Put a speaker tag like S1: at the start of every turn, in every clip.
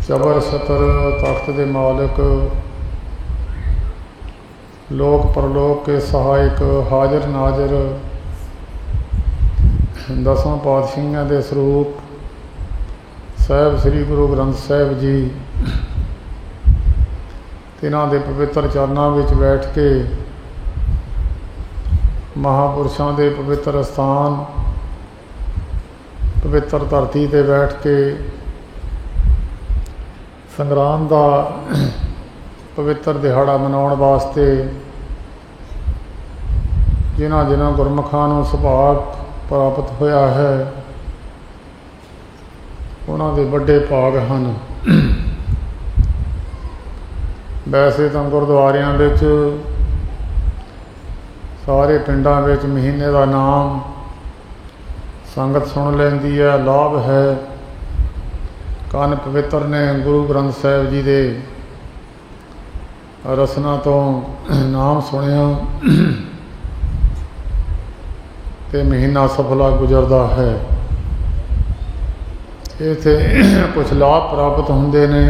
S1: चबर छतर तख्त दे मालिक, लोक परलोक के सहायक, हाजिर नाजिर दसों पातशाहियों के स्वरूप साहब श्री गुरु ग्रंथ साहिब जी, तिन्हां दे पवित्र चरनां विच बैठ के महापुरुषों के पवित्र स्थान पवित्र धरती ते बैठ के संग्राम का पवित्र दिहाड़ा मनाउण वास्ते जिन्हां जिन्हां गुरमुखां नूं सुभाग प्राप्त होया है, उन्हां दे वड्डे भाग हन। वैसे तो गुरुद्वारियां विच सारे पिंडां विच महीने का नाम संगत सुन लैंदी है, लाभ है। कन पवित्र ने गुरु ग्रंथ साहिब जी के रसना तो नाम सुनिया ते महीना सफला गुजरता है। इत्थे कुछ लाभ प्राप्त होंदे ने।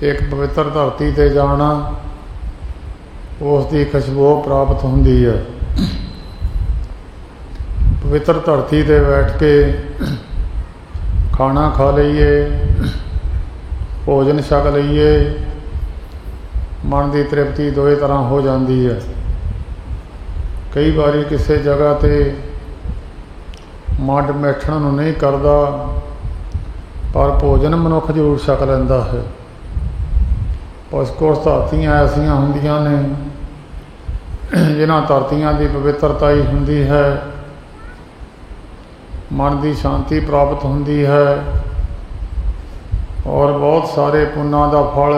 S1: एक पवित्र धरती ते जाना, उसकी खुशबू प्राप्त होंदी है। पवित्र धरती ते बैठ के खाना खा लीए, भोजन छक लीए, मन की तृप्ति दो तरह हो जाती है। कई बारी किसी जगह ते मन बैठण नूं नहीं करता, पर भोजन मनुख जरूर छक लैंदा है। कुछ धरतियाँ ऐसियां हुंदियां ने जिन्हां धरतियां की पवित्रता ही हुंदी है, मन की शांति प्राप्त होंदी है और बहुत सारे पुण्यों का फल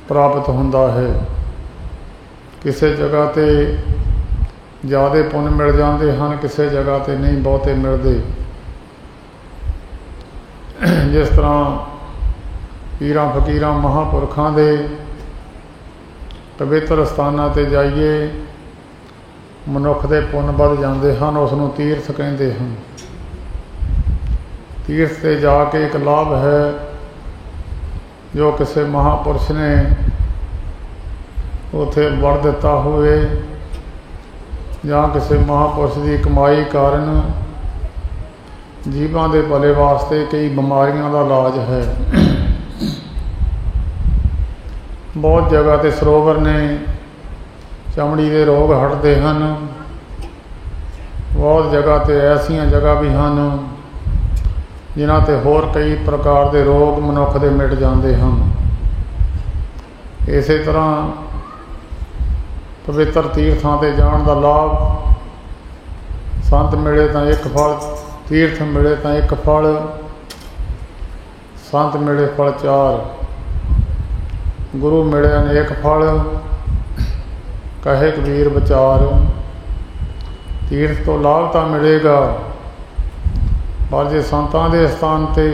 S1: प्राप्त होंदा है। किसी जगह ते ज़्यादा पुण्य मिल जाते हैं, किसी जगह ते नहीं बहुते मिलते। जिस तरह पीरां फकीरां महापुरखों के पवित्र स्थानां ते जाइए मनुख के पुण्य बढ़ जाते हैं, उसनूं तीर्थ कहते हैं। तीर्थ से जाके एक लाभ है जो किसी महापुरुष ने उथे वड़ दिता होवे, या किसी महापुरुष की कमाई कारण जीवां दे भले वास्ते कई बीमारियां का इलाज है। बहुत जगह ते सरोवर ने चमड़ी के रोग हटते हैं। बहुत जगह ते ऐसिया जगह भी हैं जिन्हां ते होर कई प्रकार के रोग मनुख के मिट जाते हैं। इस तरह पवित्र तीर्थां ते जाण का लाभ, संत मिले तो एक फल, तीर्थ मिले तो एक फल, संत मिले फल चार, गुरु मिले अनेक फल, कहे कबीर विचार। तीर्थ तो लाभ तो मिलेगा, पर जे संतां दे स्थान ते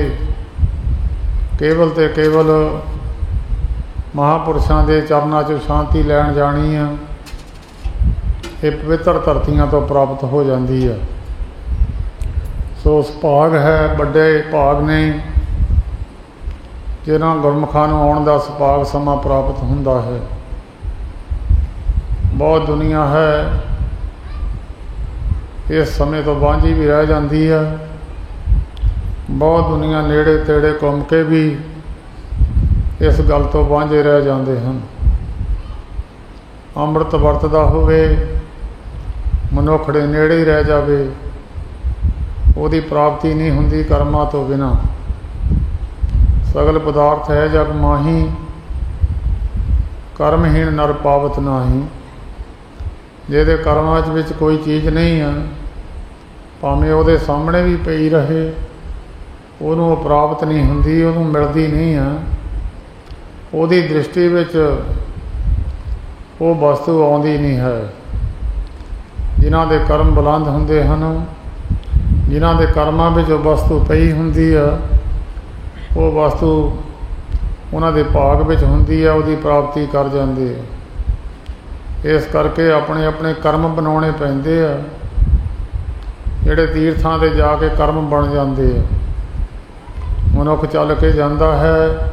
S1: केवल महापुरुषों के चरणों च शांति लैन जानी है, ये पवित्र धरतियां तो प्राप्त हो जाती है। सो सुभाग है, बड़े भाग ने जिन्हां गुरमुखां नूं आउण दा सुभाग समा प्राप्त हुंदा है। बहुत दुनिया है इस समय तो वांझी भी रह जाती है। बहुत दुनिया नेड़े तेड़े घूम के भी इस गल तो वांझे रह जाते हैं। अमृत वरतदा होवे, मनुखड़े नेड़े ही रह जावे, उसकी प्राप्ति नहीं हुंदी कर्मां तो बिना। सगल पदार्थ है जग माही, कर्महीन नर पावत नाही। जिहदे कर्मां विच कोई चीज़ नहीं है, भावें उहदे सामने भी पई रहे, उहनूं प्राप्त नहीं हुंदी, उहनूं मिलदी नहीं है। उहदी दृष्टि विच वो वस्तु आउंदी नहीं है। जिन्हां दे कर्म बुलंद हुंदे हन, जिन्हां दे कर्मां विच वस्तु पई हुंदी है, वो वस्तु उन्हां दे भाग विच हुंदी है, उहदी प्राप्ति कर जांदे है। इस करके अपने अपने कर्म बनाने पैंदे आ। ਜਿਹੜੇ ਤੀਰਥਾਂ 'ਤੇ ਜਾ ਕੇ ਕਰਮ ਬਣ ਜਾਂਦੇ ਆ। ਮਨੁੱਖ ਚੱਲ ਕੇ ਜਾਂਦਾ ਹੈ,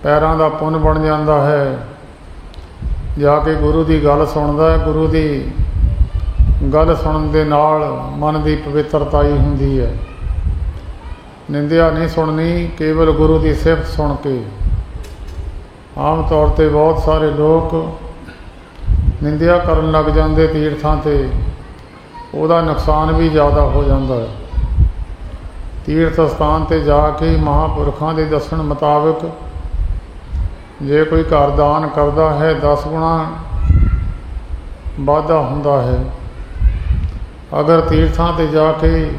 S1: ਪੈਰਾਂ ਦਾ ਪੁੰਨ ਬਣ ਜਾਂਦਾ ਹੈ, ਜਾ ਕੇ ਗੁਰੂ ਦੀ ਗੱਲ ਸੁਣਦਾ ਹੈ। ਗੁਰੂ ਦੀ ਗੱਲ ਸੁਣਨ ਦੇ ਨਾਲ ਮਨ ਦੀ ਪਵਿੱਤਰਤਾ ਹੀ ਹੁੰਦੀ ਹੈ। ਨਿੰਦਿਆ ਨਹੀਂ ਸੁਣਨੀ, ਕੇਵਲ ਗੁਰੂ ਦੀ ਸਿਫਤ ਸੁਣ ਕੇ। ਆਮ ਤੌਰ 'ਤੇ ਬਹੁਤ ਸਾਰੇ ਲੋਕ ਨਿੰਦਿਆ ਕਰਨ ਲੱਗ ਜਾਂਦੇ ਤੀਰਥਾਂ 'ਤੇ, ਉਹਦਾ ਨੁਕਸਾਨ ਵੀ ਜ਼ਿਆਦਾ ਹੋ ਜਾਂਦਾ ਹੈ। ਤੀਰਥ ਸਥਾਨ 'ਤੇ ਜਾ ਕੇ ਮਹਾਂਪੁਰਖਾਂ ਦੇ ਦੱਸਣ ਮੁਤਾਬਕ ਜੇ ਕੋਈ ਘਰ ਦਾਨ ਕਰਦਾ ਹੈ 10 ਗੁਣਾ ਵਾਧਾ ਹੁੰਦਾ ਹੈ। ਅਗਰ ਤੀਰਥਾਂ 'ਤੇ ਜਾ ਕੇ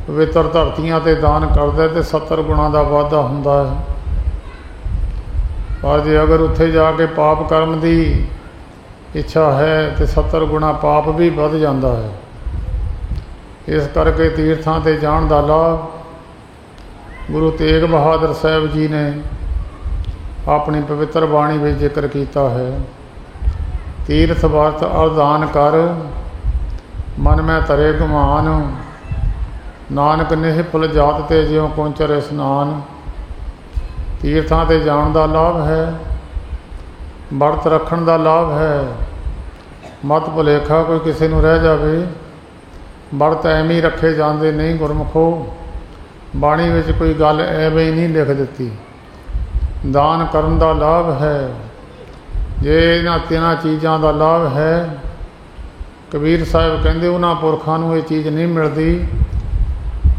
S1: ਪਵਿੱਤਰ ਧਰਤੀਆਂ 'ਤੇ ਦਾਨ ਕਰਦਾ ਤਾਂ 70 ਗੁਣਾ ਦਾ ਵਾਧਾ ਹੁੰਦਾ ਹੈ। ਪਰ ਜੇ ਅਗਰ ਉੱਥੇ ਜਾ ਕੇ ਪਾਪ ਕਰਮ ਦੀ ਇੱਛਾ ਹੈ ਤਾਂ 70 ਗੁਣਾ ਪਾਪ ਵੀ ਵੱਧ ਜਾਂਦਾ ਹੈ। ਇਸ ਕਰਕੇ ਤੀਰਥਾਂ 'ਤੇ ਜਾਣ ਦਾ ਲਾਭ ਗੁਰੂ ਤੇਗ ਬਹਾਦਰ ਸਾਹਿਬ ਜੀ ਨੇ ਆਪਣੀ ਪਵਿੱਤਰ ਬਾਣੀ ਵਿੱਚ ਜ਼ਿਕਰ ਕੀਤਾ ਹੈ। ਤੀਰਥ ਵਰਤ ਅਰਦਾਨ ਕਰ, ਮਨ ਮੈਂ ਧਰੇ ਗੁਮਾਨ, ਨਾਨਕ ਨਿਹਫਲ ਜਾਤ ਤੇ ਜਿਉ ਪਹੁੰਚਰ ਇਸਨਾਨ। ਤੀਰਥਾਂ 'ਤੇ ਜਾਣ ਦਾ ਲਾਭ ਹੈ, ਵਰਤ ਰੱਖਣ ਦਾ ਲਾਭ ਹੈ। ਮਤ ਭੁਲੇਖਾ ਕੋਈ ਕਿਸੇ ਨੂੰ ਰਹਿ ਜਾਵੇ, ਵਰਤ ਐਵੇਂ ਹੀ ਰੱਖੇ ਜਾਂਦੇ ਨਹੀਂ। ਗੁਰਮੁਖੋ, ਬਾਣੀ ਵਿੱਚ ਕੋਈ ਗੱਲ ਐਵੇਂ ਹੀ ਨਹੀਂ ਲਿਖ ਦਿੱਤੀ। ਦਾਨ ਕਰਨ ਦਾ ਲਾਭ ਹੈ। ਜੇ ਇਹਨਾਂ 3 ਚੀਜ਼ਾਂ ਦਾ ਲਾਭ ਹੈ, ਕਬੀਰ ਸਾਹਿਬ ਕਹਿੰਦੇ ਉਹਨਾਂ ਪੁਰਖਾਂ ਨੂੰ ਇਹ ਚੀਜ਼ ਨਹੀਂ ਮਿਲਦੀ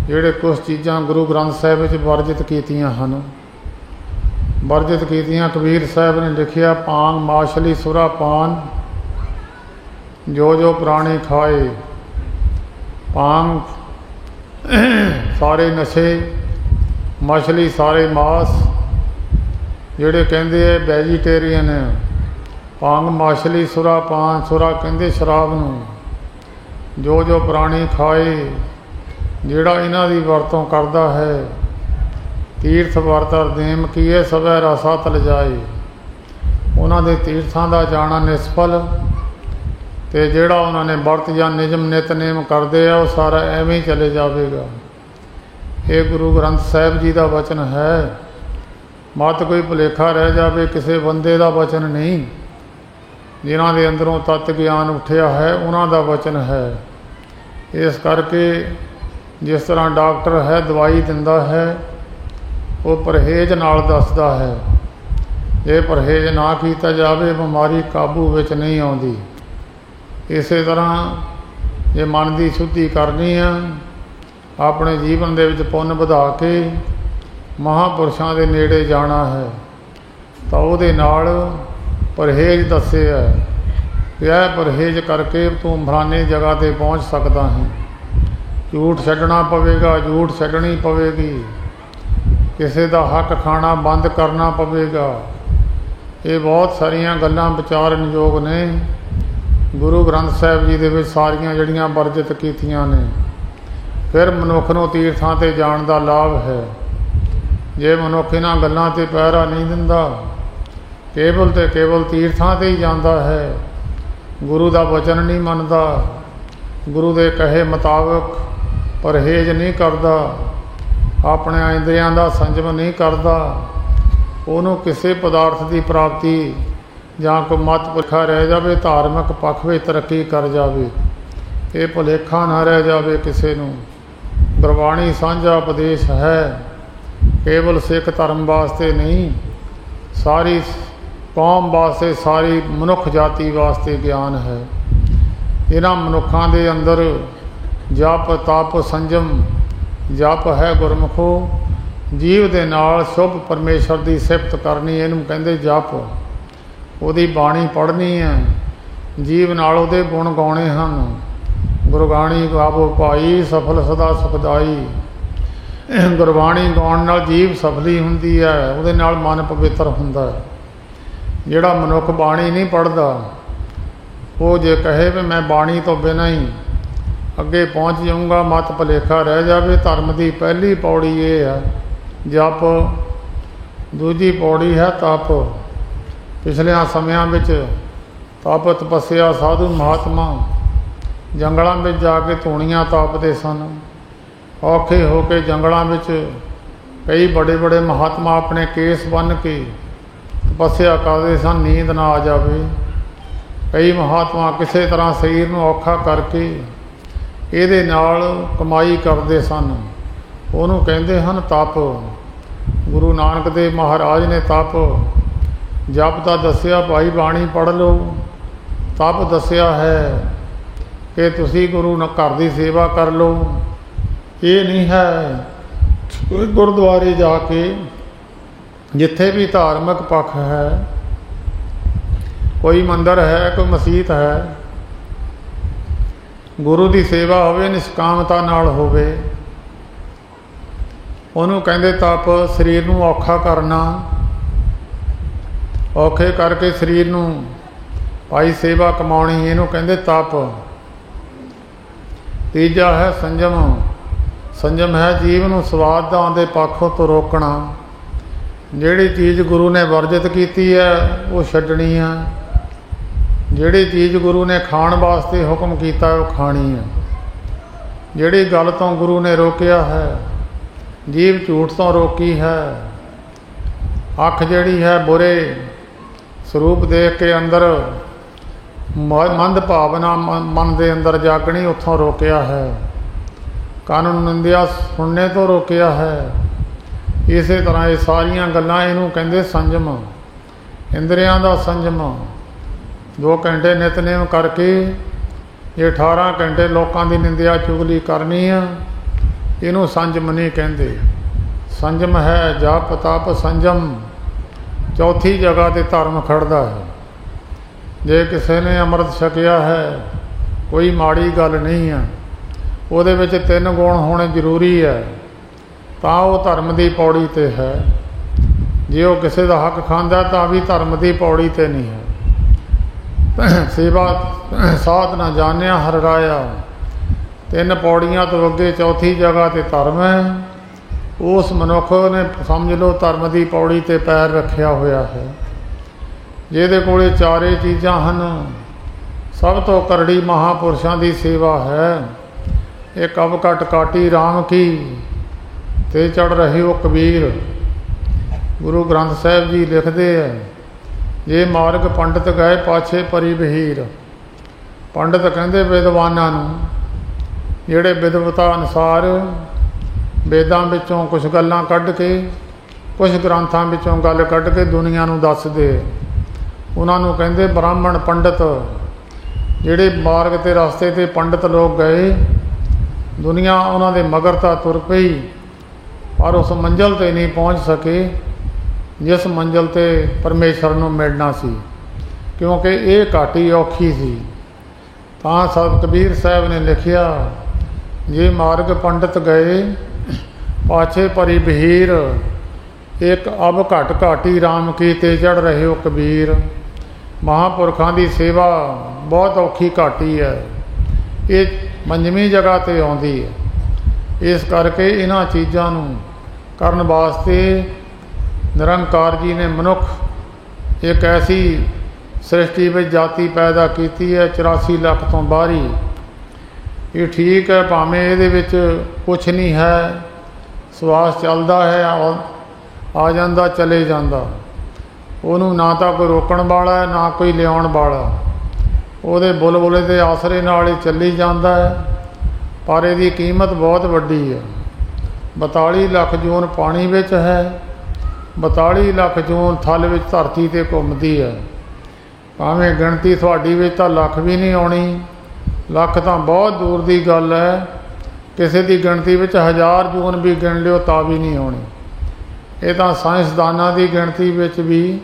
S1: ਜਿਹੜੇ ਕੁਛ ਚੀਜ਼ਾਂ ਗੁਰੂ ਗ੍ਰੰਥ ਸਾਹਿਬ ਵਿੱਚ ਵਰਜਿਤ ਕੀਤੀਆਂ ਹਨ। ਵਰਜਿਤ ਕੀਤੀਆਂ ਕਬੀਰ ਸਾਹਿਬ ਨੇ ਲਿਖਿਆ, ਭਾਂਗ ਮਾਛਲੀ ਸੁਰਾ ਪਾਨ, ਜੋ ਜੋ ਪ੍ਰਾਣੀ ਖਾਏ। ਭਾਂਗ ਸਾਰੇ ਨਸ਼ੇ, ਮਛਲੀ ਸਾਰੇ ਮਾਸ, ਜਿਹੜੇ ਕਹਿੰਦੇ ਹੈ ਵੈਜੀਟੇਰੀਅਨ ਹੈ। ਭਾਂਗ ਮਾਛਲੀ ਸੁਰਾ ਪਾਨ, ਸੁਰਾ ਕਹਿੰਦੇ ਸ਼ਰਾਬ ਨੂੰ। ਜੋ ਜੋ ਪ੍ਰਾਣੀ ਖਾਏ, ਜਿਹੜਾ ਇਹਨਾਂ ਦੀ ਵਰਤੋਂ ਕਰਦਾ ਹੈ। ਤੀਰਥ ਵਰਤ ਅਰਦੇਮ ਕੀਏ, ਸਭੈ ਰਸਾ ਤਲ ਜਾਏ। ਉਹਨਾਂ ਦੇ ਤੀਰਥਾਂ ਦਾ ਜਾਣਾ ਨਿਸਫਲ, ਅਤੇ ਜਿਹੜਾ ਉਹਨਾਂ ਨੇ ਵਰਤ ਜਾਂ ਨਿਯਮ ਨਿਤਨੇਮ ਕਰਦੇ ਆ ਉਹ ਸਾਰਾ ਐਵੇਂ ਹੀ ਚਲੇ ਜਾਵੇਗਾ। ਇਹ ਗੁਰੂ ਗ੍ਰੰਥ ਸਾਹਿਬ ਜੀ ਦਾ ਵਚਨ ਹੈ। ਮਤ ਕੋਈ ਭੁਲੇਖਾ ਰਹਿ ਜਾਵੇ, ਕਿਸੇ ਬੰਦੇ ਦਾ ਵਚਨ ਨਹੀਂ। ਜਿਨ੍ਹਾਂ ਦੇ ਅੰਦਰੋਂ ਤੱਤ ਗਿਆਨ ਉੱਠਿਆ ਹੈ ਉਹਨਾਂ ਦਾ ਵਚਨ ਹੈ। ਇਸ ਕਰਕੇ ਜਿਸ ਤਰ੍ਹਾਂ ਡਾਕਟਰ ਹੈ ਦਵਾਈ ਦਿੰਦਾ ਹੈ, ਉਹ ਪਰਹੇਜ਼ ਨਾਲ ਦੱਸਦਾ ਹੈ। ਜੇ ਪਰਹੇਜ਼ ਨਾ ਕੀਤਾ ਜਾਵੇ ਬਿਮਾਰੀ ਕਾਬੂ ਵਿੱਚ ਨਹੀਂ ਆਉਂਦੀ। ਇਸੇ ਤਰ੍ਹਾਂ ਜੇ ਮਨ ਦੀ ਸ਼ੁੱਧੀ ਕਰਨੀ ਆ, ਆਪਣੇ ਜੀਵਨ ਦੇ ਵਿੱਚ ਪੁੰਨ ਵਧਾ ਕੇ ਮਹਾਂਪੁਰਸ਼ਾਂ ਦੇ ਨੇੜੇ ਜਾਣਾ ਹੈ, ਤਾਂ ਉਹਦੇ ਨਾਲ ਪਰਹੇਜ਼ ਦੱਸਿਆ ਕਿ ਇਹ ਪਰਹੇਜ਼ ਕਰਕੇ ਤੂੰ ਫਲਾਣੀ ਜਗ੍ਹਾ 'ਤੇ ਪਹੁੰਚ ਸਕਦਾ ਹੈ। ਝੂਠ ਛੱਡਣਾ ਪਵੇਗਾ, ਝੂਠ ਛੱਡਣੀ ਪਵੇਗੀ, ਕਿਸੇ ਦਾ ਹੱਕ ਖਾਣਾ ਬੰਦ ਕਰਨਾ ਪਵੇਗਾ। ਇਹ ਬਹੁਤ ਸਾਰੀਆਂ ਗੱਲਾਂ ਵਿਚਾਰਨਯੋਗ ਨੇ। ਗੁਰੂ ਗ੍ਰੰਥ ਸਾਹਿਬ ਜੀ ਦੇ ਵਿੱਚ ਸਾਰੀਆਂ ਜਿਹੜੀਆਂ ਵਰਜਿਤ ਕੀਤੀਆਂ ਨੇ। ਫਿਰ ਮਨੁੱਖ ਨੂੰ ਤੀਰਥਾਂ 'ਤੇ ਜਾਣ ਦਾ ਲਾਭ ਹੈ। ਜੇ ਮਨੁੱਖ ਇਹਨਾਂ ਗੱਲਾਂ 'ਤੇ ਪਹਿਰਾ ਨਹੀਂ ਦਿੰਦਾ, ਕੇਵਲ ਅਤੇ ਕੇਵਲ ਤੀਰਥਾਂ 'ਤੇ ਹੀ ਜਾਂਦਾ ਹੈ, ਗੁਰੂ ਦਾ ਵਚਨ ਨਹੀਂ ਮੰਨਦਾ, ਗੁਰੂ ਦੇ ਕਹੇ ਮੁਤਾਬਕ ਪਰਹੇਜ਼ ਨਹੀਂ ਕਰਦਾ, ਆਪਣੇ ਇੰਦਰੀਆਂ ਦਾ ਸੰਜਮ ਨਹੀਂ ਕਰਦਾ, ਉਹਨੂੰ ਕਿਸੇ ਪਦਾਰਥ ਦੀ ਪ੍ਰਾਪਤੀ ਜਾਂ ਕੋਈ ਮਤ ਭੁਲੇਖਾ ਰਹਿ ਜਾਵੇ, ਧਾਰਮਿਕ ਪੱਖ ਵਿੱਚ ਤਰੱਕੀ ਕਰ ਜਾਵੇ, ਇਹ ਭੁਲੇਖਾ ਨਾ ਰਹਿ ਜਾਵੇ ਕਿਸੇ ਨੂੰ। ਗੁਰਬਾਣੀ ਸਾਂਝਾ ਉਪਦੇਸ਼ ਹੈ, ਕੇਵਲ ਸਿੱਖ ਧਰਮ ਵਾਸਤੇ ਨਹੀਂ, ਸਾਰੀ ਕੌਮ ਵਾਸਤੇ, ਸਾਰੀ ਮਨੁੱਖ ਜਾਤੀ ਵਾਸਤੇ ਗਿਆਨ ਹੈ। ਇਹਨਾਂ ਮਨੁੱਖਾਂ ਦੇ ਅੰਦਰ ਜਪ ਤਪ ਸੰਜਮ ਜਪ ਹੈ। ਗੁਰਮੁਖੋ, ਜੀਵ ਦੇ ਨਾਲ ਸ਼ੁਭ ਪਰਮੇਸ਼ਰ ਦੀ ਸਿਫਤ ਕਰਨੀ, ਇਹਨੂੰ ਕਹਿੰਦੇ ਜਪ। ਉਹਦੀ ਬਾਣੀ ਪੜ੍ਹਨੀ ਹੈ, ਜੀਵ ਨਾਲ ਉਹਦੇ ਗੁਣ ਗਾਉਣੇ ਹਨ। ਗੁਰਬਾਣੀ ਗਾਵੋ ਭਾਈ, ਸਫਲ ਸਦਾ ਸੁਖਦਾਈ। ਗੁਰਬਾਣੀ ਗਾਉਣ ਨਾਲ ਜੀਵ ਸਫਲੀ ਹੁੰਦੀ ਹੈ, ਉਹਦੇ ਨਾਲ ਮਨ ਪਵਿੱਤਰ ਹੁੰਦਾ ਹੈ। ਜਿਹੜਾ ਮਨੁੱਖ ਬਾਣੀ ਨਹੀਂ ਪੜ੍ਹਦਾ, ਉਹ ਜੇ ਕਹੇ ਵੀ ਮੈਂ ਬਾਣੀ ਤੋਂ ਬਿਨਾਂ ਹੀ ਅੱਗੇ ਪਹੁੰਚ ਜਾਊਂਗਾ, ਮਤ ਭੁਲੇਖਾ ਰਹਿ ਜਾਵੇ। ਧਰਮ ਦੀ ਪਹਿਲੀ ਪੌੜੀ ਇਹ ਹੈ ਜਪ, ਦੂਜੀ ਪੌੜੀ ਹੈ ਤਪ। ਪਿਛਲਿਆਂ ਸਮਿਆਂ ਵਿੱਚ ਤਪ ਤਪੱਸਿਆ ਸਾਧੂ ਮਹਾਤਮਾ ਜੰਗਲਾਂ ਵਿੱਚ ਜਾ ਕੇ ਧੂਣੀਆਂ ਤਾਪਦੇ ਸਨ। ਔਖੇ ਹੋ ਕੇ ਜੰਗਲਾਂ ਵਿੱਚ ਕਈ ਬੜੇ ਬੜੇ ਮਹਾਤਮਾ ਆਪਣੇ ਕੇਸ ਬੰਨ੍ਹ ਕੇ ਤਪੱਸਿਆ ਕਰਦੇ ਸਨ, ਨੀਂਦ ਨਾ ਆ ਜਾਵੇ। ਕਈ ਮਹਾਤਮਾ ਕਿਸੇ ਤਰ੍ਹਾਂ ਸਰੀਰ ਨੂੰ ਔਖਾ ਕਰਕੇ ਇਹਦੇ ਨਾਲ ਕਮਾਈ ਕਰਦੇ ਸਨ। ਉਹਨੂੰ ਕਹਿੰਦੇ ਹਨ ਤਪ। ਗੁਰੂ ਨਾਨਕ ਦੇਵ ਮਹਾਰਾਜ ਨੇ ਤਪ ਜਪ ਤਾਂ ਦੱਸਿਆ, ਭਾਈ ਬਾਣੀ ਪੜ੍ਹ ਲਓ। ਤਪ ਦੱਸਿਆ ਹੈ ਕਿ ਤੁਸੀਂ ਗੁਰੂ ਘਰ ਦੀ ਸੇਵਾ ਕਰ ਲਓ। ਇਹ ਨਹੀਂ ਹੈ ਗੁਰਦੁਆਰੇ ਜਾ ਕੇ ਜਿੱਥੇ ਵੀ ਧਾਰਮਿਕ ਪੱਖ ਹੈ, ਕੋਈ ਮੰਦਰ ਹੈ, ਕੋਈ ਮਸੀਤ ਹੈ, ਗੁਰੂ ਦੀ ਸੇਵਾ ਹੋਵੇ, ਨਿਸ਼ਕਾਮਤਾ ਨਾਲ ਹੋਵੇ। ਉਹਨੂੰ ਕਹਿੰਦੇ ਤਪ। ਸਰੀਰ ਨੂੰ ਔਖਾ ਕਰਨਾ, ਔਖੇ ਕਰਕੇ ਸਰੀਰ ਨੂੰ ਭਾਈ ਸੇਵਾ ਕਮਾਉਣੀ, ਇਹਨੂੰ ਕਹਿੰਦੇ ਤਪ। ਤੀਜਾ ਹੈ ਸੰਜਮ। ਸੰਜਮ ਹੈ ਜੀਵ ਨੂੰ ਸਵਾਦਾਂ ਦੇ ਪੱਖੋਂ ਤੋਂ ਰੋਕਣਾ। ਜਿਹੜੀ ਚੀਜ਼ ਗੁਰੂ ਨੇ ਵਰਜਿਤ ਕੀਤੀ ਹੈ ਉਹ ਛੱਡਣੀ ਹੈ। ਜਿਹੜੀ ਚੀਜ਼ ਗੁਰੂ ਨੇ ਖਾਣ ਵਾਸਤੇ ਹੁਕਮ ਕੀਤਾ ਉਹ ਖਾਣੀ ਹੈ। ਜਿਹੜੀ ਗੱਲ ਤੋਂ ਗੁਰੂ ਨੇ ਰੋਕਿਆ ਹੈ, ਜੀਵ ਝੂਠ ਤੋਂ ਰੋਕੀ ਹੈ। ਅੱਖ ਜਿਹੜੀ ਹੈ ਬੁਰੇ ਸਰੂਪ ਦੇਖ ਕੇ ਅੰਦਰ ਮੰਦ ਭਾਵਨਾ ਮਨ ਦੇ ਅੰਦਰ ਜਾਗਣੀ, ਉੱਥੋਂ ਰੋਕਿਆ ਹੈ। ਕੰਨ ਨੂੰ ਨਿੰਦਿਆ ਸੁਣਨੇ ਤੋਂ ਰੋਕਿਆ ਹੈ। ਇਸੇ ਤਰ੍ਹਾਂ ਇਹ ਸਾਰੀਆਂ ਗੱਲਾਂ ਇਹਨੂੰ ਕਹਿੰਦੇ ਸੰਜਮ। ਇੰਦਰੀਆਂ ਦਾ ਸੰਜਮ। 2 ਘੰਟੇ ਨਿਤਨੇਮ ਕਰਕੇ ਜੇ 18 ਘੰਟੇ ਲੋਕਾਂ ਦੀ ਨਿੰਦਿਆ ਚੁਗਲੀ ਕਰਨੀ ਆ, ਇਹਨੂੰ ਸੰਜਮ ਨਹੀਂ ਕਹਿੰਦੇ। ਸੰਜਮ ਹੈ ਜਪ ਤਪ ਸੰਜਮ। ਚੌਥੀ ਜਗ੍ਹਾ 'ਤੇ ਧਰਮ ਖੜਦਾ ਹੈ। ਜੇ ਕਿਸੇ ਨੇ ਅੰਮ੍ਰਿਤ ਛਕਿਆ ਹੈ, ਕੋਈ ਮਾੜੀ ਗੱਲ ਨਹੀਂ ਆ। ਉਹਦੇ ਵਿੱਚ 3 ਗੁਣ ਹੋਣੇ ਜ਼ਰੂਰੀ ਹੈ, ਤਾਂ ਉਹ ਧਰਮ ਦੀ ਪੌੜੀ 'ਤੇ ਹੈ। ਜੇ ਉਹ ਕਿਸੇ ਦਾ ਹੱਕ ਖਾਂਦਾ ਤਾਂ ਵੀ ਧਰਮ ਦੀ ਪੌੜੀ 'ਤੇ ਨਹੀਂ ਹੈ। ਸੇਵਾ ਸਾਧ ਨਾ ਜਾਣਿਆ ਹਰਿ ਰਾਇਆ। 3 ਪੌੜੀਆਂ ਤੋਂ ਅੱਗੇ ਚੌਥੀ ਜਗ੍ਹਾ 'ਤੇ ਧਰਮ ਹੈ। ਉਸ ਮਨੁੱਖ ਨੇ ਸਮਝ ਲਓ ਧਰਮ ਦੀ ਪੌੜੀ 'ਤੇ ਪੈਰ ਰੱਖਿਆ ਹੋਇਆ ਹੈ। ਜਿਹਦੇ ਕੋਲੇ 4 ਚੀਜ਼ਾਂ ਹਨ, ਸਭ ਤੋਂ ਕਰੜੀ ਮਹਾਂਪੁਰਸ਼ਾਂ ਦੀ ਸੇਵਾ ਹੈ। ਇੱਕ ਅਬ ਘਟ ਕਾਟੀ ਰਾਮ ਕੀ ਤੇ ਚੜ੍ਹ ਰਹੇ ਹੋ ਕਬੀਰ। ਗੁਰੂ ਗ੍ਰੰਥ ਸਾਹਿਬ ਜੀ ਲਿਖਦੇ ਹੈ, ਜੇ ਮਾਰਗ ਪੰਡਤ ਗਏ ਪਾਛੇ ਪਰੀ ਬਹੀਰ। ਪੰਡਤ ਕਹਿੰਦੇ ਵਿਦਵਾਨਾਂ ਨੂੰ, ਜਿਹੜੇ ਵਿਦਵਤਾ ਅਨੁਸਾਰ ਵੇਦਾਂ ਵਿੱਚੋਂ ਕੁਝ ਗੱਲਾਂ ਕੱਢ ਕੇ, ਕੁਝ ਗ੍ਰੰਥਾਂ ਵਿੱਚੋਂ ਗੱਲ ਕੱਢ ਕੇ ਦੁਨੀਆ ਨੂੰ ਦੱਸਦੇ, ਉਹਨਾਂ ਨੂੰ ਕਹਿੰਦੇ ਬ੍ਰਾਹਮਣ ਪੰਡਤ। ਜਿਹੜੇ ਮਾਰਗ 'ਤੇ ਰਸਤੇ 'ਤੇ ਪੰਡਤ ਲੋਕ ਗਏ, ਦੁਨੀਆ ਉਹਨਾਂ ਦੇ ਮਗਰ ਤਾਂ ਤੁਰ ਪਈ, ਪਰ ਉਸ ਮੰਜ਼ਿਲ 'ਤੇ ਨਹੀਂ ਪਹੁੰਚ ਸਕੇ ਜਿਸ ਮੰਜ਼ਿਲ 'ਤੇ ਪਰਮੇਸ਼ਰ ਨੂੰ ਮਿਲਣਾ ਸੀ, ਕਿਉਂਕਿ ਇਹ ਘਾਟੀ ਔਖੀ ਸੀ। ਤਾਂ ਸਤ ਕਬੀਰ ਸਾਹਿਬ ਨੇ ਲਿਖਿਆ, ਜੇ ਮਾਰਗ ਪੰਡਤ ਗਏ ਪਾਛੇ ਪਰੀ ਬਹੀਰ। ਇੱਕ ਅਬ ਘਟ ਘਾਟੀ ਰਾਮ ਕੀ ਤੇ ਚੜ੍ਹ ਰਹੇ ਹੋ ਕਬੀਰ। ਮਹਾਂਪੁਰਖਾਂ ਦੀ ਸੇਵਾ ਬਹੁਤ ਔਖੀ ਘਾਟੀ ਹੈ। ਇਹ 5ਵੀਂ ਜਗ੍ਹਾ 'ਤੇ ਆਉਂਦੀ ਹੈ। ਇਸ ਕਰਕੇ ਇਹਨਾਂ ਚੀਜ਼ਾਂ ਨੂੰ ਕਰਨ ਵਾਸਤੇ ਨਿਰੰਕਾਰ ਜੀ ਨੇ ਮਨੁੱਖ ਇੱਕ ਐਸੀ ਸ੍ਰਿਸ਼ਟੀ ਵਿੱਚ ਜਾਤੀ ਪੈਦਾ ਕੀਤੀ ਹੈ 84 ਲੱਖ ਤੋਂ ਬਾਹਰੀ। ਇਹ ਠੀਕ ਹੈ, ਭਾਵੇਂ ਇਹਦੇ ਵਿੱਚ ਕੁਛ ਨਹੀਂ ਹੈ, ਸਵਾਸ ਚੱਲਦਾ ਹੈ, ਆ ਜਾਂਦਾ ਚਲੇ ਜਾਂਦਾ। ਉਹਨੂੰ ਨਾ ਤਾਂ ਕੋਈ ਰੋਕਣ ਵਾਲਾ ਹੈ, ਨਾ ਕੋਈ ਲਿਆਉਣ ਵਾਲਾ। ਉਹਦੇ ਬੁਲਬੁਲੇ ਦੇ ਆਸਰੇ ਨਾਲ ਹੀ ਚੱਲੀ ਜਾਂਦਾ ਹੈ, ਪਰ ਇਹਦੀ ਕੀਮਤ ਬਹੁਤ ਵੱਡੀ ਹੈ। 42 ਲੱਖ ਜੂਨ ਪਾਣੀ ਵਿੱਚ ਹੈ, 42 ਲੱਖ ਜੂਨ ਥਲ ਵਿੱਚ ਧਰਤੀ 'ਤੇ ਘੁੰਮਦੀ ਹੈ। ਭਾਵੇਂ ਗਿਣਤੀ ਤੁਹਾਡੀ ਵਿੱਚ ਤਾਂ ਲੱਖ ਵੀ ਨਹੀਂ ਆਉਣੀ, ਲੱਖ ਤਾਂ ਬਹੁਤ ਦੂਰ ਦੀ ਗੱਲ ਹੈ। ਕਿਸੇ ਦੀ ਗਿਣਤੀ ਵਿੱਚ 1000 ਜੂਨ ਵੀ ਗਿਣ ਲਿਓ ਤਾਂ ਵੀ ਨਹੀਂ ਆਉਣੀ। ਇਹ ਤਾਂ ਸਾਇੰਸਦਾਨਾਂ ਦੀ ਗਿਣਤੀ ਵਿੱਚ ਵੀ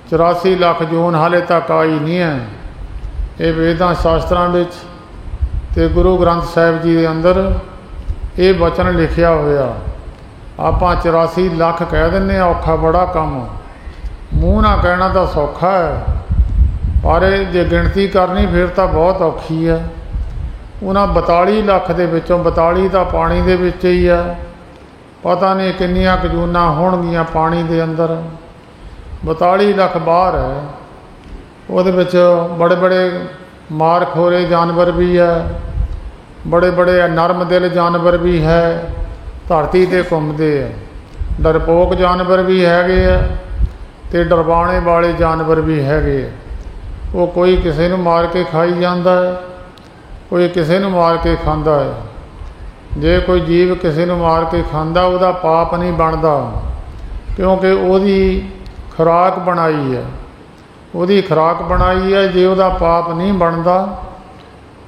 S1: 84 ਲੱਖ ਜੂਨ ਹਾਲੇ ਤੱਕ ਆਈ ਨਹੀਂ ਹੈ। ਇਹ ਵੇਦਾਂ ਸ਼ਾਸਤਰਾਂ ਵਿੱਚ ਅਤੇ ਗੁਰੂ ਗ੍ਰੰਥ ਸਾਹਿਬ ਜੀ ਦੇ ਅੰਦਰ ਇਹ ਵਚਨ ਲਿਖਿਆ ਹੋਇਆ। ਆਪਾਂ 84 ਲੱਖ ਕਹਿ ਦਿੰਦੇ ਹਾਂ, ਔਖਾ ਬੜਾ ਕੰਮ। ਮੂੰਹ ਨਾਲ ਕਹਿਣਾ ਤਾਂ ਸੌਖਾ ਹੈ, ਪਰ ਜੇ ਗਿਣਤੀ ਕਰਨੀ ਫਿਰ ਤਾਂ ਬਹੁਤ ਔਖੀ ਹੈ। ਉਹਨਾਂ 42 ਲੱਖ ਦੇ ਵਿੱਚੋਂ 42 ਤਾਂ ਪਾਣੀ ਦੇ ਵਿੱਚ ਹੀ ਹੈ। ਪਤਾ ਨਹੀਂ ਕਿੰਨੀਆਂ ਕੁ ਜੂਨਾਂ ਹੋਣਗੀਆਂ ਪਾਣੀ ਦੇ ਅੰਦਰ। 42 ਲੱਖ ਬਾਹਰ ਹੈ, ਉਹਦੇ ਵਿੱਚ ਬੜੇ ਬੜੇ मारखोरे जानवर भी है, बड़े बड़े नरम दिल जानवर भी है, धरती ते घूमते है। डरपोक जानवर भी हैगे आ ते डरवाने वाले जानवर भी हैगे आ। वो कोई किसी नूं मार के खाई जाता है, कोई किसी नूं मार के खांदा है। जे कोई जीव किसी नूं मार के खांदा उहदा पाप नहीं बनदा, क्योंकि उहदी खुराक बनाई है, उहदी खुराक बनाई है। जे उहदा पाप नहीं बनदा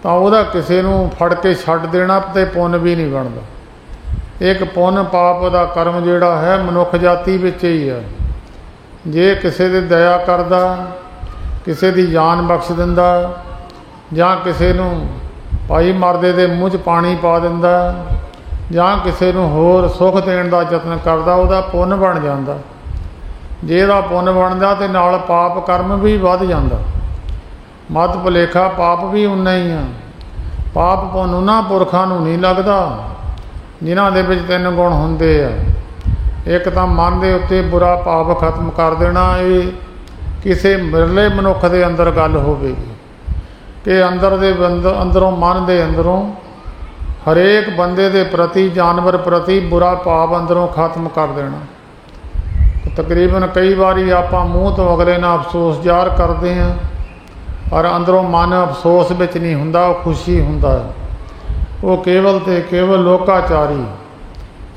S1: तां उहदा किसी नूं फड़ के छड्ड देना ते पुण्य भी नहीं बनदा। एक पुण्य पाप दा कर्म जिहड़ा है मनुख जाति विच ही है। जे किसी दे दया करदा, किसी दी जान बख्श दिंदा, जां किसी नूं भाई मरदे दे मूँह च पानी पा दिंदा, जां किसी नूं होर सुख देण दा यतन करदा, उहदा पुण्य बन जांदा। जे इहदा पुण्य बनदा ते नाल पाप कर्म भी वध जांदा। मत भुलेखा पाप भी उन्ना ही आ। पाप पुण्य उन्हां पुरखां नूं नहीं लगदा जिन्हां दे विच 3 गुण हुंदे आ। एक तां मन दे उत्ते बुरा भाव खत्म कर देना, ये किसी मिरले मनुख दे अंदर गल होवेगी कि अंदर दे अंदरों मन दे अंदरों हरेक बंदे दे प्रति, जानवर प्रति बुरा भाव अंदरों खत्म कर देना। तकरीबन कई बारी आपां मूँह तो अगले नाल अफसोस ਜ਼ਾਹਰ करते हैं, पर अंदरों मन अफसोस विच नहीं हुंदा, खुशी हुंदा है। वो केवल ते केवल लोकाचारी,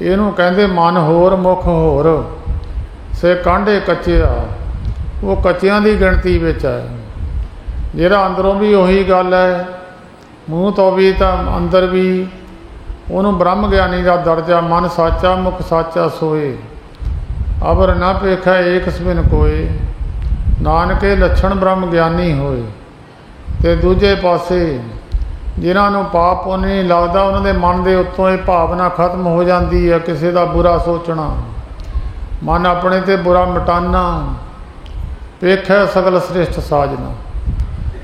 S1: इहनूं कहंदे मन होर मुख होर, से कांढे कच्चे आ, वो कच्चियां दी गिणती विच है। जिहड़ा अंदरों भी उही गल है, मूँह तो भी तां अंदर भी, उहनूं ब्रह्म ਗਿਆਨੀ ਦਾ दर्जा। मन साचा मुख साचा सोए, अबर न पेखा एक सबिन कोए, नानके लक्षण ब्रह्म ਗਿਆਨੀ होए। ते दूजे पासे जिन्हां नूं पाप पुण्य नहीं लगदा, उन्हां दे मन दे उत्तों ये भावना खत्म हो जाती है, किसी दा बुरा सोचना, मन अपने ते बुरा मिटाना। पेखै सगल सृष्ट साजना,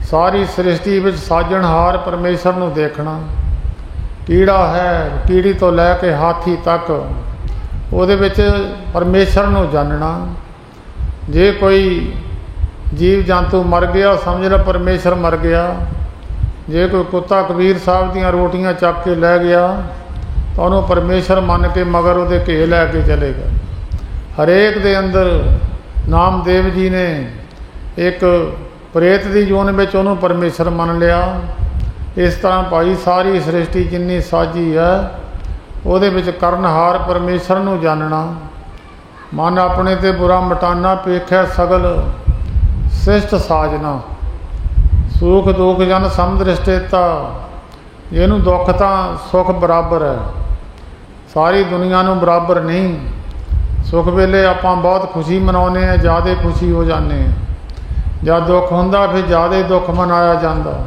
S1: सारी सृष्टि विच साजणहार परमेश्वर नूं देखना। कीड़ा है, कीड़ी तो लैके हाथी तक, ਉਹਦੇ ਵਿੱਚ परमेश्वर ਨੂੰ जानना। जे कोई जीव जंतु मर गया समझ लो परमेश्वर मर गया। जे कोई कुत्ता कबीर साहब दीयां रोटियां चक के लै गया तो उन्होंने परमेश्वर मन के मगर वो घे लैके चलेगा। हरेक दे अंदर नामदेव जी ने एक प्रेत की जोन में उन्होंने परमेश्वर मन लिया। इस तरह भाई सारी सृष्टि जिन्नी साजी है ਉਹਦੇ ਵਿੱਚ ਕਰਨਹਾਰ परमेश्वर ਨੂੰ जानना। मन अपने ते बुरा मिटाना। पेखै सगल सृष्ट साजना, सुख दुख जन समदृष्टेता। ਇਹਨੂੰ दुख तो सुख बराबर है, सारी दुनिया ਨੂੰ बराबर नहीं। सुख वेले ਆਪਾਂ बहुत खुशी मनाउने हैं, ज़्यादा खुशी हो जाने हैं। जब दुख ਹੁੰਦਾ फिर ज़्यादा दुख मनाया जाता।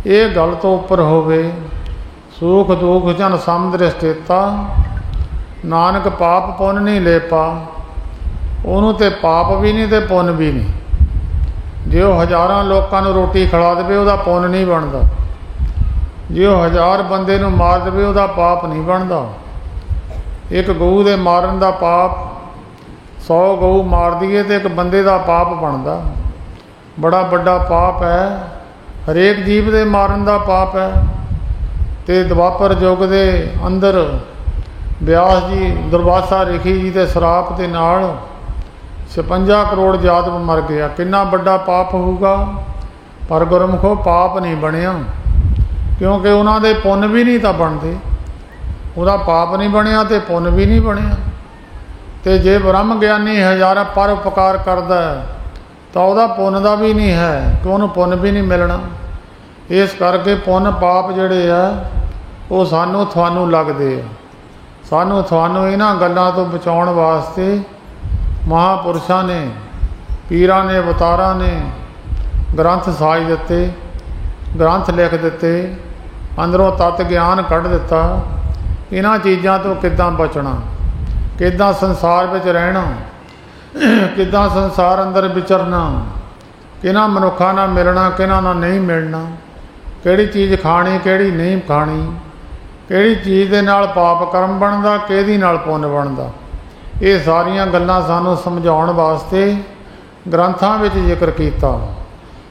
S1: ये गल तो उपर होवे। सुख दुख जन समदृष्टेता, नानक पाप पुण्य नहीं ले पा। ਉਹਨੂੰ ਤੇ पाप भी नहीं तो पुण्य भी नहीं। जे ਉਹ हज़ारां लोगों ਨੂੰ रोटी खिला देवे ਉਹਦਾ पुण्य नहीं बनता। जे ਉਹ 1000 ਬੰਦੇ ਨੂੰ मार देवे ਉਹਦਾ पाप नहीं बनता। एक गऊ ਦੇ मारन ਦਾ पाप 100 गऊ मार दईए तो एक बंदे का पाप बनता। बड़ा बड़ा पाप है। हरेक जीव के मारन का पाप है। तो द्वापर युग के अंदर व्यास जी दुर्वासा ऋषि जी के श्राप के नाल 56 करोड़ जात मर गया। कितना बड़ा पाप होगा। पर गुरमुखो पाप नहीं बनया, क्योंकि उन्होंने पुण्य भी नहीं था बनते। ਉਹਦਾ पाप नहीं बनया तो पुण्य भी नहीं बनया। तो जे ब्रह्म ਗਿਆਨੀ हज़ारा पर उपकार करता है तो वह पुण्य का भी नहीं है, कि उन्होंने पुण्य भी नहीं मिलना। इस करके पुण्य पाप जिहड़े आ वो सानू थानू लगदे आ। सानू थानू इन्हां गल्लां तो बचाउण वास्ते महापुरुषां ने, पीरां ने, अवतारां ने ग्रंथ साज दिते, ग्रंथ लिख दिते, अंदरों तत्त ज्ञान कढ़ दिता। इन्हां चीज़ां तो किद्दां बचना, किद्दां संसार विच रहना, किद्दां संसार अंदर विचरना, किन्हां मनुखां नाल मिलना, किन्हां नाल नहीं मिलना, किहड़ी चीज़ खानी किहड़ी नहीं खानी, किहड़ी चीज़ दे नाल पाप कर्म बनदा, किहदी नाल पुण्य बनदा। ये सारियां गल्लां सानू समझाउण वास्ते ग्रंथां विच जिक्र कीता।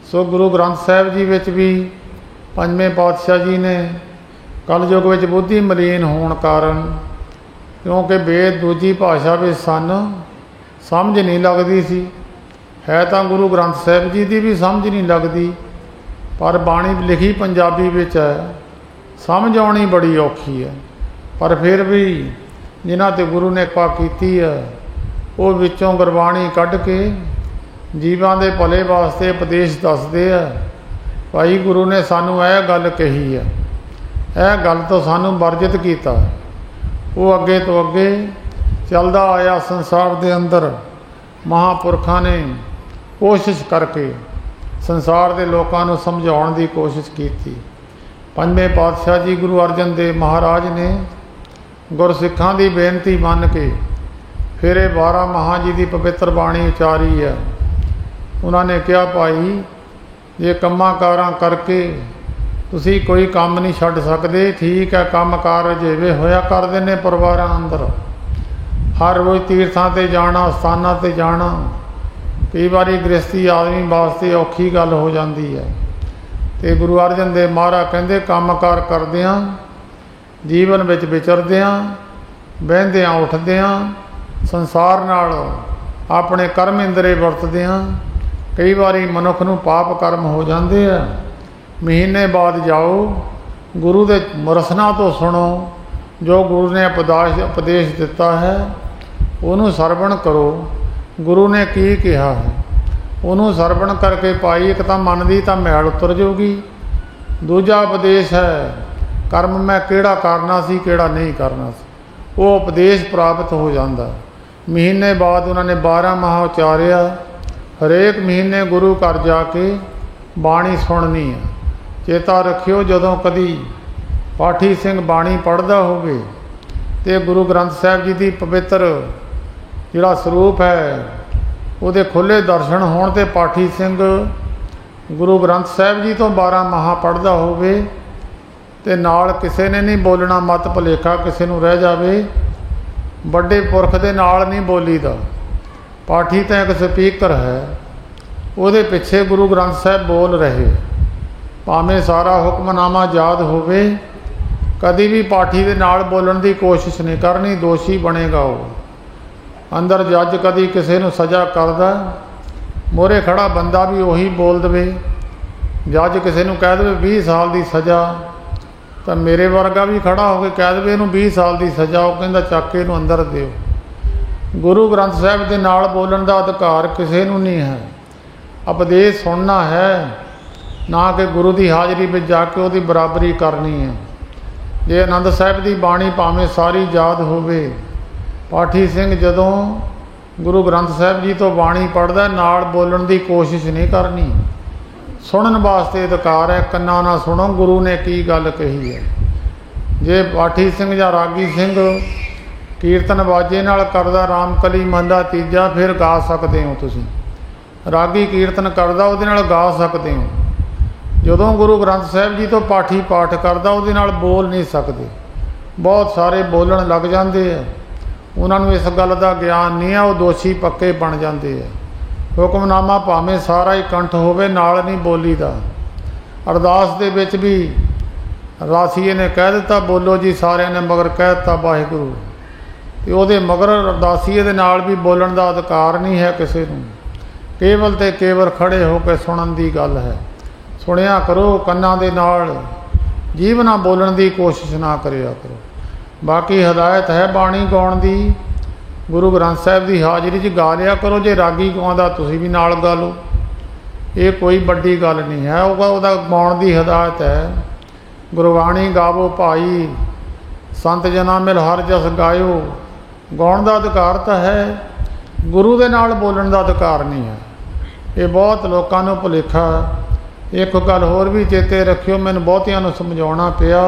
S1: सो गुरु ग्रंथ साहिब जी विच भी पंजवें पातशाह जी ने कलयुग विच बुद्धि मलीन होने कारण, क्योंकि वेद दूजी भाषा विच सन, समझ नहीं लगती सी। है तो गुरु ग्रंथ साहिब जी की भी समझ नहीं लगती, पर बाणी लिखी पंजाबी विच है, समझ आनी बड़ी औखी है। पर फिर भी जिन्हां ते गुरु ने कृपा कीती है, वो विचों गुरबाणी कढ़ के जीवां दे भले वास्ते उपदेश दसदे आ। भाई गुरु ने सानू यह गल कही है, यह गल तो सानू वर्जित किया। वो अगे तो अगे चलदा आया संसार दे अंदर, महापुरखों ने कोशिश करके संसार के लोगों को समझाउण दी कोशिश की। पंजवें पातशाह जी गुरु अर्जन देव महाराज ने गुरसिखां दी बेनती मन के फिर ये 12 महा जी की पवित्र बाणी उचारी है। उन्होंने कहा भाई जे कम्मां कारां करके तुसी कोई काम नहीं छड्ड सकदे, ठीक है काम कार अजेवे होया करदे ने परिवारां अंदर, हर रोज़ तीर्थां ते जाना, स्थानां ते जाना, कई बारी गृहस्थी आदमी वास्ते औखी गल हो जाती है। तो गुरु अर्जन देव महाराज कहते काम कार करदियां, जीवन विच विचरदियां, बहिंदियां उठदियां, संसार नाल अपने कर्म इंद्रे वरतदियां, कई बारी मनुख नूं पाप कर्म हो जाते हैं। महीने बाद जाओ गुरु के मुरसना तो सुनो, जो गुरु ने उपदेश दिता है उन्होंने सरवण करो, गुरु ने की कहा है उन्होंने सरवण करके पाई, एक तो मन की तो मैल उतर जाऊगी, दूजा उपदेश है कर्म मैं केड़ा करना सी केड़ा नहीं करना सी, वो उपदेश प्राप्त हो जाता। महीने बाद उन्होंने 12 माह उचारिया, हरेक महीने गुरु घर जाके बाणी सुननी है। चेता रखियो जदों कदी पाठी सिंह बाणी पढ़दा होवे ते गुरु ग्रंथ साहिब जी की पवित्र जिहड़ा स्वरूप है उहदे खुले दर्शन होण ते पाठी सिंह गुरु ग्रंथ साहिब जी तो 12 माह पढ़दा होवे ते नाल किसी ने नहीं बोलना, मत भुलेखा किसी नूं रह जावे, बड़े पुरख दे नाल नहीं बोलीदा। पाठी तो एक स्पीकर है, उहदे पिछे गुरु ग्रंथ साहिब बोल रहे, भावें सारा हुक्मनामा याद होवे, कभी भी पाठी दे नाल बोलण की कोशिश नहीं करनी, दोषी बनेगा वो। अंदर जज कभी किसी नूं सज़ा करदा, मोहरे खड़ा बंदा भी उही बोल दे, जज किसी नूं कह दे 20 साल की सज़ा, तो मेरे वर्गा भी खड़ा होकर कह दे इहनूं 20 साल की सज़ा, वो कहंदा चक के इहनूं अंदर दिओ। गुरु ग्रंथ साहिब के नाल बोलण का अधिकार किसी नूं नहीं है। उपदेश सुनना है, ना कि गुरु की हाज़री में जाके उसकी बराबरी करनी है। जे आनंद साहिब की बाणी भावें सारी याद होवे, पाठी सिंह जदों गुरु ग्रंथ साहिब जी तो बाणी पढ़दा नाल बोलण की कोशिश नहीं करनी, सुनन वास्ते अधिकार है। कन्ना ना सुनो गुरु ने की गल कही है। जे पाठी सिंह या रागी सिंह कीर्तन बाजे नाल करदा रामकली मंदा तीजा, फिर गा सकते हो तुसीं। रागी कीर्तन करदा उहदे नाल गा सकते हो। जदों गुरु ग्रंथ साहिब जी तो पाठी पाठ करदा उहदे नाल बोल नहीं सकते, बहुत सारे बोलण लग जाते हैं, उन्होंने इस गल का ज्ञान नहीं है, वो दोषी पक्के बन जाते हैं। हुक्मनामा भावें सारा ही कंठ होवे, नाल नहीं बोलीदा। अरदास दे विच भी रासीए ने कह दिता बोलो जी, सारिਆਂ ने मगर कह दिता वाहिगुरू, तो वो मगर अरदासीए दे नाल भी बोलण का अधिकार नहीं है किसी नूं। केवल ते केवल खड़े होकर सुनन की गल है। सुनिया करो कन्नां दे नाल, जीभ ना बोलण की कोशिश ना करिया करो। बाकी हदायत है बाणी गाउण दी, गुरु ग्रंथ साहिब की हाज़री च गा लिया करो। जे रागी गाउंदा तुसीं भी नाल गा लो, ये कोई बड़ी गल नहीं है। उहदा गाउण की हदायत है, गुरबाणी गावो भाई, संत जना मिल हर जस गायो। गाउण का अधिकार तो है, गुरु दे नाल बोलण का अधिकार नहीं है। ये बहुत लोगों को भुलेखा। एक गल होर भी चेते रखियो, मैनूं बहुतियां नूं समझाउणा पिया।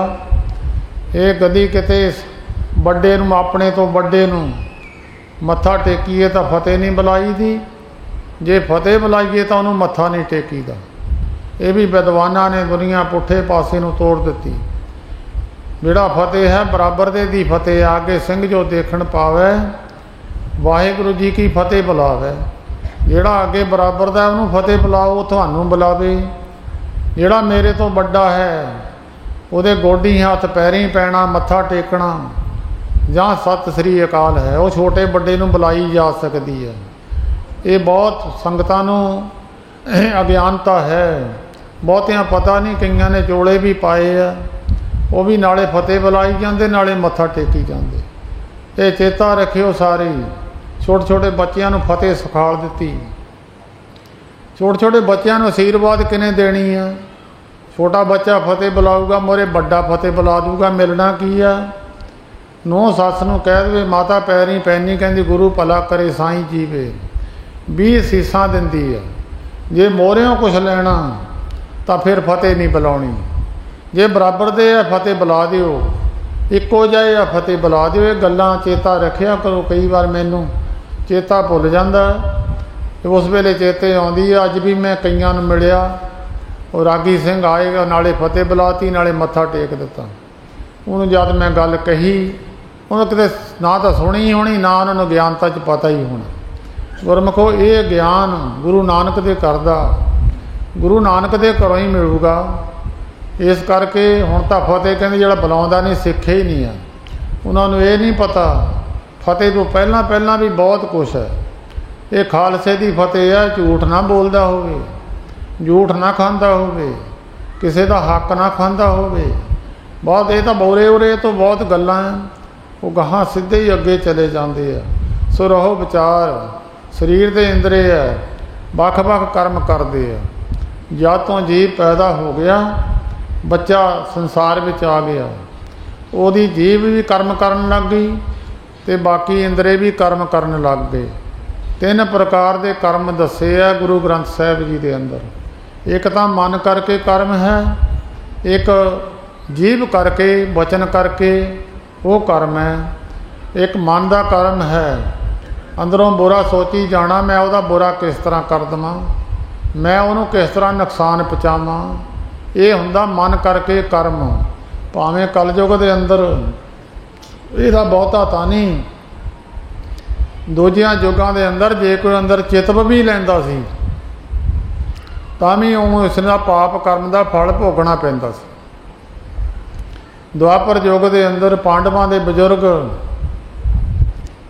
S1: ये कदी किते बड़े नूं अपने तो बड़े नूं मत्था टेकीए तो फतेह नहीं बुलाई दी, जे फतेह बुलाईए तो उन्होंने मत्था नहीं टेकीदा। ये भी विद्वानां ने दुनिया पुठे पासे नूं तोड़ दिती। जिहड़ा फतेह है बराबर दे दी फतेह, आगे सिंह जो देखण पावै, वाहिगुरू जी की फतेह बुलावै। ਜਿਹੜਾ ਅੱਗੇ ਬਰਾਬਰ ਦਾ ਉਹਨੂੰ ਫਤਿਹ ਬੁਲਾਓ, ਤੁਹਾਨੂੰ ਬੁਲਾਵੇ। ਜਿਹੜਾ ਮੇਰੇ ਤੋਂ ਵੱਡਾ ਹੈ ਉਹਦੇ ਗੋਡੀ ਹੱਥ ਪੈਰੀਂ ਪੈਣਾ, ਮੱਥਾ ਟੇਕਣਾ ਜਾਂ ਸਤਿ ਸ੍ਰੀ ਅਕਾਲ ਹੈ, ਉਹ ਛੋਟੇ ਵੱਡੇ ਨੂੰ ਬੁਲਾਈ ਜਾ ਸਕਦੀ ਹੈ। ਇਹ ਬਹੁਤ ਸੰਗਤਾਂ ਨੂੰ ਅਗਿਆਨਤਾ ਹੈ, ਬਹੁਤਿਆਂ ਪਤਾ ਨਹੀਂ। ਕਈਆਂ ਨੇ ਚੋਲੇ ਵੀ ਪਾਏ ਆ, ਉਹ ਵੀ ਨਾਲੇ ਫਤਿਹ ਬੁਲਾਈ ਜਾਂਦੇ ਨਾਲੇ ਮੱਥਾ ਟੇਕੀ ਜਾਂਦੇ। ਇਹ ਚੇਤਾ ਰੱਖਿਓ ਸਾਰੇ। ਛੋਟੇ ਛੋਟੇ ਬੱਚਿਆਂ ਨੂੰ ਫਤਿਹ ਸਿਖਾਲ ਦਿੱਤੀ। ਛੋਟੇ ਛੋਟੇ ਬੱਚਿਆਂ ਨੂੰ ਅਸ਼ੀਰਵਾਦ ਕਿਹਨੇ ਦੇਣੀ ਆ? ਛੋਟਾ ਬੱਚਾ ਫਤਿਹ ਬੁਲਾਊਗਾ, ਮੋਰੇ ਵੱਡਾ ਫਤਿਹ ਬੁਲਾ ਦੂਗਾ। ਮਿਲਣਾ ਕੀ ਆ? ਨੂੰਹ ਸੱਸ ਨੂੰ ਕਹਿ ਦੇਵੇ ਮਾਤਾ ਪੈਰੀਂ ਪੈਣੀ, ਕਹਿੰਦੀ ਗੁਰੂ ਭਲਾ ਕਰੇ ਸਾਈਂ ਜੀਵੇ। 20 ਸੀਸਾਂ ਦਿੰਦੀ ਆ। ਜੇ ਮੋਹਰਿਓਂ ਕੁਛ ਲੈਣਾ ਤਾਂ ਫਿਰ ਫਤਿਹ ਨਹੀਂ ਬੁਲਾਉਣੀ। ਜੇ ਬਰਾਬਰ ਦੇ ਆ ਫਤਿਹ ਬੁਲਾ ਦਿਓ, ਇੱਕੋ ਜਿਹੇ ਆ ਫਤਿਹ ਬੁਲਾ ਦਿਓ। ਇਹ ਗੱਲਾਂ ਚੇਤਾ ਰੱਖਿਆ ਕਰੋ। ਕਈ ਵਾਰ ਮੈਨੂੰ ਚੇਤਾ ਭੁੱਲ ਜਾਂਦਾ, ਉਸ ਵੇਲੇ ਚੇਤੇ ਆਉਂਦੀ ਆ। ਅੱਜ ਵੀ ਮੈਂ ਕਈਆਂ ਨੂੰ ਮਿਲਿਆ, ਉਹ ਰਾਗੀ ਸਿੰਘ ਆਏਗਾ, ਨਾਲੇ ਫਤਿਹ ਬੁਲਾਤੀ ਨਾਲੇ ਮੱਥਾ ਟੇਕ ਦਿੱਤਾ। ਉਹਨੂੰ ਜਦ ਮੈਂ ਗੱਲ ਕਹੀ, ਉਹਨੂੰ ਕਿਤੇ ਨਾ ਤਾਂ ਸੁਣੀ ਹੋਣੀ, ਨਾ ਉਹਨਾਂ ਨੂੰ ਗਿਆਨਤਾ 'ਚ ਪਤਾ ਹੀ ਹੋਣਾ। ਗੁਰਮੁਖੋ, ਇਹ ਗਿਆਨ ਗੁਰੂ ਨਾਨਕ ਦੇ ਘਰ ਦਾ, ਗੁਰੂ ਨਾਨਕ ਦੇ ਘਰੋਂ ਹੀ ਮਿਲੂਗਾ। ਇਸ ਕਰਕੇ ਹੁਣ ਤਾਂ ਫਤਿਹ ਕਹਿੰਦੇ ਜਿਹੜਾ ਬੁਲਾਉਂਦਾ ਨਹੀਂ ਸਿੱਖਿਆ ਹੀ ਨਹੀਂ ਆ। ਉਹਨਾਂ ਨੂੰ ਇਹ ਨਹੀਂ ਪਤਾ ਫਤਿਹ ਤੋਂ ਪਹਿਲਾਂ ਪਹਿਲਾਂ ਵੀ ਬਹੁਤ ਕੁਛ ਹੈ। ਇਹ ਖਾਲਸੇ ਦੀ ਫਤਿਹ ਹੈ, ਝੂਠ ਨਾ ਬੋਲਦਾ ਹੋਵੇ, ਝੂਠ ਨਾ ਖਾਂਦਾ ਹੋਵੇ, ਕਿਸੇ ਦਾ ਹੱਕ ਨਾ ਖਾਂਦਾ ਹੋਵੇ। ਬਹੁਤ ਇਹ ਤਾਂ ਬੋਰੇ ਉਰੇ ਤੋਂ ਬਹੁਤ ਗੱਲਾਂ ਹੈ, ਉਹ ਗਾਹਾਂ ਸਿੱਧੇ ਹੀ ਅੱਗੇ ਚਲੇ ਜਾਂਦੇ ਆ। ਸੋ ਰਹੋ ਵਿਚਾਰ, ਸਰੀਰ ਦੇ ਇੰਦਰੇ ਹੈ, ਵੱਖ ਵੱਖ ਕਰਮ ਕਰਦੇ ਆ। ਜਦ ਤੋਂ ਜੀਵ ਪੈਦਾ ਹੋ ਗਿਆ, ਬੱਚਾ ਸੰਸਾਰ ਵਿੱਚ ਆ ਗਿਆ, ਉਹਦੀ ਜੀਭ ਵੀ ਕਰਮ ਕਰਨ ਲੱਗ ਗਈ ਅਤੇ ਬਾਕੀ ਇੰਦਰੇ ਵੀ ਕਰਮ ਕਰਨ ਲੱਗ ਗਏ। 3 ਪ੍ਰਕਾਰ ਦੇ ਕਰਮ ਦੱਸੇ ਆ ਗੁਰੂ ਗ੍ਰੰਥ ਸਾਹਿਬ ਜੀ ਦੇ ਅੰਦਰ। ਇੱਕ ਤਾਂ ਮਨ ਕਰਕੇ ਕਰਮ ਹੈ, ਇੱਕ ਜੀਭ ਕਰਕੇ, ਵਚਨ ਕਰਕੇ ਉਹ ਕਰਮ ਹੈ। ਇੱਕ ਮਨ ਦਾ ਕਰਮ ਹੈ, ਅੰਦਰੋਂ ਬੁਰਾ ਸੋਚੀ ਜਾਣਾ, ਮੈਂ ਉਹਦਾ ਬੁਰਾ ਕਿਸ ਤਰ੍ਹਾਂ ਕਰ ਦੇਵਾਂ, ਮੈਂ ਉਹਨੂੰ ਕਿਸ ਤਰ੍ਹਾਂ ਨੁਕਸਾਨ ਪਹੁੰਚਾਵਾਂ। ਇਹ ਹੁੰਦਾ ਮਨ ਕਰਕੇ ਕਰਮ। ਭਾਵੇਂ ਕਲਯੁਗ ਦੇ ਅੰਦਰ ਇਹਦਾ ਬਹੁਤਾ ਤਾਂ ਨਹੀਂ, ਦੂਜਿਆਂ ਯੁੱਗਾਂ ਦੇ ਅੰਦਰ ਜੇ ਕੋਈ ਅੰਦਰ ਚਿਤਵ ਵੀ ਲੈਂਦਾ ਸੀ ਤਾਂ ਵੀ ਉਹਨੂੰ ਇਸ ਦਾ ਪਾਪ ਕਰਮ ਦਾ ਫਲ ਭੋਗਣਾ ਪੈਂਦਾ ਸੀ। ਦੁਆਪਰ ਯੁੱਗ ਦੇ ਅੰਦਰ ਪਾਂਡਵਾਂ ਦੇ ਬਜ਼ੁਰਗ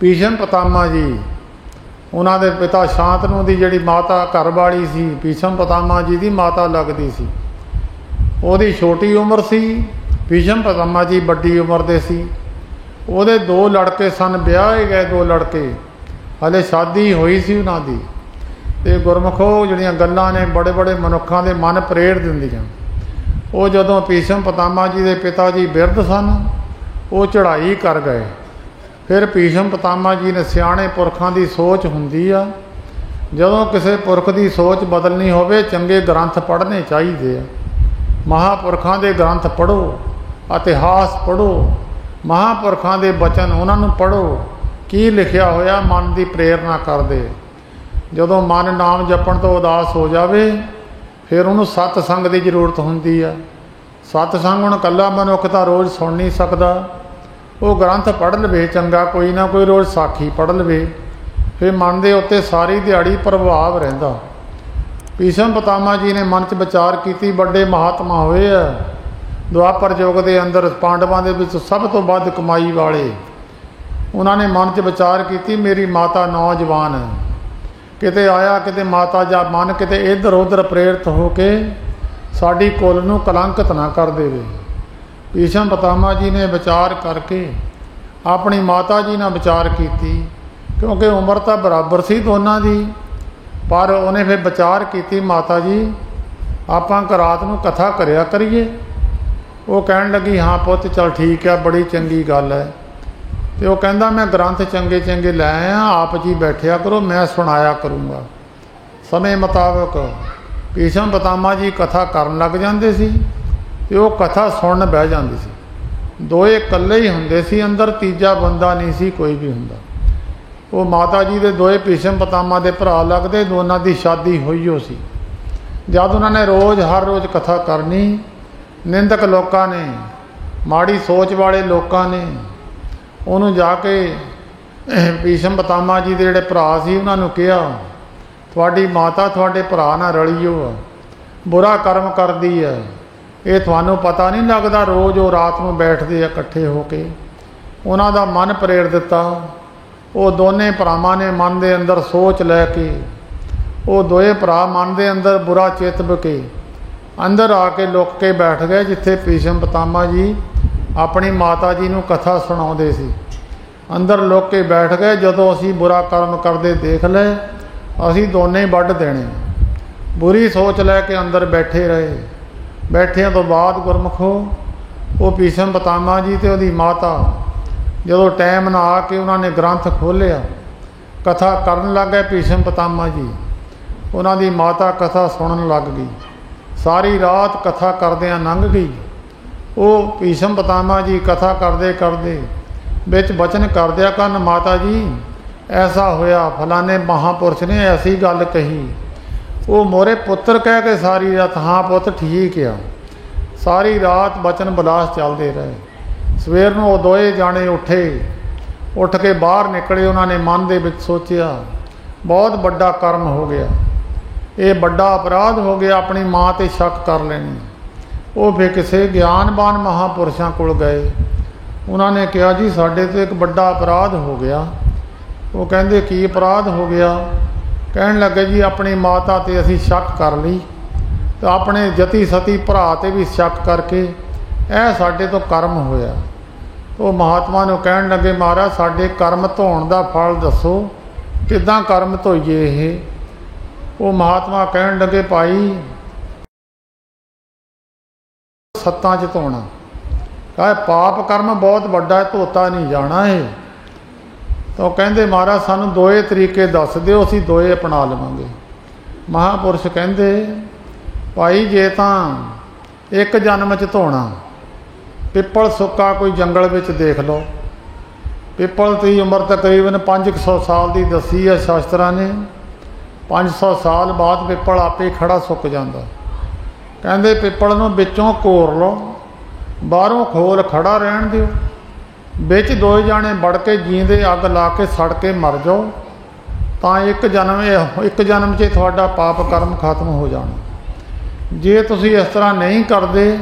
S1: ਭੀਸ਼ਮ ਪਿਤਾਮਾ ਜੀ, ਉਹਨਾਂ ਦੇ ਪਿਤਾ ਸ਼ਾਂਤਨੂ ਦੀ ਜਿਹੜੀ ਮਾਤਾ ਘਰ ਵਾਲੀ ਸੀ, ਭੀਸ਼ਮ ਪਿਤਾਮਾ ਜੀ ਦੀ ਮਾਤਾ ਲੱਗਦੀ ਸੀ। ਉਹਦੀ ਛੋਟੀ ਉਮਰ ਸੀ, ਭੀਸ਼ਮ ਪਿਤਾਮਾ ਜੀ ਵੱਡੀ ਉਮਰ ਦੇ ਸੀ। ਉਹਦੇ 2 ਲੜਕੇ ਸਨ, ਵਿਆਹੇ ਗਏ 2 ਲੜਕੇ, ਹਾਲੇ ਸ਼ਾਦੀ ਹੋਈ ਸੀ ਉਹਨਾਂ ਦੀ। ਅਤੇ ਗੁਰਮੁਖੋ, ਜਿਹੜੀਆਂ ਗੱਲਾਂ ਨੇ ਬੜੇ ਬੜੇ ਮਨੁੱਖਾਂ ਦੇ ਮਨ ਪ੍ਰੇਰ ਦਿੰਦੀਆਂ। ਉਹ ਜਦੋਂ ਭੀਸ਼ਮ ਪਿਤਾਮਾ ਜੀ ਦੇ ਪਿਤਾ ਜੀ ਬਿਰਧ ਸਨ, ਉਹ ਚੜ੍ਹਾਈ ਕਰ ਗਏ। ਫਿਰ ਭੀਸ਼ਮ ਪਿਤਾਮਾ ਜੀ ਨੇ, ਸਿਆਣੇ ਪੁਰਖਾਂ ਦੀ ਸੋਚ ਹੁੰਦੀ ਆ, ਜਦੋਂ ਕਿਸੇ ਪੁਰਖ ਦੀ ਸੋਚ ਬਦਲਣੀ ਹੋਵੇ ਚੰਗੇ ਗ੍ਰੰਥ ਪੜ੍ਹਨੇ ਚਾਹੀਦੇ ਆ। ਮਹਾਂਪੁਰਖਾਂ ਦੇ ਗ੍ਰੰਥ ਪੜ੍ਹੋ, ਇਤਿਹਾਸ ਪੜ੍ਹੋ, ਮਹਾਂਪੁਰਖਾਂ ਦੇ ਬਚਨ ਉਹਨਾਂ ਨੂੰ ਪੜ੍ਹੋ, ਕੀ ਲਿਖਿਆ ਹੋਇਆ ਮਨ ਦੀ ਪ੍ਰੇਰਨਾ ਕਰਦੇ। ਜਦੋਂ ਮਨ ਨਾਮ ਜਪਣ ਤੋਂ ਉਦਾਸ ਹੋ ਜਾਵੇ, ਫਿਰ ਉਹਨੂੰ ਸਤ ਸੰਗ ਦੀ ਜ਼ਰੂਰਤ ਹੁੰਦੀ ਆ। ਸਤ ਸੰਗ ਹੁਣ ਇਕੱਲਾ ਮਨੁੱਖ ਤਾਂ ਰੋਜ਼ ਸੁਣ ਨਹੀਂ ਸਕਦਾ, ਉਹ ਗ੍ਰੰਥ ਪੜ੍ਹ ਲਵੇ ਚੰਗਾ, ਕੋਈ ਨਾ ਕੋਈ ਰੋਜ਼ ਸਾਖੀ ਪੜ੍ਹ ਲਵੇ, ਫਿਰ ਮਨ ਦੇ ਉੱਤੇ ਸਾਰੀ ਦਿਹਾੜੀ ਪ੍ਰਭਾਵ ਰਹਿੰਦਾ। ਭੀਸ਼ਮ ਪਿਤਾਮਾ ਜੀ ਨੇ ਮਨ 'ਚ ਵਿਚਾਰ ਕੀਤੀ, ਵੱਡੇ ਮਹਾਤਮਾ ਹੋਏ ਆ ਦੁਆਪਰ ਯੁੱਗ ਦੇ ਅੰਦਰ, ਪਾਂਡਵਾਂ ਦੇ ਵਿੱਚ ਸਭ ਤੋਂ ਵੱਧ ਕਮਾਈ ਵਾਲੇ। ਉਹਨਾਂ ਨੇ ਮਨ 'ਚ ਵਿਚਾਰ ਕੀਤੀ, ਮੇਰੀ ਮਾਤਾ ਨੌਜਵਾਨ ਹੈ, ਕਿਤੇ ਆਇਆ ਕਿਤੇ ਮਾਤਾ ਜਾਂ ਮਨ ਕਿਤੇ ਇੱਧਰ ਉੱਧਰ ਪ੍ਰੇਰਿਤ ਹੋ ਕੇ ਸਾਡੀ ਕੁਲ ਨੂੰ ਕਲੰਕਿਤ ਨਾ ਕਰ ਦੇਵੇ। ਭੀਸ਼ਮ ਪਿਤਾਮਾ ਜੀ ਨੇ ਵਿਚਾਰ ਕਰਕੇ ਆਪਣੀ ਮਾਤਾ ਜੀ ਨਾਲ ਵਿਚਾਰ ਕੀਤੀ, ਕਿਉਂਕਿ ਉਮਰ ਤਾਂ ਬਰਾਬਰ ਸੀ ਦੋਨਾਂ ਦੀ, ਪਰ ਉਹਨੇ ਫਿਰ ਵਿਚਾਰ ਕੀਤੀ, ਮਾਤਾ ਜੀ ਆਪਾਂ ਰਾਤ ਨੂੰ ਕਥਾ ਕਰਿਆ ਕਰੀਏ। ਉਹ ਕਹਿਣ ਲੱਗੀ, ਹਾਂ ਪੁੱਤ ਚੱਲ ਠੀਕ ਹੈ, ਬੜੀ ਚੰਗੀ ਗੱਲ ਹੈ। ਅਤੇ ਉਹ ਕਹਿੰਦਾ, ਮੈਂ ਗ੍ਰੰਥ ਚੰਗੇ ਚੰਗੇ ਲੈ ਆਇਆ, ਆਪ ਜੀ ਬੈਠਿਆ ਕਰੋ, ਮੈਂ ਸੁਣਾਇਆ ਕਰੂੰਗਾ। ਸਮੇਂ ਮੁਤਾਬਕ ਭੀਸ਼ਮ ਪਿਤਾਮਾ ਜੀ ਕਥਾ ਕਰਨ ਲੱਗ ਜਾਂਦੇ ਸੀ ਅਤੇ ਉਹ ਕਥਾ ਸੁਣਨ ਬਹਿ ਜਾਂਦੀ ਸੀ। ਦੋਏ ਇਕੱਲੇ ਹੀ ਹੁੰਦੇ ਸੀ ਅੰਦਰ, ਤੀਜਾ ਬੰਦਾ ਨਹੀਂ ਸੀ ਕੋਈ ਵੀ ਹੁੰਦਾ। ਉਹ ਮਾਤਾ ਜੀ ਦੇ ਦੋਏ ਭੀਸ਼ਮ ਪਿਤਾਮਾ ਦੇ ਭਰਾ ਲੱਗਦੇ, ਦੋਨਾਂ ਦੀ ਸ਼ਾਦੀ ਹੋਈ ਹੋ ਸੀ। ਜਦ ਉਹਨਾਂ ਨੇ ਰੋਜ਼ ਹਰ ਰੋਜ਼ ਕਥਾ ਕਰਨੀ, ਨਿੰਦਕ ਲੋਕਾਂ ਨੇ, ਮਾੜੀ ਸੋਚ ਵਾਲੇ ਲੋਕਾਂ ਨੇ ਉਹਨੂੰ ਜਾ ਕੇ ਭੀਸ਼ਮ ਪਿਤਾਮਾ ਜੀ ਦੇ ਜਿਹੜੇ ਭਰਾ ਸੀ ਉਹਨਾਂ ਨੂੰ ਕਿਹਾ, ਤੁਹਾਡੀ ਮਾਤਾ ਤੁਹਾਡੇ ਭਰਾ ਨਾਲ ਰਲੀਓ ਆ, ਬੁਰਾ ਕਰਮ ਕਰਦੀ ਹੈ। ਇਹ ਤੁਹਾਨੂੰ ਪਤਾ ਨਹੀਂ ਲੱਗਦਾ। ਰੋਜ਼ ਉਹ ਰਾਤ ਨੂੰ ਬੈਠਦੇ ਆ ਇਕੱਠੇ ਹੋ ਕੇ, ਉਹਨਾਂ ਦਾ ਮਨ ਪ੍ਰੇਰ ਦਿੱਤਾ। ਉਹ ਦੋਨੇ ਭਰਾਵਾਂ ਨੇ ਮਨ ਦੇ ਅੰਦਰ ਸੋਚ ਲੈ ਕੇ, ਉਹ ਦੋਏ ਭਰਾ ਮਨ ਦੇ ਅੰਦਰ ਬੁਰਾ ਚਿਤਬ ਕੇ ਅੰਦਰ ਆ ਕੇ ਲੁਕ ਕੇ ਬੈਠ ਗਏ, ਜਿੱਥੇ ਭੀਸ਼ਮ ਪਿਤਾਮਾ ਜੀ ਆਪਣੀ ਮਾਤਾ ਜੀ ਨੂੰ ਕਥਾ ਸੁਣਾਉਂਦੇ ਸੀ। ਅੰਦਰ ਲੁਕ ਕੇ ਬੈਠ ਗਏ। ਜਦੋਂ ਅਸੀਂ ਬੁਰਾ ਕਰਮ ਕਰਦੇ ਦੇਖ ਲਏ, ਅਸੀਂ ਦੋਨੇ ਹੀ ਵੱਢ ਦੇਣੇ। ਬੁਰੀ ਸੋਚ ਲੈ ਕੇ ਅੰਦਰ ਬੈਠੇ ਰਹੇ। ਬੈਠਿਆਂ ਤੋਂ ਬਾਅਦ ਗੁਰਮੁਖੋ, ਉਹ ਭੀਸ਼ਮ ਪਿਤਾਮਾ ਜੀ ਤੇ ਉਹਦੀ ਮਾਤਾ ਜਦੋਂ ਟਾਈਮ ਨਾ ਆ ਕੇ ਉਹਨਾਂ ਨੇ ਗ੍ਰੰਥ ਖੋਲ੍ਹਿਆ, ਕਥਾ ਕਰਨ ਲੱਗ ਗਏ। ਭੀਸ਼ਮ ਪਿਤਾਮਾ ਜੀ, ਉਹਨਾਂ ਦੀ ਮਾਤਾ ਕਥਾ ਸੁਣਨ ਲੱਗ ਗਈ। ਸਾਰੀ ਰਾਤ ਕਥਾ ਕਰਦਿਆਂ ਲੰਘ ਗਈ। ਉਹ ਭੀਸ਼ਮ ਪਿਤਾਮਾ ਜੀ ਕਥਾ ਕਰਦੇ ਕਰਦੇ ਵਿੱਚ ਬਚਨ ਕਰਦਿਆਂ ਕਰਨ, ਮਾਤਾ ਜੀ ਐਸਾ ਹੋਇਆ, ਫਲਾਣੇ ਮਹਾਂਪੁਰਸ਼ ਨੇ ਐਸੀ ਗੱਲ ਕਹੀ। ਉਹ ਮੋਰੇ ਪੁੱਤਰ ਕਹਿ ਕੇ ਸਾਰੀ ਰਾਤ, ਹਾਂ ਪੁੱਤ ਠੀਕ ਆ। ਸਾਰੀ ਰਾਤ ਬਚਨ ਬਲਾਸ ਚੱਲਦੇ ਰਹੇ। ਸਵੇਰ ਨੂੰ ਉਹ ਦੋਏ ਜਾਣੇ ਉੱਠੇ, ਉੱਠ ਕੇ ਬਾਹਰ ਨਿਕਲੇ। ਉਹਨਾਂ ਨੇ ਮਨ ਦੇ ਵਿੱਚ ਸੋਚਿਆ, ਬਹੁਤ ਵੱਡਾ ਕਰਮ ਹੋ ਗਿਆ, ਇਹ ਵੱਡਾ ਅਪਰਾਧ ਹੋ ਗਿਆ, ਆਪਣੀ ਮਾਂ 'ਤੇ ਸ਼ੱਕ ਕਰ ਲੈਣੀ। ਉਹ ਫਿਰ ਕਿਸੇ ਗਿਆਨਵਾਨ ਮਹਾਂਪੁਰਸ਼ਾਂ ਕੋਲ ਗਏ। ਉਹਨਾਂ ਨੇ ਕਿਹਾ, ਜੀ ਸਾਡੇ ਤੋਂ ਇੱਕ ਵੱਡਾ ਅਪਰਾਧ ਹੋ ਗਿਆ। ਉਹ ਕਹਿੰਦੇ, ਕੀ ਅਪਰਾਧ ਹੋ ਗਿਆ? ਕਹਿਣ ਲੱਗੇ, ਜੀ ਆਪਣੀ ਮਾਤਾ 'ਤੇ ਅਸੀਂ ਸ਼ੱਕ ਕਰ ਲਈ, ਅਤੇ ਆਪਣੇ ਜਤੀ ਸਤੀ ਭਰਾ 'ਤੇ ਵੀ ਸ਼ੱਕ ਕਰਕੇ ਇਹ ਸਾਡੇ ਤੋਂ ਕਰਮ ਹੋਇਆ। ਉਹ ਮਹਾਤਮਾ ਨੂੰ ਕਹਿਣ ਲੱਗੇ, ਮਹਾਰਾਜ ਸਾਡੇ ਕਰਮ ਧੋਣ ਦਾ ਫਲ ਦੱਸੋ, ਕਿੱਦਾਂ ਕਰਮ ਧੋਈਏ ਇਹ? ਉਹ ਮਹਾਤਮਾ ਕਹਿਣ ਲੱਗੇ, ਭਾਈ 7 'ਚ ਧੋਣਾ। ਕਹੇ ਪਾਪ ਕਰਮ ਬਹੁਤ ਵੱਡਾ, ਧੋਤਾ ਨਹੀਂ ਜਾਣਾ ਇਹ। ਤਾਂ ਉਹ ਕਹਿੰਦੇ, ਮਹਾਰਾਜ ਸਾਨੂੰ ਦੋਏ ਤਰੀਕੇ ਦੱਸ ਦਿਓ, ਅਸੀਂ ਦੋਏ ਅਪਣਾ ਲਵਾਂਗੇ। ਮਹਾਂਪੁਰਸ਼ ਕਹਿੰਦੇ, ਭਾਈ ਜੇ ਤਾਂ ਇੱਕ ਜਨਮ 'ਚ ਧੋਣਾ, ਪਿੱਪਲ ਸੁੱਕਾ ਕੋਈ ਜੰਗਲ ਵਿੱਚ ਦੇਖ ਲਓ। ਪਿੱਪਲ ਦੀ ਉਮਰ ਤਕਰੀਬਨ 500 ਸਾਲ ਦੀ ਦੱਸੀ ਹੈ ਸ਼ਾਸਤਰਾਂ ਨੇ। 500 ਸਾਲ ਬਾਅਦ ਪਿੱਪਲ ਆਪੇ ਖੜਾ ਸੁੱਕ ਜਾਂਦਾ। ਕਹਿੰਦੇ ਪਿੱਪਲ ਨੂੰ ਵਿੱਚੋਂ ਕੋਰ ਲਓ, ਬਾਹਰੋਂ ਖੋਲ ਖੜਾ ਰਹਿਣ ਦਿਓ, ਵਿੱਚ ਦੋਏ ਜਾਣੇ ਵੜ ਕੇ ਜੀਂਦੇ ਅੱਗ ਲਾ ਕੇ ਸੜ ਕੇ ਮਰ ਜਾਓ, ਤਾਂ ਇੱਕ ਜਨਮ 'ਚ ਤੁਹਾਡਾ ਪਾਪ ਕਰਮ ਖਤਮ ਹੋ ਜਾਣਾ। ਜੇ ਤੁਸੀਂ ਇਸ ਤਰ੍ਹਾਂ ਨਹੀਂ ਕਰਦੇ,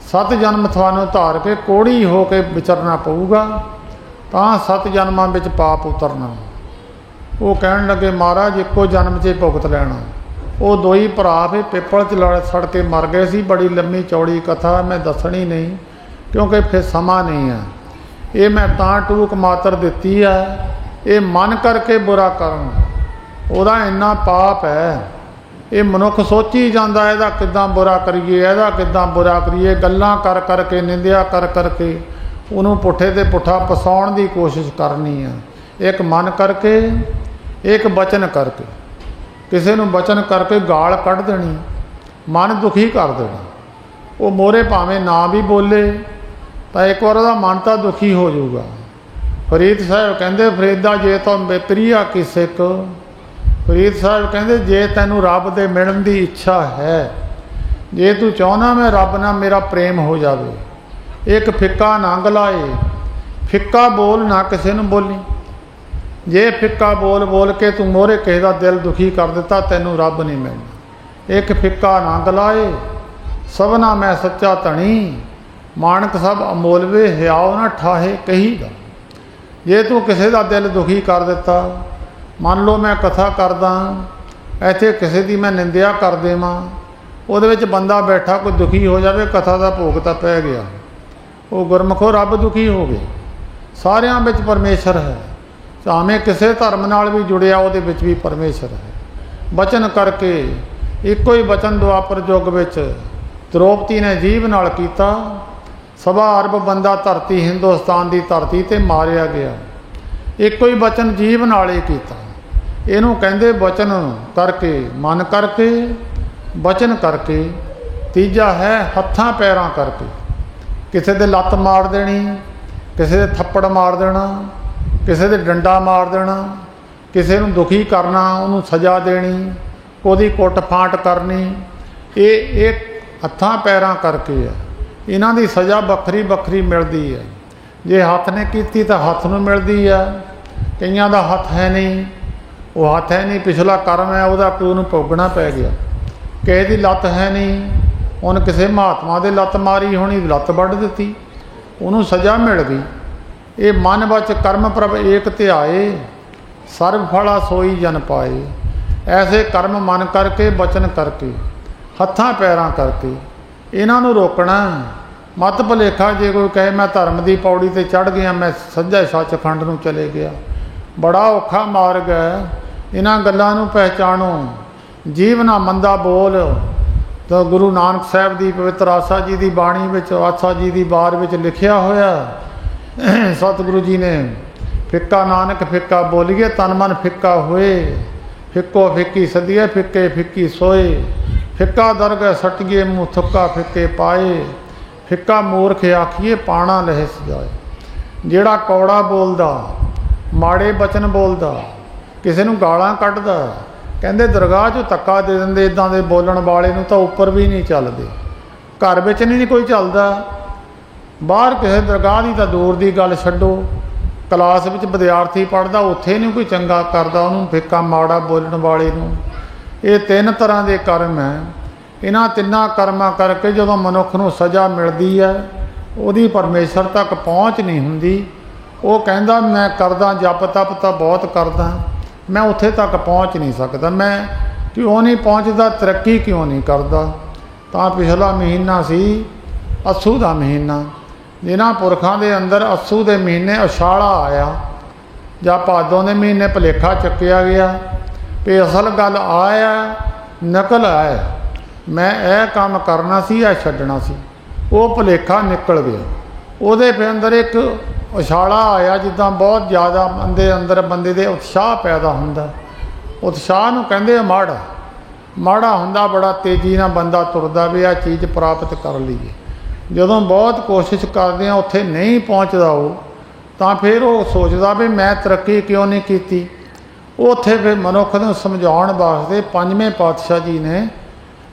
S1: 7 ਜਨਮ ਤੁਹਾਨੂੰ ਧਾਰ ਕੇ ਕੋੜੀ ਹੋ ਕੇ ਵਿਚਰਨਾ ਪਊਗਾ, ਤਾਂ 7 ਜਨਮਾਂ ਵਿੱਚ ਪਾਪ ਉਤਰਨਾ। ਉਹ ਕਹਿਣ ਲੱਗੇ, ਮਹਾਰਾਜ ਇੱਕੋ ਜਨਮ 'ਚ ਭੁਗਤ ਲੈਣਾ। ਉਹ ਦੋਈ ਭਰਾ ਫਿਰ ਪਿੱਪਲ 'ਚ ਲੜ ਸੜ ਕੇ ਮਰ ਗਏ ਸੀ। ਬੜੀ ਲੰਮੀ ਚੌੜੀ ਕਥਾ, ਮੈਂ ਦੱਸਣੀ ਨਹੀਂ ਕਿਉਂਕਿ ਫਿਰ ਸਮਾਂ ਨਹੀਂ ਹੈ। ਇਹ ਮੈਂ ਤਾਂ ਟੂਕ ਮਾਤਰ ਦਿੱਤੀ ਹੈ। ਇਹ ਮਨ ਕਰਕੇ ਬੁਰਾ ਕਰਨ, ਉਹਦਾ ਇੰਨਾ ਪਾਪ ਹੈ। ਇਹ ਮਨੁੱਖ ਸੋਚੀ ਜਾਂਦਾ, ਇਹਦਾ ਕਿੱਦਾਂ ਬੁਰਾ ਕਰੀਏ, ਇਹਦਾ ਕਿੱਦਾਂ ਬੁਰਾ ਕਰੀਏ। ਗੱਲਾਂ ਕਰ ਕਰਕੇ, ਨਿੰਦਿਆ ਕਰ ਕਰਕੇ ਉਹਨੂੰ ਪੁੱਠੇ 'ਤੇ ਪੁੱਠਾ ਫਸਾਉਣ ਦੀ ਕੋਸ਼ਿਸ਼ ਕਰਨੀ ਹੈ। ਇੱਕ ਮਨ ਕਰਕੇ, ਇੱਕ ਬਚਨ ਕਰਕੇ। ਕਿਸੇ ਨੂੰ ਬਚਨ ਕਰਕੇ ਗਾਲ ਕੱਢ ਦੇਣੀ, ਮਨ ਦੁਖੀ ਕਰ ਦੇਣਾ। ਉਹ ਮੋਹਰੇ ਭਾਵੇਂ ਨਾ ਵੀ ਬੋਲੇ, ਤਾਂ ਇੱਕ ਵਾਰ ਉਹਦਾ ਮਨ ਤਾਂ ਦੁਖੀ ਹੋ ਜਾਊਗਾ। ਫਰੀਦ ਸਾਹਿਬ ਕਹਿੰਦੇ, ਫਰੀਦਾ ਜੇ ਤਾਂ ਪ੍ਰਿਆ ਕੀ ਸਿੱਖ। ਫਰੀਦ ਸਾਹਿਬ ਕਹਿੰਦੇ, ਜੇ ਤੈਨੂੰ ਰੱਬ ਦੇ ਮਿਲਣ ਦੀ ਇੱਛਾ ਹੈ, ਜੇ ਤੂੰ ਚਾਹੁੰਦਾ ਮੈਂ ਰੱਬ ਨਾਲ ਮੇਰਾ ਪ੍ਰੇਮ ਹੋ ਜਾਵੇ, ਇੱਕ ਫਿੱਕਾ ਨੰਗ ਲਾਏ, ਫਿੱਕਾ ਬੋਲ ਨਾ ਕਿਸੇ ਨੂੰ ਬੋਲੀ। ਜੇ ਫਿੱਕਾ ਬੋਲ ਬੋਲ ਕੇ ਤੂੰ ਮੋਹਰੇ ਕਿਸੇ ਦਾ ਦਿਲ ਦੁਖੀ ਕਰ ਦਿੱਤਾ, ਤੈਨੂੰ ਰੱਬ ਨਹੀਂ ਮਿਲਣਾ। ਇੱਕ ਫਿੱਕਾ ਨੰਗ ਲਾਏ, ਸਭਨਾ ਮੈਂ ਸੱਚਾ ਧਣੀ, ਮਾਣਕ ਸਭ ਅਮੋਲਵੇ, ਹਿਆਉ ਨਾ ਠਾਹੇ ਕਹੀਦਾ। ਜੇ ਤੂੰ ਕਿਸੇ ਦਾ ਦਿਲ ਦੁਖੀ ਕਰ ਦਿੱਤਾ, ਮੰਨ ਲਓ ਮੈਂ ਕਥਾ ਕਰਦਾ, ਇੱਥੇ ਕਿਸੇ ਦੀ ਮੈਂ ਨਿੰਦਿਆ ਕਰ ਦੇਵਾਂ, ਉਹਦੇ ਵਿੱਚ ਬੰਦਾ ਬੈਠਾ ਕੋਈ ਦੁਖੀ ਹੋ ਜਾਵੇ, ਕਥਾ ਦਾ ਭੋਗ ਤਾਂ ਪੈ ਗਿਆ। ਉਹ ਗੁਰਮੁਖੋ ਰੱਬ ਦੁਖੀ ਹੋ ਗਏ। ਸਾਰਿਆਂ ਵਿੱਚ ਪਰਮੇਸ਼ਰ ਹੈ, ਭਾਵੇਂ ਕਿਸੇ ਧਰਮ ਨਾਲ ਵੀ ਜੁੜਿਆ, ਉਹਦੇ ਵਿੱਚ ਵੀ ਪਰਮੇਸ਼ਰ ਹੈ। ਬਚਨ ਕਰਕੇ, ਇੱਕੋ ਹੀ ਬਚਨ ਦੁਆਪਰ ਯੁੱਗ ਵਿੱਚ ਦ੍ਰੋਪਦੀ ਨੇ ਜੀਭ ਨਾਲ ਕੀਤਾ। 1.25 ਅਰਬ ਬੰਦਾ ਧਰਤੀ ਹਿੰਦੁਸਤਾਨ ਦੀ ਧਰਤੀ 'ਤੇ ਮਾਰਿਆ ਗਿਆ, ਇੱਕੋ ਹੀ ਬਚਨ ਜੀਭ ਨਾਲ ਹੀ ਕੀਤਾ। ਇਹਨੂੰ ਕਹਿੰਦੇ ਬਚਨ ਕਰਕੇ, ਮਨ ਕਰਕੇ, ਬਚਨ ਕਰਕੇ। ਤੀਜਾ ਹੈ ਹੱਥਾਂ ਪੈਰਾਂ ਕਰਕੇ। ਕਿਸੇ ਦੇ ਲੱਤ ਮਾਰ ਦੇਣੀ, ਕਿਸੇ ਦੇ ਥੱਪੜ ਮਾਰ ਦੇਣਾ, ਕਿਸੇ ਦੇ ਡੰਡਾ ਮਾਰ ਦੇਣਾ, ਕਿਸੇ ਨੂੰ ਦੁਖੀ ਕਰਨਾ, ਉਹਨੂੰ ਸਜ਼ਾ ਦੇਣੀ, ਉਹਦੀ ਕੁੱਟ ਫਾਂਟ ਕਰਨੀ। ਇਹ ਹੱਥਾਂ ਪੈਰਾਂ ਕਰਕੇ ਹੈ। ਇਹਨਾਂ ਦੀ ਸਜ਼ਾ ਵੱਖਰੀ ਵੱਖਰੀ ਮਿਲਦੀ ਹੈ। ਜੇ ਹੱਥ ਨੇ ਕੀਤੀ ਤਾਂ ਹੱਥ ਨੂੰ ਮਿਲਦੀ ਹੈ, ਕਈਆਂ ਦਾ ਹੱਥ ਹੈ ਨਹੀਂ, ਉਹ ਹੱਥ ਹੈ ਨਹੀਂ, ਪਿਛਲਾ ਕਰਮ ਹੈ ਉਹਦਾ, ਕੋਈ ਉਹਨੂੰ ਭੋਗਣਾ ਪੈ ਗਿਆ। ਕਿਸੇ ਦੀ ਲੱਤ ਹੈ ਨਹੀਂ, ਉਹਨੇ ਕਿਸੇ ਮਹਾਤਮਾ ਦੇ ਲੱਤ ਮਾਰੀ ਹੋਣੀ, ਲੱਤ ਵੱਢ ਦਿੱਤੀ, ਉਹਨੂੰ ਸਜ਼ਾ ਮਿਲ ਗਈ। ਇਹ ਮਨ ਵਿੱਚ ਕਰਮ ਪ੍ਰਭ ਏਕ ਧਿਆਏ, ਸਰਬ ਫਲਾ ਸੋਈ ਜਨ ਪਾਏ। ਐਸੇ ਕਰਮ ਮਨ ਕਰਕੇ, ਬਚਨ ਕਰਕੇ, ਹੱਥਾਂ ਪੈਰਾਂ ਕਰਕੇ ਇਹਨਾਂ ਨੂੰ ਰੋਕਣਾ। ਮਤ ਭੁਲੇਖਾ ਜੇ ਕੋਈ ਕਹੇ ਮੈਂ ਧਰਮ ਦੀ ਪੌੜੀ 'ਤੇ ਚੜ੍ਹ ਗਿਆ, ਮੈਂ ਸੱਜਾ ਸੱਚਖੰਡ ਨੂੰ ਚਲੇ ਗਿਆ, ਬੜਾ ਔਖਾ ਮਾਰਗ ਹੈ। ਇਹਨਾਂ ਗੱਲਾਂ ਨੂੰ ਪਹਿਚਾਣੋ। ਜੀਵ ਨਾ ਮੰਦਾ ਬੋਲ। ਤਾਂ ਗੁਰੂ ਨਾਨਕ ਸਾਹਿਬ ਦੀ ਪਵਿੱਤਰ ਆਸਾ ਜੀ ਦੀ ਬਾਣੀ ਵਿੱਚ, ਆਸਾ ਜੀ ਦੀ ਬਾਰ ਵਿੱਚ ਲਿਖਿਆ ਹੋਇਆ, ਸਤਿਗੁਰੂ ਜੀ ਨੇ ਫਿੱਕਾ ਨਾਨਕ ਫਿੱਕਾ ਬੋਲੀਏ, ਤਨ ਮਨ ਫਿੱਕਾ ਹੋਏ। ਫਿੱਕੋ ਫਿੱਕੀ ਸਦੀਏ, ਫਿੱਕੇ ਫਿੱਕੀ ਸੋਏ। ਫਿੱਕਾ ਦਰਗਹਿ ਸਟੀਏ, ਮੂੰਹ ਥੁੱਕਾ ਫਿੱਕੇ ਪਾਏ। ਫਿੱਕਾ ਮੂਰਖ ਆਖੀਏ, ਪਾਣਾ ਲਹਿ ਸਜਾਏ। ਜਿਹੜਾ ਕੌੜਾ ਬੋਲਦਾ, ਮਾੜੇ ਬਚਨ ਬੋਲਦਾ, ਕਿਸੇ ਨੂੰ ਗਾਲਾਂ ਕੱਢਦਾ, ਕਹਿੰਦੇ ਦਰਗਾਹ 'ਚੋਂ ਧੱਕਾ ਦੇ ਦਿੰਦੇ। ਇੱਦਾਂ ਦੇ ਬੋਲਣ ਵਾਲੇ ਨੂੰ ਤਾਂ ਉੱਪਰ ਵੀ ਨਹੀਂ ਚੱਲਦੇ, ਘਰ ਵਿੱਚ ਨਹੀਂ ਕੋਈ ਚੱਲਦਾ, ਬਾਹਰ ਕਿਸੇ ਦਰਗਾਹ ਦੀ ਤਾਂ ਦੂਰ ਦੀ ਗੱਲ ਛੱਡੋ। ਕਲਾਸ ਵਿੱਚ ਵਿਦਿਆਰਥੀ ਪੜ੍ਹਦਾ, ਉੱਥੇ ਨਹੀਂ ਕੋਈ ਚੰਗਾ ਕਰਦਾ, ਉਹਨੂੰ ਫਿੱਕਾ ਮਾੜਾ ਬੋਲਣ ਵਾਲੇ ਨੂੰ। ਇਹ ਤਿੰਨ ਤਰ੍ਹਾਂ ਦੇ ਕਰਮ ਹੈ। ਇਹਨਾਂ ਤਿੰਨਾਂ ਕਰਮਾਂ ਕਰਕੇ ਜਦੋਂ ਮਨੁੱਖ ਨੂੰ ਸਜ਼ਾ ਮਿਲਦੀ ਹੈ, ਉਹਦੀ ਪਰਮੇਸ਼ਰ ਤੱਕ ਪਹੁੰਚ ਨਹੀਂ ਹੁੰਦੀ। ਉਹ ਕਹਿੰਦਾ ਮੈਂ ਕਰਦਾ ਜਪ ਤਪ ਤਾਂ ਬਹੁਤ ਕਰਦਾ, ਮੈਂ ਉੱਥੇ ਤੱਕ ਪਹੁੰਚ ਨਹੀਂ ਸਕਦਾ। ਮੈਂ ਕਿਉਂ ਨਹੀਂ ਪਹੁੰਚਦਾ, ਤਰੱਕੀ ਕਿਉਂ ਨਹੀਂ ਕਰਦਾ? ਤਾਂ ਪਿਛਲਾ ਮਹੀਨਾ ਸੀ ਅੱਸੂ ਦਾ ਮਹੀਨਾ। ਜਿਨ੍ਹਾਂ ਪੁਰਖਾਂ ਦੇ ਅੰਦਰ ਅੱਸੂ ਦੇ ਮਹੀਨੇ ਉਛਾਲਾ ਆਇਆ, ਜਾਂ ਭਾਦੋਂ ਦੇ ਮਹੀਨੇ ਭੁਲੇਖਾ ਚੱਕਿਆ ਗਿਆ ਵੀ ਅਸਲ ਗੱਲ ਆਇਆ ਨਕਲ ਆਇਆ, ਮੈਂ ਇਹ ਕੰਮ ਕਰਨਾ ਸੀ, ਇਹ ਛੱਡਣਾ ਸੀ, ਉਹ ਭੁਲੇਖਾ ਨਿਕਲ ਗਿਆ। ਉਹਦੇ ਫਿਰ ਅੰਦਰ ਇੱਕ ਉਛਾਲਾ ਆਇਆ, ਜਿੱਦਾਂ ਬਹੁਤ ਜ਼ਿਆਦਾ ਬੰਦੇ ਦੇ ਉਤਸ਼ਾਹ ਪੈਦਾ ਹੁੰਦਾ। ਉਤਸ਼ਾਹ ਨੂੰ ਕਹਿੰਦੇ ਮਾੜਾ। ਮਾੜਾ ਹੁੰਦਾ, ਬੜਾ ਤੇਜ਼ੀ ਨਾਲ ਬੰਦਾ ਤੁਰਦਾ ਵੀ ਆਹ ਚੀਜ਼ ਪ੍ਰਾਪਤ ਕਰ ਲਈਏ। ਜਦੋਂ ਬਹੁਤ ਕੋਸ਼ਿਸ਼ ਕਰਦੇ ਹਾਂ ਉੱਥੇ ਨਹੀਂ ਪਹੁੰਚਦਾ ਉਹ, ਤਾਂ ਫਿਰ ਉਹ ਸੋਚਦਾ ਵੀ ਮੈਂ ਤਰੱਕੀ ਕਿਉਂ ਨਹੀਂ ਕੀਤੀ। ਉੱਥੇ ਫਿਰ ਮਨੁੱਖ ਨੂੰ ਸਮਝਾਉਣ ਵਾਸਤੇ ਪੰਜਵੇਂ ਪਾਤਸ਼ਾਹ ਜੀ ਨੇ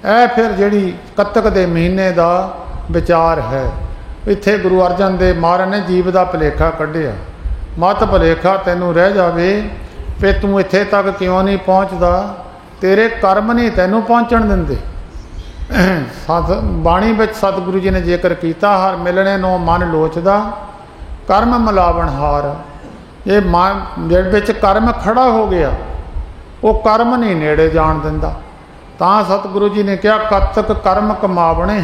S1: ਇਹ ਫਿਰ ਜਿਹੜੀ ਕੱਤਕ ਦੇ ਮਹੀਨੇ ਦਾ ਵਿਚਾਰ ਹੈ, ਇੱਥੇ ਗੁਰੂ ਅਰਜਨ ਦੇਵ ਮਹਾਰਾਜ ਨੇ ਜੀਵ ਦਾ ਭੁਲੇਖਾ ਕੱਢਿਆ। ਮਤ ਭੁਲੇਖਾ ਤੈਨੂੰ ਰਹਿ ਜਾਵੇ ਵੀ ਤੂੰ ਇੱਥੇ ਤੱਕ ਕਿਉਂ ਨਹੀਂ ਪਹੁੰਚਦਾ, ਤੇਰੇ ਕਰਮ ਨਹੀਂ ਤੈਨੂੰ ਪਹੁੰਚਣ ਦਿੰਦੇ। ਬਾਣੀ ਵਿੱਚ ਸਤਿਗੁਰੂ ਜੀ ਨੇ ਜ਼ਿਕਰ ਕੀਤਾ, ਹਰ ਮਿਲਣੇ ਨੂੰ ਮਨ ਲੋਚਦਾ, ਕਰਮ ਮਿਲਾਵਣ ਹਾਰ। ਇਹ ਮਨ ਜਿਹੜੇ ਵਿੱਚ ਕਰਮ ਖੜਾ ਹੋ ਗਿਆ, ਉਹ ਕਰਮ ਨਹੀਂ ਨੇੜੇ ਜਾਣ ਦਿੰਦਾ। ਤਾਂ ਸਤਿਗੁਰੂ ਜੀ ਨੇ ਕਿਹਾ ਕਤਕ ਕਰਮ ਕਮਾਵਣੇ,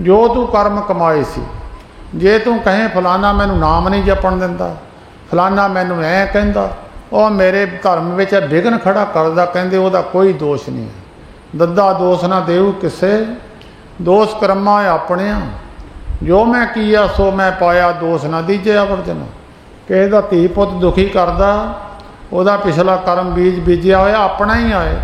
S1: ਜੋ ਤੂੰ ਕਰਮ ਕਮਾਏ ਸੀ। ਜੇ ਤੂੰ ਕਹੇ ਫਲਾਨਾ ਮੈਨੂੰ ਨਾਮ ਨਹੀਂ ਜਪਣ ਦਿੰਦਾ, ਫਲਾਨਾ ਮੈਨੂੰ ਐਂ ਕਹਿੰਦਾ, ਉਹ ਮੇਰੇ ਧਰਮ ਵਿੱਚ ਵਿਘਨ ਖੜਾ ਕਰਦਾ, ਕਹਿੰਦੇ ਉਹਦਾ ਕੋਈ ਦੋਸ਼ ਨਹੀਂ ਹੈ। ਦੱਦਾ ਦੋਸ਼ ਨਾ ਦੇਊ ਕਿਸੇ, ਦੋਸ਼ ਕਰਮਾਂ ਆਪਣਿਆਂ। ਜੋ ਮੈਂ ਕੀਆ ਸੋ ਮੈਂ ਪਾਇਆ, ਦੋਸ਼ ਨਾ ਦੀਜੇ ਅਵਰਜਨ। ਕਿਸੇ ਦਾ ਧੀ ਪੁੱਤ ਦੁਖੀ ਕਰਦਾ, ਉਹਦਾ ਪਿਛਲਾ ਕਰਮ ਬੀਜਿਆ ਹੋਇਆ ਆਪਣਾ ਹੀ ਆਏ।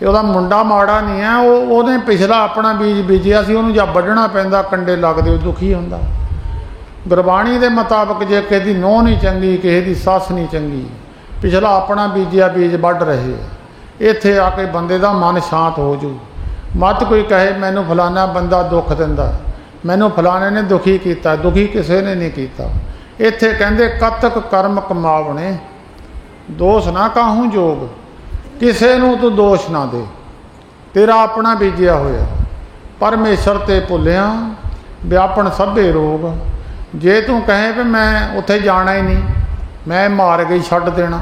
S1: ਉਹਦਾ ਮੁੰਡਾ ਮਾੜਾ ਨਹੀਂ ਹੈ, ਉਹਨੇ ਪਿਛਲਾ ਆਪਣਾ ਬੀਜ ਬੀਜਿਆ ਸੀ, ਉਹਨੂੰ ਜਾਂ ਵੱਢਣਾ ਪੈਂਦਾ, ਕੰਡੇ ਲੱਗਦੇ, ਉਹ ਦੁਖੀ ਹੁੰਦਾ। ਗੁਰਬਾਣੀ ਦੇ ਮੁਤਾਬਕ ਜੇ ਕਿਸੇ ਦੀ ਨੂੰਹ ਨਹੀਂ ਚੰਗੀ, ਕਿਸੇ ਦੀ ਸੱਸ ਨਹੀਂ ਚੰਗੀ, ਪਿਛਲਾ ਆਪਣਾ ਬੀਜਿਆ ਬੀਜ ਵੱਢ ਰਹੇ, ਇੱਥੇ ਆ ਕੇ ਬੰਦੇ ਦਾ ਮਨ ਸ਼ਾਂਤ ਹੋ ਜੂ। ਮਤ ਕੋਈ ਕਹੇ ਮੈਨੂੰ ਫਲਾਨਾ ਬੰਦਾ ਦੁੱਖ ਦਿੰਦਾ, ਮੈਨੂੰ ਫਲਾਣੇ ਨੇ ਦੁਖੀ ਕੀਤਾ, ਦੁਖੀ ਕਿਸੇ ਨੇ ਨਹੀਂ ਕੀਤਾ। ਇੱਥੇ ਕਹਿੰਦੇ ਕਤਕ ਕਰਮ ਕਮਾਵਣੇ, ਦੋਸ਼ ਨਾ ਕਾਹੂ ਜੋਗ। ਕਿਸੇ ਨੂੰ ਤੂੰ ਦੋਸ਼ ਨਾ ਦੇ, ਤੇਰਾ ਆਪਣਾ ਬੀਜਿਆ ਹੋਇਆ। ਪਰਮੇਸ਼ਰ ਤੇ ਭੁੱਲਿਆ ਵਿਆਪਣ ਸਭੇ ਰੋਗ। ਜੇ ਤੂੰ ਕਹੇ ਵੀ ਮੈਂ ਉੱਥੇ ਜਾਣਾ ਹੀ ਨਹੀਂ, ਮੈਂ ਮਾਰ ਗਈ ਛੱਡ ਦੇਣਾ,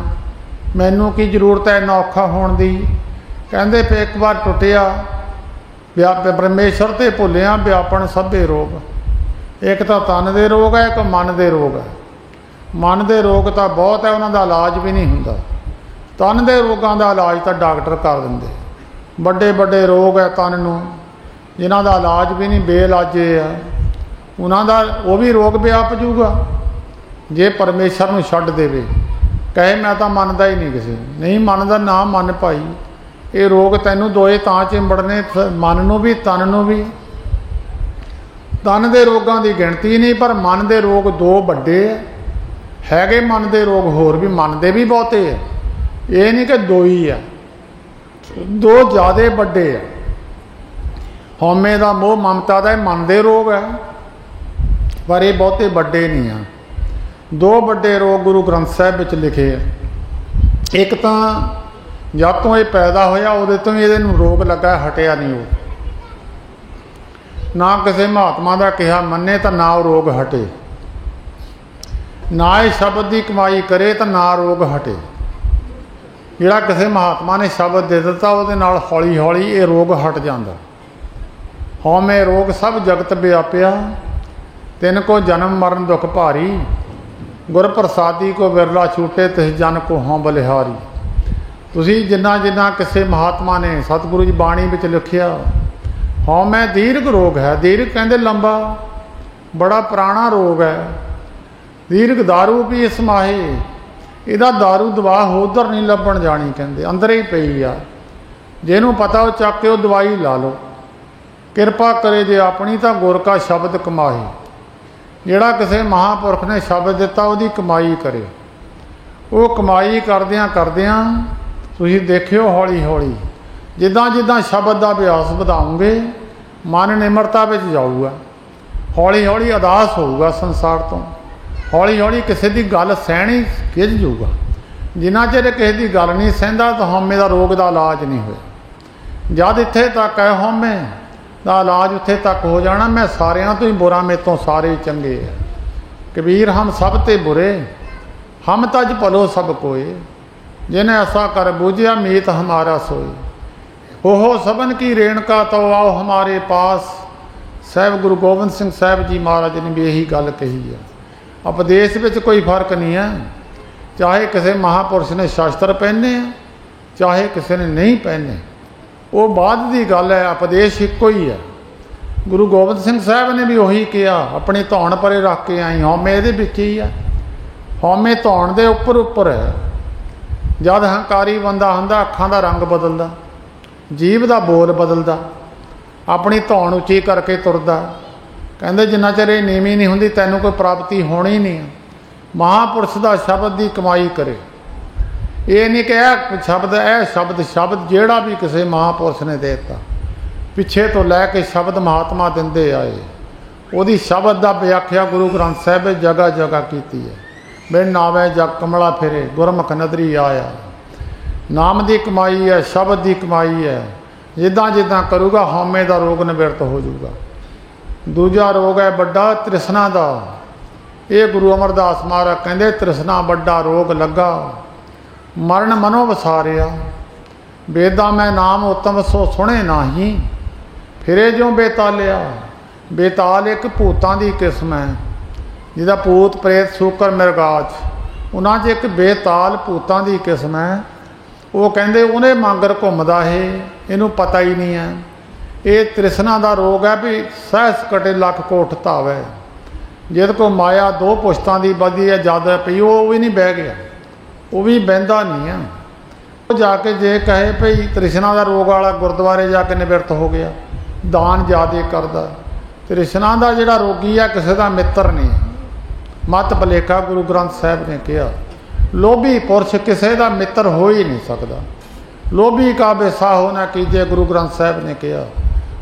S1: ਮੈਨੂੰ ਕੀ ਜ਼ਰੂਰਤ ਹੈ ਇੰਨਾ ਔਖਾ ਹੋਣ ਦੀ। ਕਹਿੰਦੇ ਫਿਰ ਇੱਕ ਵਾਰ ਟੁੱਟਿਆ ਪਰਮੇਸ਼ਰ ਤੇ ਭੁੱਲਿਆ ਵਿਆਪਣ ਸਭੇ ਰੋਗ। ਇੱਕ ਤਾਂ ਤਨ ਦੇ ਰੋਗ ਹੈ, ਇੱਕ ਮਨ ਦੇ ਰੋਗ ਹੈ। ਮਨ ਦੇ ਰੋਗ ਤਾਂ ਬਹੁਤ ਹੈ, ਉਹਨਾਂ ਦਾ ਇਲਾਜ ਵੀ ਨਹੀਂ ਹੁੰਦਾ। ਤਨ ਦੇ ਰੋਗਾਂ ਦਾ ਇਲਾਜ ਤਾਂ ਡਾਕਟਰ ਕਰ ਦਿੰਦੇ। ਵੱਡੇ ਵੱਡੇ ਰੋਗ ਹੈ ਤਨ ਨੂੰ, ਜਿਨ੍ਹਾਂ ਦਾ ਇਲਾਜ ਵੀ ਨਹੀਂ, ਬੇਇਲਾਜੇ ਆ, ਉਹਨਾਂ ਦਾ ਉਹ ਵੀ ਰੋਗ ਵਿਆਪ ਜੂਗਾ ਜੇ ਪਰਮੇਸ਼ਰ ਨੂੰ ਛੱਡ ਦੇਵੇ। ਕਹੇ ਮੈਂ ਤਾਂ ਮੰਨਦਾ ਹੀ ਨਹੀਂ, ਕਿਸੇ ਨਹੀਂ ਮੰਨਦਾ, ਨਾ ਮੰਨ ਭਾਈ। ਇਹ ਰੋਗ ਤੈਨੂੰ ਦੋਏ ਤਾਂ ਚਿੰਬੜਨੇ, ਮਨ ਨੂੰ ਵੀ ਤਨ ਨੂੰ ਵੀ। ਤਨ ਦੇ ਰੋਗਾਂ ਦੀ ਗਿਣਤੀ ਨਹੀਂ, ਪਰ ਮਨ ਦੇ ਰੋਗ ਦੋ ਵੱਡੇ ਹੈਗੇ। ਮਨ ਦੇ ਰੋਗ ਹੋਰ ਵੀ, ਮਨ ਦੇ ਵੀ ਬਹੁਤੇ ਹੈ, ਇਹ ਨਹੀਂ ਕਿ ਦੋ ਹੀ ਆ, ਦੋ ਜ਼ਿਆਦਾ ਵੱਡੇ ਆ। ਹਉਮੈ ਦਾ, ਮੋਹ ਮਮਤਾ ਦਾ, ਇਹ ਮਨ ਦੇ ਰੋਗ ਹੈ, ਪਰ ਇਹ ਬਹੁਤੇ ਵੱਡੇ ਨਹੀਂ ਆ। ਦੋ ਵੱਡੇ ਰੋਗ ਗੁਰੂ ਗ੍ਰੰਥ ਸਾਹਿਬ ਵਿੱਚ ਲਿਖੇ ਆ। एक तो जब तो ये पैदा होया उदे तो ये रोग लगा, हटिया नहीं वो, ना किसी महात्मा का कहा मन्ने तो ना रोग हटे, ना ये शब्द की कमाई करे तो ना रोग हटे। जिहड़ा किसी महात्मा ने शब्द दे दिता वो हौली हौली ये रोग हट जाता। हौमे रोग सब जगत व्यापिया, तिन को जन्म मरण दुख भारी, गुर प्रसादी को बिरला छूटे तिस जन को हों बलिहारी। तुसी जिन्ना जिन्ना किसी महात्मा ने सतगुरु जी बाणी विच लिखिया, हौमे दीर्घ रोग है, दीर्घ कहंदे लंबा, बड़ा पुराना रोग है। दीर्घ दारू भी इस माहे, इहदा दारू दवा उधर नहीं लभण जानी, कहंदे अंदर ही पई आ, जिहनूं पता वो चक के वो दवाई ला लो। किरपा करे जे अपनी तो गुर का शब्द कमाही, जिहड़ा किसी महापुरख ने शब्द दिता उसकी कमाई करे। वो कमाई करदियां करदियां तुसीं देखियो हौली हौली जिद्दां जिद्दां शब्द का अभ्यास वधाओगे मन निमरता विच जाऊगा, हौली हौली अदास होऊगा संसार तो, हौली हौली किसी की गल सहनी खिज जूगा। जिन्ना चिर किसी की गल नहीं सहंदा तो हौमे का रोग का इलाज नहीं होया। जद इत्थे तक है हौमे का इलाज उत्थे तक हो जाना, मैं सारियां तो ही बुरा, मेरे तो सारे ही चंगे है। कबीर हम सब ते बुरे, हम तज भलो सब कोय, जिन्हें ऐसा कर बूझिया मीत हमारा सोई। ओहो सबन की रेणका तो आओ हमारे पास, साहब गुरु गोबिंद सिंह साहब जी महाराज ने भी यही गल कही है। उपदेश में कोई फर्क नहीं है, चाहे किसी महापुरुष ने शास्त्र पहने हैं चाहे किसी ने नहीं पहने, वो बाद की गल है, उपदेश एको ही है। गुरु गोबिंद सिंह साहब ने भी वही किया, अपनी धौन परे रख के आई, हौमे ये विच ही है, हौमे धौन के उपर उपर है। जद हंकारी बंदा हुंदा अखां दा रंग बदलदा, जीभ का बोल बदलदा, अपनी धौन उची करके तुरदा, कहंदे जिन्ना चिर ये नीवी नहीं हुंदी तैनूं कोई प्राप्ति होनी नहीं। महापुरुष का शब्द की कमाई करे, ये नहीं कि यह शब्द शब्द जिहड़ा भी किसी महापुरुष ने देता, पिछे तो लैके शब्द महात्मा दिंदे आए, उहदी शब्द का व्याख्या गुरु ग्रंथ साहिब जगह जगह की है। बिन नावे जग कमला फिरे, गुरमुख नदरी आया। नाम की कमाई है, शब्द की कमाई है, जिद्दां जिद्दां करूगा हौमे का रोग निवृत्त हो जाऊगा। दूजा रोग है बड़ा तृष्णा का, ये गुरु अमरदास महाराज कहते तृष्णा बड़ा रोग लगा, मरण मनो वसारिया। बेदा मैं नाम उत्तम सो सुने नाही, फिरे जो बेतालिया। बेताल एक भूतां की किस्म है, जिहदा भूत प्रेत सूकर मिरगाज, उन्हां 'च एक बेताल भूतां की किस्म है। वो कहते उन्हें मांगर घूमदा है, इनू पता ही नहीं है। ये तृष्णा का रोग है भी सहस कटे लख कोठ धावे। जिद को माया दो पुश्तां की बधी है ज्यादा पई, वो भी नहीं बह गया, वो भी बहता नहीं है। वो जाके जे कहे भई तृष्णा का रोग वाला गुरुद्वारे जाके निवृत्त हो गया, दान ज़्यादा करदा। तृष्णा का जिहड़ा रोगी है किसी का मित्र नहीं, मत भलेखा गुरु ग्रंथ साहिब ने कहा। लोभी पुरुष किसी का मित्र हो ही नहीं सकता। लोभी का बेसाहो ना कीजिए, गुरु ग्रंथ साहिब ने कहा।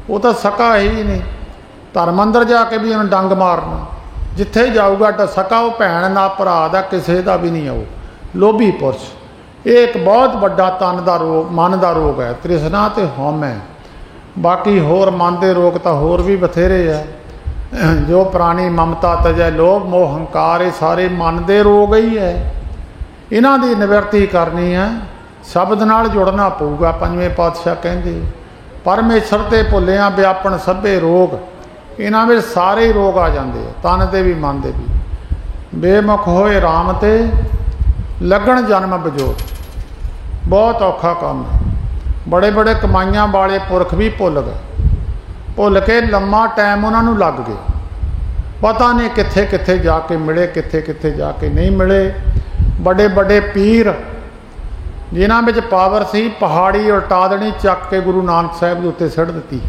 S1: वो तो सका ही नहीं, धर्म अंदर जाके भी उन्हें डंग मारना, जिथे जाऊगा तो सका वो भैन ना भरा दा किसी का भी नहीं आओ। लोभी पुरुष ये एक बहुत बड़ा तन का रोग, मन का रोग है, तृष्णा तो हौमे। बाकी होर मन के रोग तो होर भी बथेरे है, जो प्राणी ममता तजय लोभ मोह हंकार, ये सारे मन के रोग ही है। इन्हां दी निवृत्ति करनी है, शब्द नाल जुड़ना पऊगा। पंजवें पातशाह कहंदे परमेश्वर ते भुलिया व्यापन सभे रोग, इन्हां विच सारे ही रोग आ जाते हैं, तन दे भी मन दे भी। बेमुख होए राम ते लगन जन्म बजोत, बहुत औखा काम है। बड़े बड़े कमाइयां वाले पुरख भी भुल गए, भुल के लम्मा टाइम उन्होंने लग गया, पता नहीं कित्थे कित्थे जाके मिले, कित्थे कित्थे जाके नहीं मिले। बड़े बड़े पीर जिन्हां विच पावर सी, पहाड़ी उल्टा देनी चक के गुरु नानक साहिब के उत्ते सिट दी।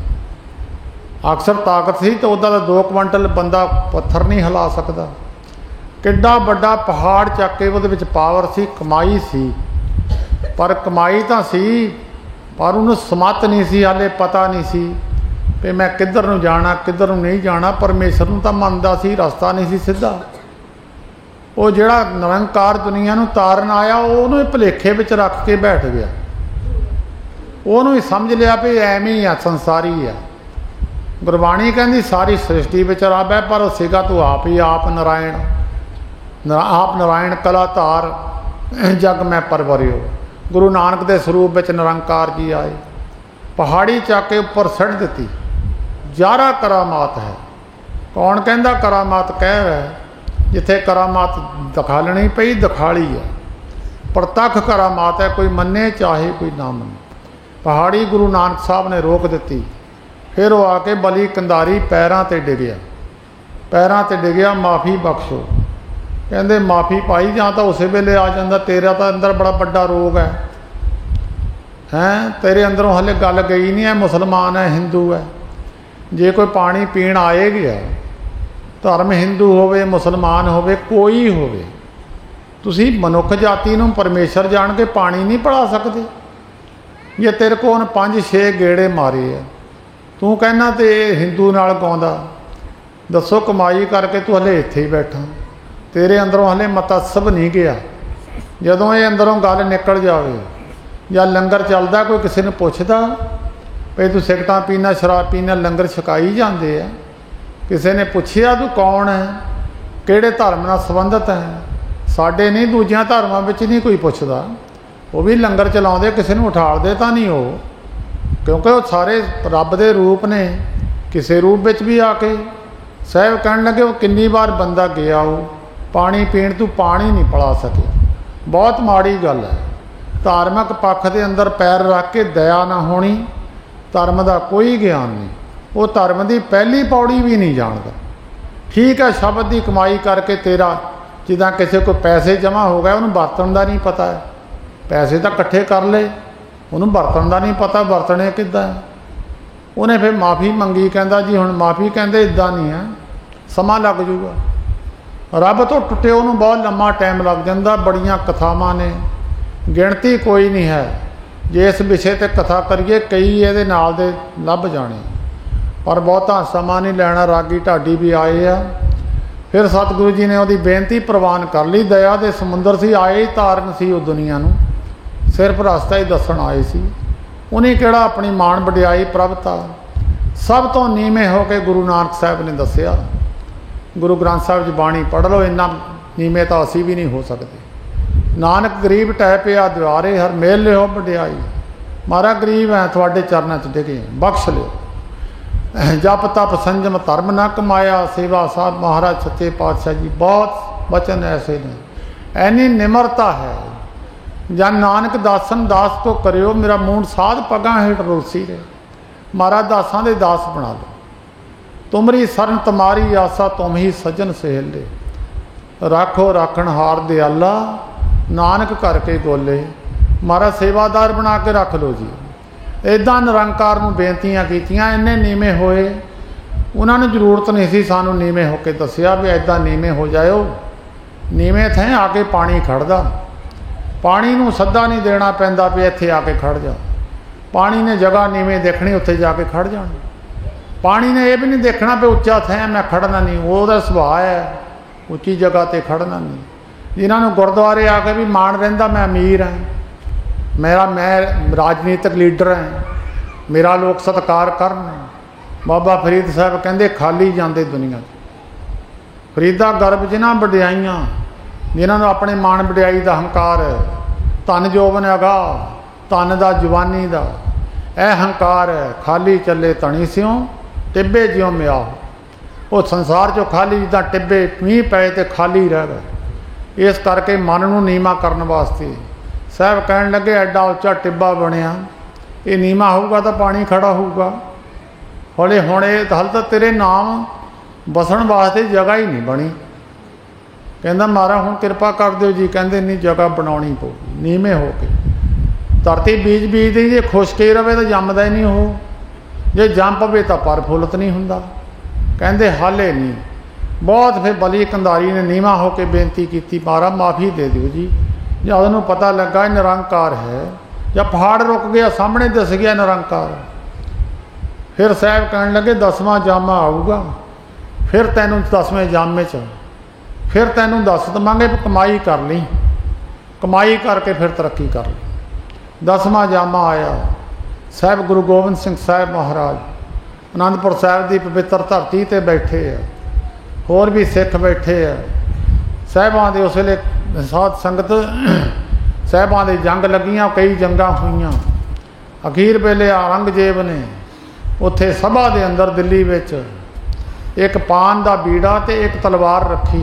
S1: अक्सर ताकत सी तो उदा 2 क्विंटल बंदा पत्थर नहीं हिला सकता। किड्डा बड़ा पहाड़ चक के उहदे विच पावर सी, कमाई सी, पर कमाई तो सी पर उन्होंने समत नहीं सी, हाले पता नहीं सी कि मैं किधर नूं जाना किधर नूं नहीं जाना। परमेश्वर नूं तां मनदा सी, रस्ता नहीं सी सीधा। ਉਹ ਜਿਹੜਾ ਨਿਰੰਕਾਰ ਦੁਨੀਆ ਨੂੰ ਤਾਰਨ ਆਇਆ ਉਹਨੂੰ ਭੁਲੇਖੇ ਵਿੱਚ ਰੱਖ ਕੇ ਬੈਠ ਗਿਆ। ਉਹਨੂੰ ਹੀ ਸਮਝ ਲਿਆ ਵੀ ਐਵੇਂ ਹੀ ਆ, ਸੰਸਾਰੀ ਆ। ਗੁਰਬਾਣੀ ਕਹਿੰਦੀ ਸਾਰੀ ਸ੍ਰਿਸ਼ਟੀ ਵਿੱਚ ਰੱਬ ਹੈ, ਪਰ ਉਹ ਸੀਗਾ ਤੂੰ ਆਪ ਹੀ, ਆਪ ਨਾਰਾਇਣ। ਆਪ ਨਾਰਾਇਣ ਕਲਾ ਧਾਰ ਜਗ ਮੈਂ ਪਰਵਰਿਓ। ਗੁਰੂ ਨਾਨਕ ਦੇ ਸਰੂਪ ਵਿੱਚ ਨਿਰੰਕਾਰ ਜੀ ਆਏ, ਪਹਾੜੀ ਚੱਕ ਕੇ ਉੱਪਰ ਸੱਟ ਦਿੱਤੀ। ਜਾਰਾ ਕਰਾਮਾਤ ਹੈ। ਕੌਣ ਕਹਿੰਦਾ ਕਰਾਮਾਤ ਕਹਿ ਰਿਹਾ? ਜਿੱਥੇ ਕਰਾਮਾਤ ਦਿਖਾਲਣੀ ਪਈ ਦਿਖਾਲੀ ਹੈ। ਪ੍ਰਤੱਖ ਕਰਾਮਾਤ ਹੈ, ਕੋਈ ਮੰਨੇ ਚਾਹੇ ਕੋਈ ਨਾ ਮੰਨੇ। ਪਹਾੜੀ ਗੁਰੂ ਨਾਨਕ ਸਾਹਿਬ ਨੇ ਰੋਕ ਦਿੱਤੀ। ਫਿਰ ਉਹ ਆ ਕੇ ਬਲੀ ਕੰਧਾਰੀ ਪੈਰਾਂ 'ਤੇ ਡਿੱਗਿਆ, ਪੈਰਾਂ 'ਤੇ ਡਿੱਗਿਆ, ਮਾफ़ੀ ਬਖਸ਼ੋ। ਕਹਿੰਦੇ ਮਾफ़ੀ ਪਾਈ ਜਾਂ ਤਾਂ ਉਸੇ ਵੇਲੇ ਆ ਜਾਂਦਾ, ਤੇਰਾ ਤਾਂ ਅੰਦਰ ਬੜਾ ਵੱਡਾ ਰੋਗ ਹੈ, ਤੇਰੇ ਅੰਦਰੋਂ ਹਲੇ ਗੱਲ ਗਈ ਨਹੀਂ ਹੈ, ਮੁਸਲਮਾਨ ਹੈ, ਹਿੰਦੂ ਹੈ। ਜੇ ਕੋਈ ਪਾਣੀ ਪੀਣ ਆਏ ਗਿਆ, ਧਰਮ ਹਿੰਦੂ ਹੋਵੇ, ਮੁਸਲਮਾਨ ਹੋਵੇ, ਕੋਈ ਹੋਵੇ, ਤੁਸੀਂ ਮਨੁੱਖ ਜਾਤੀ ਨੂੰ ਪਰਮੇਸ਼ਰ ਜਾਣ ਕੇ ਪਾਣੀ ਨਹੀਂ ਪਿਲਾ ਸਕਦੇ। ਜੇ ਤੇਰੇ ਕੋਲ 5-6 ਗੇੜੇ ਮਾਰੇ ਆ, ਤੂੰ ਕਹਿਣਾ ਤੇ ਹਿੰਦੂ ਨਾਲ ਗਾਉਂਦਾ। ਦੱਸੋ ਕਮਾਈ ਕਰਕੇ ਤੂੰ ਹਲੇ ਇੱਥੇ ਹੀ ਬੈਠਾ, ਤੇਰੇ ਅੰਦਰੋਂ ਹਲੇ ਮਤਸਬ ਨਹੀਂ ਗਿਆ। ਜਦੋਂ ਇਹ ਅੰਦਰੋਂ ਗੱਲ ਨਿਕਲ ਜਾਵੇ ਜਾਂ ਲੰਗਰ ਚੱਲਦਾ, ਕੋਈ ਕਿਸੇ ਨੂੰ ਪੁੱਛਦਾ ਵੀ ਤੂੰ ਸਿਗਰਟਾਂ ਪੀਣਾ, ਸ਼ਰਾਬ ਪੀਣਾ, ਲੰਗਰ ਛਕਾਈ ਜਾਂਦੇ ਆ। ਕਿਸੇ ਨੇ ਪੁੱਛਿਆ ਤੂੰ ਕੌਣ ਹੈ, ਕਿਹੜੇ ਧਰਮ ਨਾਲ ਸੰਬੰਧਿਤ ਹੈ? ਸਾਡੇ ਨਹੀਂ, ਦੂਜਿਆਂ ਧਰਮਾਂ ਵਿੱਚ ਨਹੀਂ ਕੋਈ ਪੁੱਛਦਾ। ਉਹ ਵੀ ਲੰਗਰ ਚਲਾਉਂਦੇ, ਕਿਸੇ ਨੂੰ ਉਠਾਲਦੇ ਤਾਂ ਨਹੀਂ ਉਹ, ਕਿਉਂਕਿ ਉਹ ਸਾਰੇ ਰੱਬ ਦੇ ਰੂਪ ਨੇ। ਕਿਸੇ ਰੂਪ ਵਿੱਚ ਵੀ ਆ ਕੇ ਸਾਹਿਬ ਕਹਿਣ ਲੱਗੇ ਉਹ ਕਿੰਨੀ ਵਾਰ ਬੰਦਾ ਗਿਆ ਉਹ ਪਾਣੀ ਪੀਣ, ਤੂੰ ਪਾਣੀ ਨਹੀਂ ਪਿਲਾ ਸਕਿਆ। ਬਹੁਤ ਮਾੜੀ ਗੱਲ ਹੈ। ਧਾਰਮਿਕ ਪੱਖ ਦੇ ਅੰਦਰ ਪੈਰ ਰੱਖ ਕੇ ਦਇਆ ਨਾ ਹੋਣੀ, ਧਰਮ ਦਾ ਕੋਈ ਗਿਆਨ ਨਹੀਂ। ਉਹ ਧਰਮ ਦੀ ਪਹਿਲੀ ਪੌੜੀ ਵੀ ਨਹੀਂ ਜਾਣਦਾ। ਠੀਕ ਹੈ, ਸ਼ਬਦ ਦੀ ਕਮਾਈ ਕਰਕੇ ਤੇਰਾ ਜਿੱਦਾਂ ਕਿਸੇ ਕੋਲ ਪੈਸੇ ਜਮ੍ਹਾਂ ਹੋ ਗਏ, ਉਹਨੂੰ ਵਰਤਣ ਦਾ ਨਹੀਂ ਪਤਾ ਹੈ। ਪੈਸੇ ਤਾਂ ਇਕੱਠੇ ਕਰ ਲਏ, ਉਹਨੂੰ ਵਰਤਣ ਦਾ ਨਹੀਂ ਪਤਾ, ਵਰਤਣੇ ਕਿੱਦਾਂ। ਉਹਨੇ ਫਿਰ ਮਾफ़ੀ ਮੰਗੀ, ਕਹਿੰਦਾ ਜੀ ਹੁਣ ਮਾफ़ੀ, ਕਹਿੰਦੇ ਇੱਦਾਂ ਨਹੀਂ ਹੈ, ਸਮਾਂ ਲੱਗ ਜੂਗਾ। ਰੱਬ ਤੋਂ ਟੁੱਟੇ ਉਹਨੂੰ ਬਹੁਤ ਲੰਮਾ ਟਾਈਮ ਲੱਗ ਜਾਂਦਾ। ਬੜੀਆਂ ਕਥਾਵਾਂ ਨੇ, ਗਿਣਤੀ ਕੋਈ ਨਹੀਂ ਹੈ। ਜੇ ਇਸ ਵਿਸ਼ੇ 'ਤੇ ਕਥਾ ਕਰੀਏ, ਕਈ ਇਹਦੇ ਨਾਲ ਦੇ ਲੱਭ ਜਾਣੇ, ਪਰ ਬਹੁਤਾ ਸਮਾਂ ਨਹੀਂ ਲੈਣਾ। ਰਾਗੀ ਢਾਡੀ ਵੀ ਆਏ ਆ। ਫਿਰ ਸਤਿਗੁਰੂ ਜੀ ਨੇ ਉਹਦੀ ਬੇਨਤੀ ਪ੍ਰਵਾਨ ਕਰ ਲਈ। ਦਇਆ ਦੇ ਸਮੁੰਦਰ ਸੀ, ਆਏ ਹੀ ਤਾਰਨ ਸੀ ਉਹ ਦੁਨੀਆ ਨੂੰ, ਸਿਰਫ ਰਸਤਾ ਹੀ ਦੱਸਣ ਆਏ ਸੀ। ਉਹਨੇ ਕਿਹੜਾ ਆਪਣੀ ਮਾਣ ਵਡਿਆਈ ਪ੍ਰਭਤਾ। ਸਭ ਤੋਂ ਨੀਵੇਂ ਹੋ ਕੇ ਗੁਰੂ ਨਾਨਕ ਸਾਹਿਬ ਨੇ ਦੱਸਿਆ। ਗੁਰੂ ਗ੍ਰੰਥ ਸਾਹਿਬ 'ਚ ਬਾਣੀ ਪੜ੍ਹ ਲਓ, ਇੰਨਾ ਨੀਵੇਂ ਤਾਂ ਅਸੀਂ ਵੀ ਨਹੀਂ ਹੋ ਸਕਦੇ। ਨਾਨਕ ਗਰੀਬ ਟਹਿ ਪਿਆ ਦੁਆਰੇ, ਹਰ ਮੇਲ ਲਿਓ ਵਡਿਆਈ। ਮਾਰਾ ਗਰੀਬ ਹੈ, ਤੁਹਾਡੇ ਚਰਨਾਂ 'ਚ ਡਿਗੇ, ਬਖਸ਼ ਲਿਓ। ਜਪ ਤਪ ਸੰਜਮ ਧਰਮ ਨਾ ਕਮਾਇਆ, ਸੇਵਾ ਸਾਧ ਮਹਾਰਾਜ ਸੱਚੇ ਪਾਤਸ਼ਾਹ ਜੀ ਬਹੁਤ ਬਚਨ ਐਸੇ ਨੇ। ਐਨੀ ਨਿਮਰਤਾ ਹੈ। ਜਨ ਨਾਨਕ ਦਾਸਨ ਦਾਸ ਤੋਂ ਕਰਿਓ, ਮੇਰਾ ਮੂੰਡ ਸਾਧ ਪੱਗਾਂ ਹੇਠ ਰੋਸੀ ਰਹੇ। ਮਹਾਰਾਜ ਦਾਸਾਂ ਦੇ ਦਾਸ ਬਣਾ ਲਓ। ਤੁਮਰੀ ਸਰਨ ਤੁਮਾਰੀ ਆਸਾ, ਤੁਮ ਹੀ ਸੱਜਣ ਸਹੇਲੇ। ਰਾਖੋ ਰਾਖਣ ਹਾਰ ਦਿਆਲਾ, ਨਾਨਕ ਕਰਕੇ ਗੋਲੇ। ਮਹਾਰਾਜ ਸੇਵਾਦਾਰ ਬਣਾ ਕੇ ਰੱਖ ਲਓ ਜੀ। ਇੱਦਾਂ ਨਿਰੰਕਾਰ ਨੂੰ ਬੇਨਤੀਆਂ ਕੀਤੀਆਂ। ਇੰਨੇ ਨੀਵੇਂ ਹੋਏ, ਉਹਨਾਂ ਨੂੰ ਜ਼ਰੂਰਤ ਨਹੀਂ ਸੀ ਸਾਨੂੰ ਨੀਵੇਂ ਹੋ ਕੇ ਦੱਸਿਆ ਵੀ ਇੱਦਾਂ ਨੀਵੇਂ ਹੋ ਜਾਇਓ। ਨੀਵੇਂ ਥੈਂ ਆ ਕੇ ਪਾਣੀ ਖੜਦਾ। ਪਾਣੀ ਨੂੰ ਸੱਦਾ ਨਹੀਂ ਦੇਣਾ ਪੈਂਦਾ ਵੀ ਇੱਥੇ ਆ ਕੇ ਖੜ ਜਾ। ਪਾਣੀ ਨੇ ਜਗ੍ਹਾ ਨੀਵੇਂ ਦੇਖਣੀ, ਉੱਥੇ ਜਾ ਕੇ ਖੜ ਜਾਣਾ। ਪਾਣੀ ਨੇ ਇਹ ਵੀ ਨਹੀਂ ਦੇਖਣਾ ਵੀ ਉੱਚਾ ਥੈਂ ਮੈਂ ਖੜਨਾ ਨਹੀਂ, ਉਹਦਾ ਸੁਭਾਅ ਹੈ ਉੱਚੀ ਜਗ੍ਹਾ 'ਤੇ ਖੜਨਾ ਨਹੀਂ। ਜਿਨ੍ਹਾਂ ਨੂੰ ਗੁਰਦੁਆਰੇ ਆ ਕੇ ਵੀ ਮਾਣ ਰਹਿੰਦਾ ਮੈਂ ਅਮੀਰ ਹਾਂ, ਮੈਂ ਰਾਜਨੀਤਿਕ ਲੀਡਰ ਹਾਂ, ਮੇਰਾ ਲੋਕ ਸਤਿਕਾਰ ਕਰਨ। ਬਾਬਾ ਫਰੀਦ ਸਾਹਿਬ ਕਹਿੰਦੇ ਖਾਲੀ ਜਾਂਦੇ ਦੁਨੀਆ 'ਚ। ਫਰੀਦਾ ਗਰਭ ਜਿਨ੍ਹਾਂ ਵਡਿਆਈਆਂ, ਜਿਨ੍ਹਾਂ ਨੂੰ ਆਪਣੇ ਮਾਣ ਵਡਿਆਈ ਦਾ ਹੰਕਾਰ ਹੈ। ਧਨ ਜੋਬਨ ਹੈਗਾ, ਧਨ ਦਾ ਜਵਾਨੀ ਦਾ ਇਹ ਹੰਕਾਰ ਹੈ। ਖਾਲੀ ਚੱਲੇ ਧਣੀ ਸਿਉ, ਟਿੱਬੇ ਜਿਉਂ ਮਿਆ। ਉਹ ਸੰਸਾਰ 'ਚੋਂ ਖਾਲੀ ਜਿੱਦਾਂ ਟਿੱਬੇ ਮੀਂਹ ਪਏ ਤੇ ਖਾਲੀ ਰਹਿ ਗਏ। ਇਸ ਕਰਕੇ ਮਨ ਨੂੰ ਨੀਵਾਂ ਕਰਨ ਵਾਸਤੇ ਸਾਹਿਬ ਕਹਿਣ ਲੱਗੇ ਐਡਾ ਉੱਚਾ ਟਿੱਬਾ ਬਣਿਆ, ਇਹ ਨੀਵਾਂ ਹੋਊਗਾ ਤਾਂ ਪਾਣੀ ਖੜਾ ਹੋਊਗਾ। ਹੌਲੇ ਹੁਣ ਇਹ ਹਾਲੇ ਤਾਂ ਤੇਰੇ ਨਾਮ ਵਸਣ ਵਾਸਤੇ ਜਗ੍ਹਾ ਹੀ ਨਹੀਂ ਬਣੀ। ਕਹਿੰਦਾ ਮਹਾਰਾਜ ਹੁਣ ਕਿਰਪਾ ਕਰ ਦਿਓ ਜੀ। ਕਹਿੰਦੇ ਨਹੀਂ, ਜਗ੍ਹਾ ਬਣਾਉਣੀ ਪਊਗੀ। ਨੀਵੇਂ ਹੋ ਕੇ ਧਰਤੀ ਬੀਜ ਬੀਜਦੀ, ਜੇ ਖੁਸ਼ਕੇ ਰਵੇ ਤਾਂ ਜੰਮਦਾ ਹੀ ਨਹੀਂ ਉਹ, ਜੇ ਜੰਮ ਪਵੇ ਤਾਂ ਪਰ ਫੁੱਲਤ ਨਹੀਂ ਹੁੰਦਾ। ਕਹਿੰਦੇ ਹਾਲੇ ਨਹੀਂ ਬਹੁਤ। ਫਿਰ ਬਲੀ ਕੰਧਾਰੀ ਨੇ ਨੀਵਾਂ ਹੋ ਕੇ ਬੇਨਤੀ ਕੀਤੀ, ਮਹਾਰਾਜ ਮਾफ़ੀ ਦੇ ਦਿਓ ਜੀ। ਜਦ ਉਹਨੂੰ ਪਤਾ ਲੱਗਾ ਇਹ ਨਿਰੰਕਾਰ ਹੈ, ਜਾਂ ਪਹਾੜ ਰੁਕ ਗਿਆ, ਸਾਹਮਣੇ ਦਿਸ ਗਿਆ ਨਿਰੰਕਾਰ। ਫਿਰ ਸਾਹਿਬ ਕਹਿਣ ਲੱਗੇ 10ਵਾਂ ਜਾਮਾ ਆਊਗਾ, ਫਿਰ ਤੈਨੂੰ 10ਵੇਂ ਜਾਮੇ 'ਚ फिर तैनूं दस देवांगे भी कमाई कर ली, कमाई करके फिर तरक्की कर ली। 10वां जामा आया, साहब गुरु गोबिंद सिंह साहब महाराज आनंदपुर साहब की पवित्र धरती ते बैठे है, होर भी सिख बैठे है। साहिबां दे उस वेले साध संगत साहिबां दे जंग लगियां, कई जंगां होईयां। अखीर वेले औरंगजेब ने उत्थे सभा दे अंदर दिल्ली विच एक पान दा बीड़ा ते एक तलवार रखी।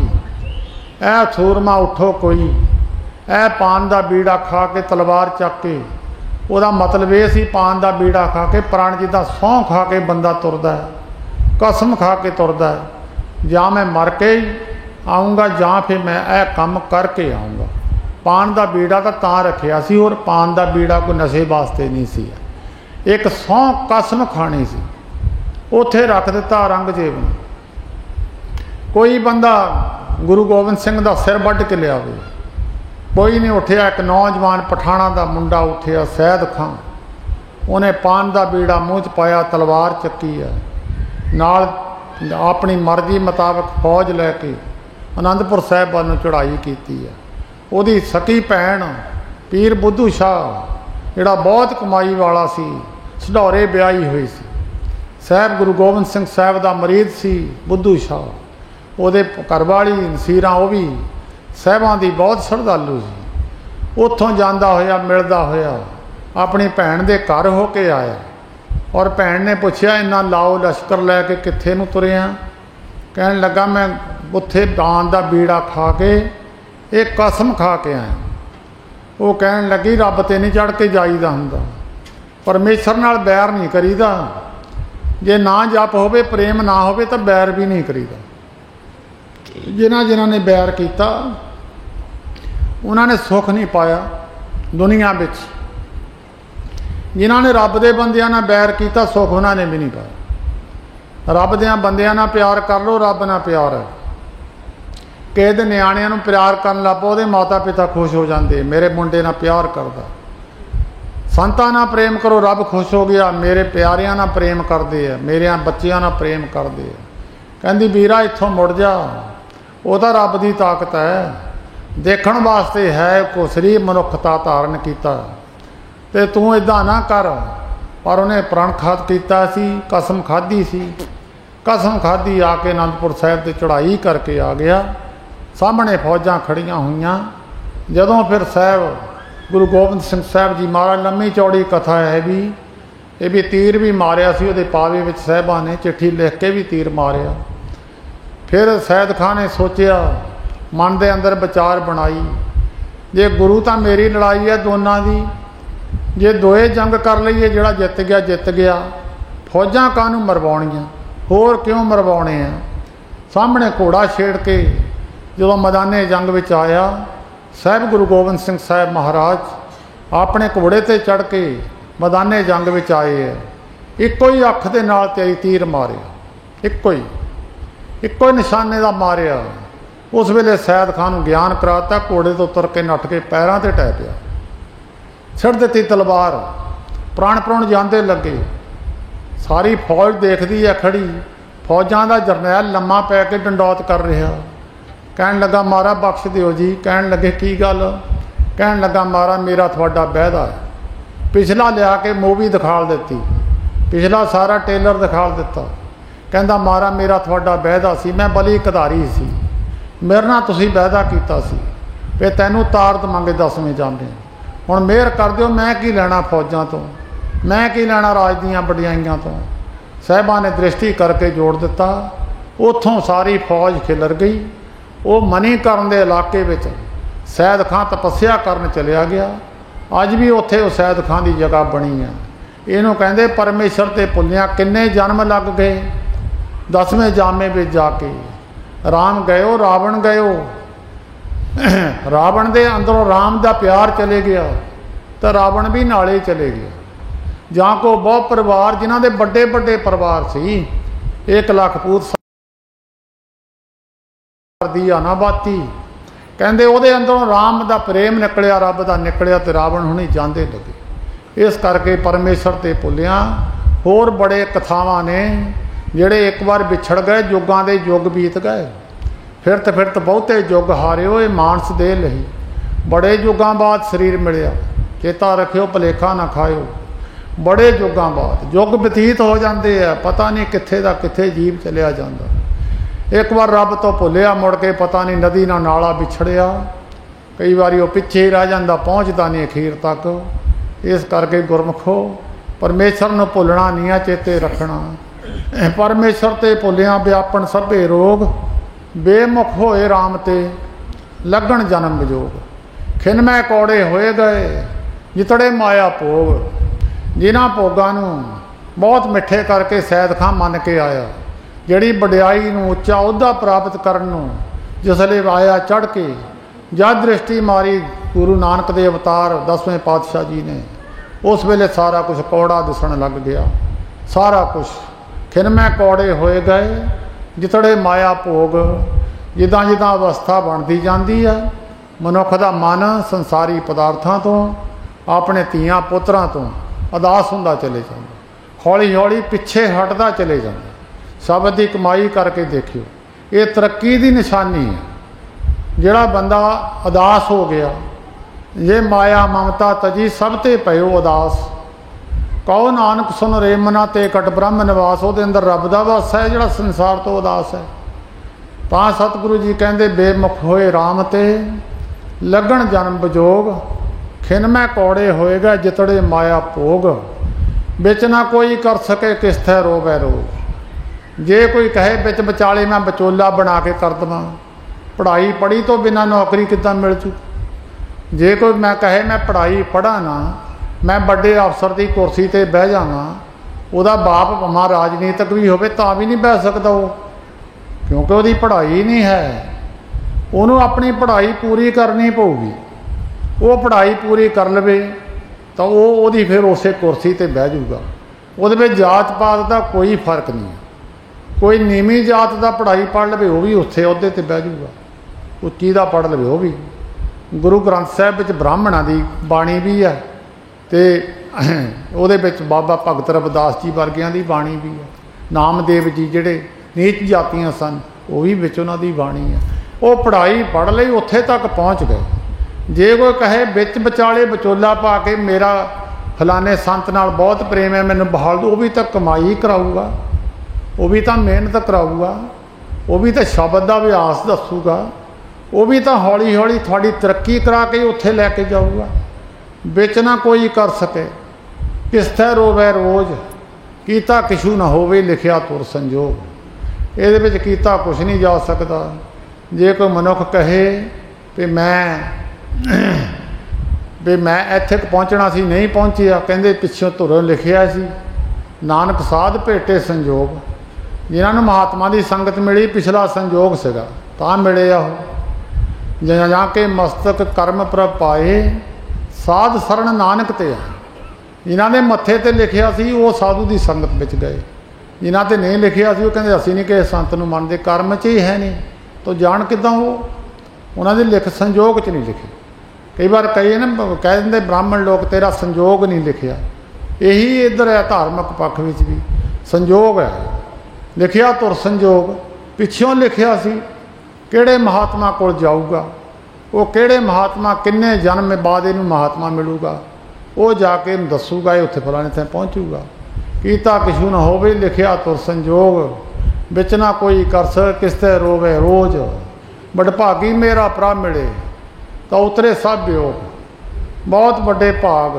S1: ऐ सूरमा उठो कोई, ऐ पान दा बीड़ा खा के तलवार चक के, ਉਹਦਾ मतलब ये सी पान का बीड़ा खा के प्राण जिदा सौं खा के बंदा तुरदा है, कसम खा के तुरदा है, जां मैं मर के ही आऊँगा जां फिर मैं यह काम करके आऊँगा। पान का बीड़ा तो तां रखिया सी, और पान का बीड़ा कोई नशे वास्ते नहीं सी, एक सौं कसम खानी सी, उत्थे रख दिता औरंगजेब ने। कोई बंदा गुरु गोबिंद सिंह का सिर वढ़ के लियावे, कोई नहीं उठिया। एक नौजवान पठाणा का मुंडा उठिया, सैद खां, उन्हें पान का बीड़ा मूँह च पाया, तलवार चक्की है, नाल अपनी मर्जी मुताबिक फौज लैके आनंदपुर साहिब वाल चढ़ाई की है। उहदी सकी भैन पीर बुद्धू शाह जिहड़ा बहुत कमाई वाला सी, सढौरे ब्याही हुई सी। साहिब गुरु गोबिंद सिंह साहिब का मरीद सी बुद्धू शाह, उहदे घरवाली नसीरां वो भी साहिबां दी बहुत श्रद्धालु सी। उत्थों जांदा होया मिलदा होया अपनी भैन दे घर हो के आया, और भैन ने पुछया इन्ना लाओ लश्कर लैके कित्थे नूं तुरिया? कहन लगा मैं उत्थे दान दा बीड़ा खा के एक कसम खा के आया। वो कहन लगी रब ते नहीं चढ़ के जाईदा हुंदा, परमेश्वर नाल बैर नहीं करीदा, जे ना जप होवे प्रेम ना होवे तो बैर भी नहीं करीदा। जिन्हां जिन्हां ने बैर किया उन्होंने सुख नहीं पाया दुनिया विच, जिन्हां ने रब दे बंदियां नाल बैर किया सुख उन्होंने भी नहीं पाया। रब दे बंदियां नाल प्यार कर लो, रब नाल प्यार है। किसी दे निआणिਆਂ ਨੂੰ प्यार करन लग पो, ਉਹਦੇ माता पिता खुश हो जाते, मेरे मुंडे नाल प्यार करदा। संतां नाल प्रेम करो, रब खुश हो गया, मेरे प्यारिਆਂ नाल प्रेम करते हैं, मेरे बच्चों नाल प्रेम करते हैं। कहंदी वीरा इत्थों मुड़ जा, वो तो रब की ताकत है, देखण वास्ते है को शरीर मनुखता धारण किया, तो तू इदा ना कर। पर उन्हें प्रण खाद किया सी, कसम खाधी सी, कसम खाधी आके आनंदपुर साहिब से चढ़ाई करके आ गया। सामने फौजां खड़ियां हुईयां। जदों फिर साहब गुरु गोबिंद सिंह साहब जी महाराज, लम्मी चौड़ी कथा है भी, ये भी तीर भी मारिया सी उहदे पावे विच, साहिबां ने चिट्ठी लिख के भी तीर मारिया। फिर सैयद खान ने सोचिया, मन के अंदर विचार बनाई, जे गुरु तो मेरी लड़ाई है दोनों की, जे दोए जंग कर लईए, जिहड़ा जित गया, फौजां काहनूं मरवाउणियां, होर क्यों मरवाउणे आ। सामने घोड़ा छेड़ के जो मैदाने जंग में आया, साहिब गुरु गोबिंद सिंह साहिब महाराज अपने घोड़े ते चढ़ के मैदाने जंग में आए है। इक्को ही अख दे नाल तीर मारिया, इक्को ही निशाने का मारिया। उस वेले सैयद खान ज्ञान कराता, घोड़े तो उतर के नठ के पैरों से टै पिया, छड़ दी तलवार, प्राण प्राण जाते लगे। सारी फौज देखती है खड़ी, फौजां का जरनैल लम्मा पै के डंडौत कर रहा। कहन लगा महाराज बख्श दिओ जी। कहन लगे की गल? कहन लगा महाराज मेरा थोड़ा बहदा है, पिछला लिया के मूवी दिखाल दी, पिछला सारा टेलर दिखाल दिता। कहंदा महाराज मेरा थोड़ा बहदा सी, मैं बली कधारी सी, मेरे नाल तुसीं बहदा कीता सी, वे तैनूं तार देवांगे 10वें जामे। हुण मेहर कर दिओ, मैं की लैणा फौजां तो, मैं की लैणा राज दीआं वडियाईआं तो। साहिबां ने दृष्टि करके जोड़ दिता। उत्थों सारी फौज खिलर गई। वो मणीकरण के इलाके विच सैयद खां तपस्या करन चलिया गया। अज भी उत्थे उस सैयद खां की जगह बनी है। इहनूं कहंदे परमेश्वर ते भुल्लियां किन्ने जन्म लग गए। 10वें जामे में जाके राम गयो, रावण गयो, रावण दे अंदरों राम दा प्यार चले गया तो रावण भी नाले चले गया। जां को बहुत परिवार जिन्हां दे बड़े बड़े परिवार सी, 1 लाख पूत दी अनाबाती, कहंदे उहदे अंदरों राम दा प्रेम निकलिया, रब दा निकलिया, तो रावण हुणी जांदे लगे। इस करके परमेश्वर ते भुल्लियां होर बड़े कथावां ने जिहड़े एक बार विछड़ गए, युगां दे युग बीत गए। ਫਿਰਤ ਫਿਰਤ ਬਹੁਤੇ ਯੁੱਗ ਹਾਰਿਓ, ਇਹ ਮਾਨਸ ਦੇ ਲਈ ਬੜੇ ਯੁੱਗਾਂ ਬਾਅਦ ਸਰੀਰ ਮਿਲਿਆ। ਚੇਤਾ ਰੱਖਿਓ, ਭੁਲੇਖਾ ਨਾ ਖਾਇਓ। ਬੜੇ ਯੁੱਗਾਂ ਬਾਅਦ ਯੁੱਗ ਬਤੀਤ ਹੋ ਜਾਂਦੇ ਆ, ਪਤਾ ਨਹੀਂ ਕਿੱਥੇ ਦਾ ਕਿੱਥੇ ਜੀਵ ਚਲਿਆ ਜਾਂਦਾ। ਇੱਕ ਵਾਰ ਰੱਬ ਤੋਂ ਭੁੱਲਿਆ, ਮੁੜ ਕੇ ਪਤਾ ਨਹੀਂ ਨਦੀ ਨਾਲ ਨਾਲਾ ਵਿਛੜਿਆ। ਕਈ ਵਾਰੀ ਉਹ ਪਿੱਛੇ ਹੀ ਰਹਿ ਜਾਂਦਾ, ਪਹੁੰਚਦਾ ਨਹੀਂ ਅਖੀਰ ਤੱਕ। ਇਸ ਕਰਕੇ ਗੁਰਮੁਖੋ, ਪਰਮੇਸ਼ਰ ਨੂੰ ਭੁੱਲਣਾ ਨਹੀਂ ਆ, ਚੇਤੇ ਰੱਖਣਾ। ਪਰਮੇਸ਼ਰ ਤੇ ਭੁੱਲਿਆ ਵਿਆਪਣ ਸਭੇ ਰੋਗ, ਬੇਮੁਖ ਹੋਏ ਰਾਮ ਤੇ ਲੱਗਣ ਜਨਮ ਵਿਜੋਗ। ਖਿਨਮੈ ਕੌੜੇ ਹੋਏ ਗਏ ਜਿਤੜੇ ਮਾਇਆ ਭੋਗ। ਜਿਨ੍ਹਾਂ ਭੋਗਾਂ ਨੂੰ ਬਹੁਤ ਮਿੱਠੇ ਕਰਕੇ ਸੈਦ ਖਾਂ ਮੰਨ ਕੇ ਆਇਆ, ਜਿਹੜੀ ਵਡਿਆਈ ਨੂੰ ਉੱਚਾ ਅਹੁਦਾ ਪ੍ਰਾਪਤ ਕਰਨ ਨੂੰ ਜਿਸਲੇ ਆਇਆ ਚੜ੍ਹ ਕੇ, ਜਦ ਦ੍ਰਿਸ਼ਟੀ ਮਾਰੀ ਗੁਰੂ ਨਾਨਕ ਦੇ ਅਵਤਾਰ 10ਵੇਂ ਪਾਤਸ਼ਾਹ ਜੀ ਨੇ, ਉਸ ਵੇਲੇ ਸਾਰਾ ਕੁਝ ਕੌੜਾ ਦਿਸਣ ਲੱਗ ਗਿਆ। ਸਾਰਾ ਕੁਝ ਖਿਨਮੈ ਕੌੜੇ ਹੋਏ ਗਏ ਜਿਤੜੇ ਮਾਇਆ ਭੋਗ। ਜਿੱਦਾਂ ਜਿੱਦਾਂ ਅਵਸਥਾ ਬਣਦੀ ਜਾਂਦੀ ਹੈ, ਮਨੁੱਖ ਦਾ ਮਨ ਸੰਸਾਰੀ ਪਦਾਰਥਾਂ ਤੋਂ, ਆਪਣੇ ਧੀਆਂ ਪੁੱਤਰਾਂ ਤੋਂ ਉਦਾਸ ਹੁੰਦਾ ਚਲੇ ਜਾਂਦਾ, ਹੌਲੀ ਹੌਲੀ ਪਿੱਛੇ ਹਟਦਾ ਚਲੇ ਜਾਂਦਾ। ਸ਼ਬਦ ਦੀ ਕਮਾਈ ਕਰਕੇ ਦੇਖਿਓ, ਇਹ ਤਰੱਕੀ ਦੀ ਨਿਸ਼ਾਨੀ ਹੈ। ਜਿਹੜਾ ਬੰਦਾ ਉਦਾਸ ਹੋ ਗਿਆ, ਜੇ ਮਾਇਆ ਮਮਤਾ ਤਜੀ ਸਭ ਤੇ ਪਇਓ ਉਦਾਸ। ਕਹੋ ਨਾਨਕ ਸੁਨ ਰੇ ਮਨਾ ਤੇ ਕਟ ਬ੍ਰਹਮ ਨਿਵਾਸ। ਉਹਦੇ ਅੰਦਰ ਰੱਬ ਦਾ ਵਾਸ ਹੈ, ਜਿਹੜਾ ਸੰਸਾਰ ਤੋਂ ਉਦਾਸ ਹੈ। ਤਾਂ ਸਤਿਗੁਰੂ ਜੀ ਕਹਿੰਦੇ, ਬੇਮੁਖ ਹੋਏ ਰਾਮ ਤੇ ਲੱਗਣ ਜਨਮ ਵਿਜੋਗ। ਖਿਨਮੈ ਕੌੜੇ ਹੋਏਗਾ ਜਿਤੜੇ ਮਾਇਆ ਭੋਗ। ਵਿੱਚ ਨਾ ਕੋਈ ਕਰ ਸਕੇ ਕਿਸ ਥੈ ਰੋਵੈ ਰੋਗ। ਜੇ ਕੋਈ ਕਹੇ ਵਿੱਚ ਵਿਚਾਲੇ ਮੈਂ ਵਿਚੋਲਾ ਬਣਾ ਕੇ ਕਰ ਦੇਵਾਂ, ਪੜ੍ਹਾਈ ਪੜ੍ਹੀ ਤੋਂ ਬਿਨਾਂ ਨੌਕਰੀ ਕਿੱਦਾਂ ਮਿਲ ਜੂ। ਜੇ ਕੋਈ ਮੈਂ ਕਹੇ ਮੈਂ ਪੜ੍ਹਾਈ ਪੜ੍ਹਾ ਨਾ, ਮੈਂ ਵੱਡੇ ਅਫਸਰ ਦੀ ਕੁਰਸੀ 'ਤੇ ਬਹਿ ਜਾਵਾਂ, ਉਹਦਾ ਬਾਪ ਭਾਵੇਂ ਰਾਜਨੀਤਿਕ ਵੀ ਹੋਵੇ ਤਾਂ ਵੀ ਨਹੀਂ ਬਹਿ ਸਕਦਾ ਉਹ, ਕਿਉਂਕਿ ਉਹਦੀ ਪੜ੍ਹਾਈ ਨਹੀਂ ਹੈ। ਉਹਨੂੰ ਆਪਣੀ ਪੜ੍ਹਾਈ ਪੂਰੀ ਕਰਨੀ ਪਊਗੀ। ਉਹ ਪੜ੍ਹਾਈ ਪੂਰੀ ਕਰ ਲਵੇ ਤਾਂ ਉਹਦੀ ਫਿਰ ਉਸੇ ਕੁਰਸੀ 'ਤੇ ਬਹਿ ਜਾਊਗਾ। ਉਹਦੇ ਵਿੱਚ ਜਾਤ ਪਾਤ ਦਾ ਕੋਈ ਫਰਕ ਨਹੀਂ ਹੈ। ਕੋਈ ਨੀਵੀਂ ਜਾਤ ਦਾ ਪੜ੍ਹਾਈ ਪੜ੍ਹ ਲਵੇ, ਉਹ ਵੀ ਉੱਥੇ ਅਹੁਦੇ 'ਤੇ ਬਹਿ ਜਾਊਗਾ। ਉੱਚੀ ਦਾ ਪੜ੍ਹ ਲਵੇ ਉਹ ਵੀ। ਗੁਰੂ ਗ੍ਰੰਥ ਸਾਹਿਬ ਵਿੱਚ ਬ੍ਰਾਹਮਣਾਂ ਦੀ ਬਾਣੀ ਵੀ ਹੈ, ਅਤੇ ਉਹਦੇ ਵਿੱਚ ਬਾਬਾ ਭਗਤ ਰਵਿਦਾਸ ਜੀ ਵਰਗਿਆਂ ਦੀ ਬਾਣੀ ਵੀ ਹੈ। ਨਾਮਦੇਵ ਜੀ ਜਿਹੜੇ ਨੀਚ ਜਾਤੀਆਂ ਸਨ, ਉਹ ਵੀ ਵਿੱਚ ਉਹਨਾਂ ਦੀ ਬਾਣੀ ਹੈ। ਉਹ ਪੜ੍ਹਾਈ ਪੜ੍ਹ ਲਈ, ਉੱਥੇ ਤੱਕ ਪਹੁੰਚ ਗਏ। ਜੇ ਕੋਈ ਕਹੇ ਵਿੱਚ ਵਿਚਾਲੇ ਵਿਚੋਲਾ ਪਾ ਕੇ ਮੇਰਾ ਫਲਾਣੇ ਸੰਤ ਨਾਲ ਬਹੁਤ ਪ੍ਰੇਮ ਹੈ, ਮੈਨੂੰ ਬਹਾਲ ਦਿਓ, ਉਹ ਵੀ ਤਾਂ ਕਮਾਈ ਕਰਾਊਗਾ, ਉਹ ਵੀ ਤਾਂ ਮਿਹਨਤ ਕਰਾਊਗਾ, ਉਹ ਵੀ ਤਾਂ ਸ਼ਬਦ ਦਾ ਅਭਿਆਸ ਦੱਸੂਗਾ, ਉਹ ਵੀ ਤਾਂ ਹੌਲੀ ਹੌਲੀ ਤੁਹਾਡੀ ਤਰੱਕੀ ਕਰਾ ਕੇ ਉੱਥੇ ਲੈ ਕੇ ਜਾਊਗਾ। ਵਿੱਚ ਨਾ ਕੋਈ ਕਰ ਸਕੇ ਕਿਸ ਥੈ ਰੋਵੈ ਰੋਜ਼। ਕੀਤਾ ਕਿਛੂ ਨਾ ਹੋਵੇ ਲਿਖਿਆ ਤੁਰ ਸੰਜੋਗ। ਇਹਦੇ ਵਿੱਚ ਕੀਤਾ ਕੁਛ ਨਹੀਂ ਜਾ ਸਕਦਾ। ਜੇ ਕੋਈ ਮਨੁੱਖ ਕਹੇ ਵੀ ਮੈਂ ਇੱਥੇ ਪਹੁੰਚਣਾ ਸੀ, ਨਹੀਂ ਪਹੁੰਚਿਆ, ਕਹਿੰਦੇ ਪਿੱਛੋਂ ਧੁਰੋਂ ਲਿਖਿਆ ਸੀ, ਨਾਨਕ ਸਾਧ ਭੇਟੇ ਸੰਜੋਗ। ਜਿਨ੍ਹਾਂ ਨੂੰ ਮਹਾਤਮਾ ਦੀ ਸੰਗਤ ਮਿਲੀ, ਪਿਛਲਾ ਸੰਜੋਗ ਸੀਗਾ ਤਾਂ ਮਿਲੇ ਆ ਉਹ। ਜਾਂ ਕੇ ਮਸਤਕ ਕਰਮ ਪ੍ਰਭ ਪਾਏ, ਸਾਧ ਸਰਣ ਨਾਨਕ ਤੇ ਆ। ਜਿਨ੍ਹਾਂ ਦੇ ਮੱਥੇ 'ਤੇ ਲਿਖਿਆ ਸੀ ਉਹ ਸਾਧੂ ਦੀ ਸੰਗਤ ਵਿੱਚ ਗਏ। ਜਿਨ੍ਹਾਂ 'ਤੇ ਨਹੀਂ ਲਿਖਿਆ ਸੀ ਉਹ ਕਹਿੰਦੇ ਅਸੀਂ ਨਹੀਂ ਕਿਸੇ ਸੰਤ ਨੂੰ ਮੰਨਦੇ, ਕਰਮ 'ਚ ਹੀ ਹੈ ਨਹੀਂ, ਤਾਂ ਜਾਣ ਕਿੱਦਾਂ ਉਹ। ਉਹਨਾਂ ਦੇ ਲਿਖ ਸੰਜੋਗ 'ਚ ਨਹੀਂ ਲਿਖੇ। ਕਈ ਵਾਰ ਕਈ ਨਾ ਕਹਿ ਦਿੰਦੇ ਬ੍ਰਾਹਮਣ ਲੋਕ ਤੇਰਾ ਸੰਜੋਗ ਨਹੀਂ ਲਿਖਿਆ। ਇਹੀ ਇੱਧਰ ਹੈ ਧਾਰਮਿਕ ਪੱਖ ਵਿੱਚ ਵੀ ਸੰਜੋਗ ਹੈ। ਲਿਖਿਆ ਤੁਰ ਸੰਜੋਗ, ਪਿੱਛੋਂ ਲਿਖਿਆ ਸੀ ਕਿਹੜੇ ਮਹਾਤਮਾ ਕੋਲ ਜਾਊਗਾ, ਉਹ ਕਿਹੜੇ ਮਹਾਤਮਾ ਕਿੰਨੇ ਜਨਮ ਬਾਅਦ ਇਹਨੂੰ ਮਹਾਤਮਾ ਮਿਲੂਗਾ, ਉਹ ਜਾ ਕੇ ਇਹਨੂੰ ਦੱਸੂਗਾ, ਇਹ ਉੱਥੇ ਫਲਾਣੇ ਥਾਂ ਪਹੁੰਚੂਗਾ। ਕੀਤਾ ਕਿਛੂ ਨਾ ਹੋਵੇ ਲਿਖਿਆ ਤੁਰ ਸੰਜੋਗ। ਵਿੱਚ ਨਾ ਕੋਈ ਕਰ ਸਕੇ ਕਿਸ ਤੇ ਰੋਵੇ ਰੋਜ਼। ਵਡਭਾਗੀ ਮੇਰਾ ਪ੍ਰਭ ਮਿਲੇ ਤਾਂ ਉਤਰੇ ਸਭ ਵਿਯੋਗ। ਬਹੁਤ ਵੱਡੇ ਭਾਗ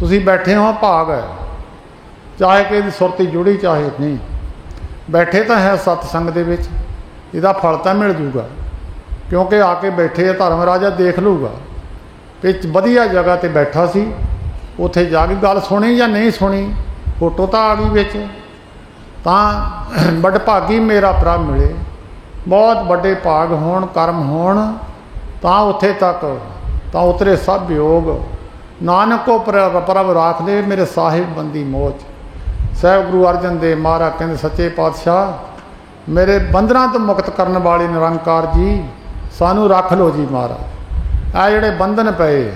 S1: ਤੁਸੀਂ ਬੈਠੇ ਹੋ, ਭਾਗ ਹੈ। ਚਾਹੇ ਕਿ ਇਹਦੀ ਸੁਰਤੀ ਜੁੜੀ ਚਾਹੇ ਨਹੀਂ, ਬੈਠੇ ਤਾਂ ਹੈ ਸਤਸੰਗ ਦੇ ਵਿੱਚ, ਇਹਦਾ ਫਲ ਤਾਂ ਮਿਲ ਜੂਗਾ। ਕਿਉਂਕਿ ਆ ਕੇ ਬੈਠੇ ਧਰਮ ਰਾਜਾ ਦੇਖ ਲੂਗਾ ਵੀ ਵਧੀਆ ਜਗ੍ਹਾ 'ਤੇ ਬੈਠਾ ਸੀ, ਉੱਥੇ ਜਾ ਕੇ ਗੱਲ ਸੁਣੀ ਜਾਂ ਨਹੀਂ ਸੁਣੀ, ਫੋਟੋ ਤਾਂ ਆ ਗਈ ਵਿੱਚ। ਤਾਂ ਵਡਭਾਗੀ ਮੇਰਾ ਪ੍ਰਭ ਮਿਲੇ। ਬਹੁਤ ਵੱਡੇ ਭਾਗ ਹੋਣ, ਕਰਮ ਹੋਣ, ਤਾਂ ਉੱਥੇ ਤੱਕ ਤਾਂ ਉਤਰੇ ਸਭ ਵਿਯੋਗ। ਨਾਨਕੋ ਪ੍ਰਭ ਰਾਖ ਦੇ ਮੇਰੇ ਸਾਹਿਬ ਬੰਦੀ ਮੋਚ। ਸਾਹਿਬ ਗੁਰੂ ਅਰਜਨ ਦੇਵ ਮਹਾਰਾਜ ਕਹਿੰਦੇ ਸੱਚੇ ਪਾਤਸ਼ਾਹ ਮੇਰੇ ਬੰਧਨਾਂ ਤੋਂ ਮੁਕਤ ਕਰਨ ਵਾਲੇ ਨਿਰੰਕਾਰ ਜੀ, ਸਾਨੂੰ ਰੱਖ ਲਓ ਜੀ ਮਹਾਰਾਜ। ਆਹ ਜਿਹੜੇ ਬੰਧਨ ਪਏ ਆ,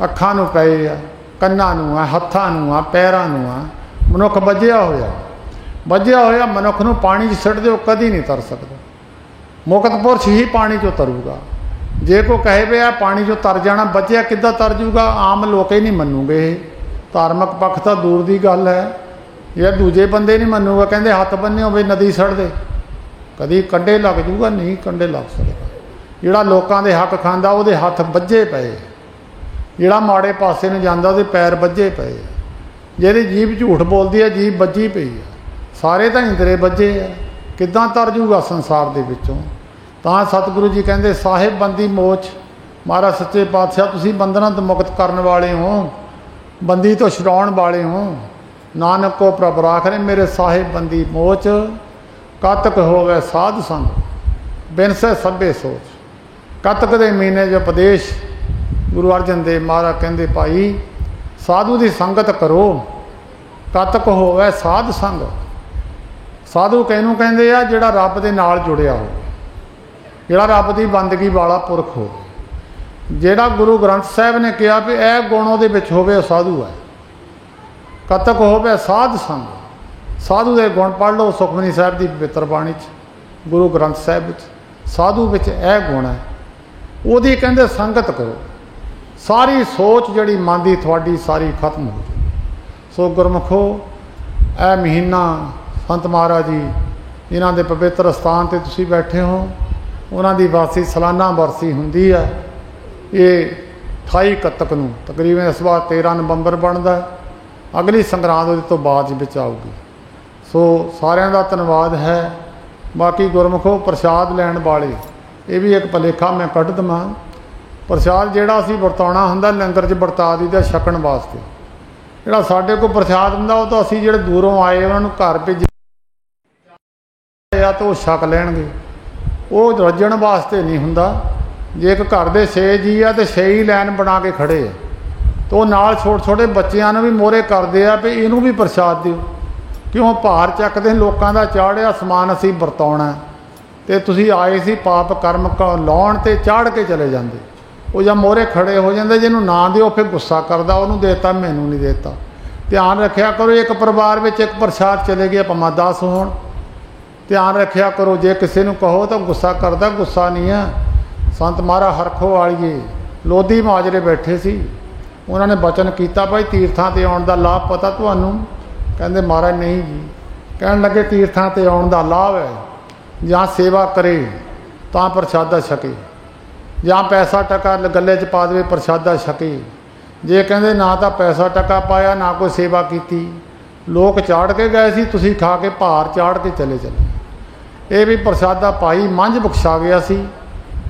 S1: ਅੱਖਾਂ ਨੂੰ ਪਏ ਆ, ਕੰਨਾਂ ਨੂੰ ਆ, ਹੱਥਾਂ ਨੂੰ ਆ, ਪੈਰਾਂ ਨੂੰ ਆ, ਮਨੁੱਖ ਵੱਜਿਆ ਹੋਇਆ ਮਨੁੱਖ ਨੂੰ ਪਾਣੀ 'ਚ ਸਿੱਟ ਦਿਓ ਕਦੀ ਨਹੀਂ ਤਰ ਸਕਦਾ। ਮੁਕਤ ਪੁਰਸ਼ ਹੀ ਪਾਣੀ 'ਚੋਂ ਤਰੂਗਾ। ਜੇ ਕੋਈ ਕਹੇ ਵੀ ਆ ਪਾਣੀ 'ਚੋਂ ਤਰ ਜਾਣਾ, ਬੱਚਿਆ ਕਿੱਦਾਂ ਤਰ ਜੂਗਾ? ਆਮ ਲੋਕ ਹੀ ਨਹੀਂ ਮੰਨੂਗੇ। ਧਾਰਮਿਕ ਪੱਖ ਤਾਂ ਦੂਰ ਦੀ ਗੱਲ ਹੈ, ਜੇ ਦੂਜੇ ਬੰਦੇ ਨਹੀਂ ਮੰਨੂਗਾ, ਕਹਿੰਦੇ ਹੱਥ ਬੰਨੇ ਹੋਵੇ ਨਦੀ ਸੜ ਦੇ, ਕਦੀ ਕੰਢੇ ਲੱਗ ਜੂਗਾ? ਨਹੀਂ ਕੰਢੇ ਲੱਗ ਸਕਦਾ। ਜਿਹੜਾ ਲੋਕਾਂ ਦੇ ਹੱਕ ਖਾਂਦਾ ਉਹਦੇ ਹੱਥ ਵੱਜੇ ਪਏ, ਜਿਹੜਾ ਮਾੜੇ ਪਾਸੇ ਨੂੰ ਜਾਂਦਾ ਉਹਦੇ ਪੈਰ ਵੱਜੇ ਪਏ, ਜਿਹਦੀ ਜੀਭ ਝੂਠ ਬੋਲਦੀ ਹੈ ਜੀਭ ਵੱਜੀ ਪਈ ਹੈ, ਸਾਰੇ ਤਾਂ ਇੰਦਰੇ ਵੱਜੇ ਆ, ਕਿੱਦਾਂ ਤਰ ਜੂਗਾ ਸੰਸਾਰ ਦੇ ਵਿੱਚੋਂ? ਤਾਂ ਸਤਿਗੁਰੂ ਜੀ ਕਹਿੰਦੇ ਸਾਹਿਬ ਬੰਦੀ ਮੋਚ, ਮਹਾਰਾਜ ਸੱਚੇ ਪਾਤਸ਼ਾਹ ਤੁਸੀਂ ਬੰਧਨਾਂ ਤੋਂ ਮੁਕਤ ਕਰਨ ਵਾਲੇ ਹੋ, ਬੰਦੀ ਤੋਂ ਛੁਡਾਉਣ ਵਾਲੇ ਹੋ। ਨਾਨਕ ਕੋ ਪ੍ਰਭ ਰਾਖ ਰਹੇ ਮੇਰੇ ਸਾਹਿਬ ਬੰਦੀ ਮੋਚ, ਕਤਕ ਹੋਵੇ ਸਾਧ ਸੰਗ ਬਿਨ ਸਹਿ ਸਭੇ ਸੋਚ। ਕਤਕ ਦੇ ਮਹੀਨੇ 'ਚ ਉਪਦੇਸ਼ ਗੁਰੂ ਅਰਜਨ ਦੇਵ ਮਹਾਰਾਜ ਕਹਿੰਦੇ ਭਾਈ ਸਾਧੂ ਦੀ ਸੰਗਤ ਕਰੋ, ਕਤਕ ਹੋਵੇ ਸਾਧ ਸੰਗ। ਸਾਧੂ ਕਿਹਨੂੰ ਕਹਿੰਦੇ ਆ? ਜਿਹੜਾ ਰੱਬ ਦੇ ਨਾਲ ਜੁੜਿਆ ਹੋਵੇ, ਜਿਹੜਾ ਰੱਬ ਦੀ ਬੰਦਗੀ ਵਾਲਾ ਪੁਰਖ ਹੋਵੇ, ਜਿਹੜਾ ਗੁਰੂ ਗ੍ਰੰਥ ਸਾਹਿਬ ਨੇ ਕਿਹਾ ਵੀ ਇਹ ਗੁਣ ਉਹਦੇ ਵਿੱਚ ਹੋਵੇ, ਉਹ ਸਾਧੂ ਹੈ। ਕਤਕ ਹੋਵੇ ਸਾਧ ਸੰਗ, ਸਾਧੂ ਦੇ ਗੁਣ ਪੜ੍ਹ ਲਓ ਸੁਖਮਨੀ ਸਾਹਿਬ ਦੀ ਪਵਿੱਤਰ ਬਾਣੀ 'ਚ, ਗੁਰੂ ਗ੍ਰੰਥ ਸਾਹਿਬ ਵਿੱਚ ਸਾਧੂ ਵਿੱਚ ਇਹ ਗੁਣ ਹੈ, ਉਹਦੀ ਕਹਿੰਦੇ ਸੰਗਤ ਕਰੋ, ਸਾਰੀ ਸੋਚ ਜਿਹੜੀ ਮਨ ਦੀ ਤੁਹਾਡੀ ਸਾਰੀ ਖਤਮ ਹੋ ਜਾਏ। ਸੋ ਗੁਰਮੁਖੋ ਇਹ ਮਹੀਨਾ ਸੰਤ ਮਹਾਰਾਜ ਜੀ ਇਹਨਾਂ ਦੇ ਪਵਿੱਤਰ ਸਥਾਨ 'ਤੇ ਤੁਸੀਂ ਬੈਠੇ ਹੋ, ਉਹਨਾਂ ਦੀ ਵਾਰਸੀ ਸਾਲਾਨਾ ਵਰਸੀ ਹੁੰਦੀ ਹੈ। ਇਹ 28 ਕੱਤਕ ਨੂੰ ਤਕਰੀਬਨ ਇਸ ਵਾਰ 13 ਨਵੰਬਰ ਬਣਦਾ, ਅਗਲੀ ਸੰਗਰਾਂਦ ਉਹਦੇ ਤੋਂ ਬਾਅਦ ਵਿੱਚ ਆਊਗੀ। ਸੋ ਸਾਰਿਆਂ ਦਾ ਧੰਨਵਾਦ ਹੈ। ਬਾਕੀ ਗੁਰਮੁਖੋ ਪ੍ਰਸ਼ਾਦ ਲੈਣ ਵਾਲੇ, ਇਹ ਵੀ ਇੱਕ ਭੁਲੇਖਾ ਮੈਂ ਕੱਢ ਦੇਵਾਂ, ਪ੍ਰਸ਼ਾਦ ਜਿਹੜਾ ਅਸੀਂ ਵਰਤਾਉਣਾ ਹੁੰਦਾ ਲੰਗਰ 'ਚ ਵਰਤਾ ਦਈਦਾ ਛਕਣ ਵਾਸਤੇ। ਜਿਹੜਾ ਸਾਡੇ ਕੋਲ ਪ੍ਰਸ਼ਾਦ ਹੁੰਦਾ ਉਹ ਤਾਂ ਅਸੀਂ ਜਿਹੜੇ ਦੂਰੋਂ ਆਏ ਉਹਨਾਂ ਨੂੰ ਘਰ ਭੇਜਿਆ ਤਾਂ ਉਹ ਛਕ ਲੈਣਗੇ, ਉਹ ਰੱਜਣ ਵਾਸਤੇ ਨਹੀਂ ਹੁੰਦਾ। ਜੇ ਇੱਕ ਘਰ ਦੇ 6 ਜੀ ਆ ਤੇ 6 ਹੀ ਲਾਈਨ ਬਣਾ ਕੇ ਖੜੇ ਆ, ਤਾਂ ਉਹ ਨਾਲ ਛੋਟੇ ਛੋਟੇ ਬੱਚਿਆਂ ਨੂੰ ਵੀ ਮੋਹਰੇ ਕਰਦੇ ਆ ਵੀ ਇਹਨੂੰ ਵੀ ਪ੍ਰਸ਼ਾਦ ਦਿਓ। ਕਿਉਂ? ਭਾਰ ਚੱਕਦੇ ਲੋਕਾਂ ਦਾ ਚਾੜਿਆ ਸਮਾਨ ਅਸੀਂ ਵਰਤਾਉਣਾ, ਅਤੇ ਤੁਸੀਂ ਆਏ ਸੀ ਪਾਪ ਕਰਮ ਲਾਉਣ ਤੇ ਚਾੜ ਕੇ ਚਲੇ ਜਾਂਦੇ। ਉਹ ਜਾਂ ਮੋਹਰੇ ਖੜੇ ਹੋ ਜਾਂਦੇ, ਜਿਹਨੂੰ ਨਾ ਦਿਓ ਫਿਰ ਗੁੱਸਾ ਕਰਦਾ, ਉਹਨੂੰ ਦੇਤਾ ਮੈਨੂੰ ਨਹੀਂ ਦੇਤਾ। ਧਿਆਨ ਰੱਖਿਆ ਕਰੋ, ਇੱਕ ਪਰਿਵਾਰ ਵਿੱਚ ਇੱਕ ਪ੍ਰਸ਼ਾਦ ਚਲੇ ਗਏ ਭਾਵੇਂ 10 ਹੋਣ, ਧਿਆਨ ਰੱਖਿਆ ਕਰੋ। ਜੇ ਕਿਸੇ ਨੂੰ ਕਹੋ ਤਾਂ ਗੁੱਸਾ ਕਰਦਾ, ਗੁੱਸਾ ਨਹੀਂ ਹੈ। ਸੰਤ ਮਹਾਰਾਜ ਹਰਖੋ ਵਾਲੀਏ ਲੋਧੀ ਮਾਜਰੇ ਬੈਠੇ ਸੀ, ਉਹਨਾਂ ਨੇ ਬਚਨ ਕੀਤਾ ਭਾਈ ਤੀਰਥਾਂ 'ਤੇ ਆਉਣ ਦਾ ਲਾਭ ਪਤਾ ਤੁਹਾਨੂੰ? ਕਹਿੰਦੇ ਮਹਾਰਾਜ ਨਹੀਂ ਜੀ। ਕਹਿਣ ਲੱਗੇ ਤੀਰਥਾਂ 'ਤੇ ਆਉਣ ਦਾ ਲਾਭ ਹੈ ਜਾਂ ਸੇਵਾ ਕਰੇ ਤਾਂ ਪ੍ਰਸ਼ਾਦਾ ਛਕੇ, ਜਾਂ ਪੈਸਾ ਟਕਾ ਗੱਲੇ 'ਚ ਪਾ ਦੇਵੇ ਪ੍ਰਸ਼ਾਦਾ ਛਕੇ। ਜੇ ਕਹਿੰਦੇ ਨਾ ਤਾਂ ਪੈਸਾ ਟਕਾ ਪਾਇਆ ਨਾ ਕੋਈ ਸੇਵਾ ਕੀਤੀ, ਲੋਕ ਚਾੜ ਕੇ ਗਏ ਸੀ, ਤੁਸੀਂ ਖਾ ਕੇ ਭਾਰ ਚਾੜ ਕੇ ਚਲੇ। ਇਹ ਵੀ ਪ੍ਰਸ਼ਾਦਾ ਪਾਈ ਮੰਝ ਬਖਸ਼ਾ ਗਿਆ ਸੀ।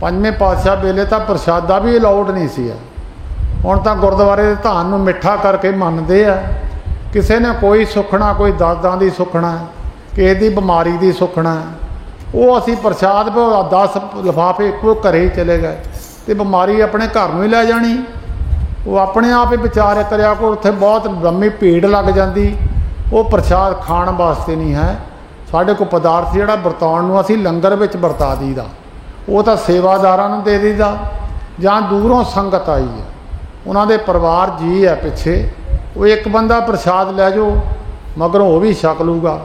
S1: ਪੰਜਵੇਂ ਪਾਤਸ਼ਾਹ ਵੇਲੇ ਤਾਂ ਪ੍ਰਸ਼ਾਦਾ ਵੀ ਅਲਾਉਡ ਨਹੀਂ ਸੀ। ਹੁਣ ਤਾਂ ਗੁਰਦੁਆਰੇ ਦੇ ਧਾਨ ਨੂੰ ਮਿੱਠਾ ਕਰਕੇ ਮੰਨਦੇ ਆ। ਕਿਸੇ ਨੇ ਕੋਈ ਸੁੱਖਣਾ, ਕੋਈ ਦਰਦਾਂ ਦੀ ਸੁੱਖਣਾ, ਕਿਸੇ ਦੀ ਬਿਮਾਰੀ ਦੀ ਸੁੱਖਣਾ, ਉਹ ਅਸੀਂ ਪ੍ਰਸ਼ਾਦ 10 ਲਿਫਾਫੇ ਇੱਕੋ ਘਰੇ ਹੀ ਚਲੇ ਗਏ ਅਤੇ ਬਿਮਾਰੀ ਆਪਣੇ ਘਰ ਨੂੰ ਹੀ ਲੈ ਜਾਣੀ। ਉਹ ਆਪਣੇ ਆਪ ਹੀ ਵਿਚਾਰ ਕਰਿਆ ਕੋਲ, ਉੱਥੇ ਬਹੁਤ ਲੰਮੀ ਭੀੜ ਲੱਗ ਜਾਂਦੀ। ਉਹ ਪ੍ਰਸ਼ਾਦ ਖਾਣ ਵਾਸਤੇ ਨਹੀਂ ਹੈ। ਸਾਡੇ ਕੋਲ ਪਦਾਰਥ ਜਿਹੜਾ ਵਰਤਾਉਣ ਨੂੰ ਅਸੀਂ ਲੰਗਰ ਵਿੱਚ ਵਰਤਾ ਦਈਦਾ, ਉਹ ਤਾਂ ਸੇਵਾਦਾਰਾਂ ਨੂੰ ਦੇ ਦਈਦਾ, ਜਾਂ ਦੂਰੋਂ ਸੰਗਤ ਆਈ ਹੈ ਉਹਨਾਂ ਦੇ ਪਰਿਵਾਰ ਜੀ ਹੈ ਪਿੱਛੇ, ਉਹ ਇੱਕ ਬੰਦਾ ਪ੍ਰਸ਼ਾਦ ਲੈ ਜਾਓ ਮਗਰੋਂ ਉਹ ਵੀ ਛਕ ਲੂਗਾ।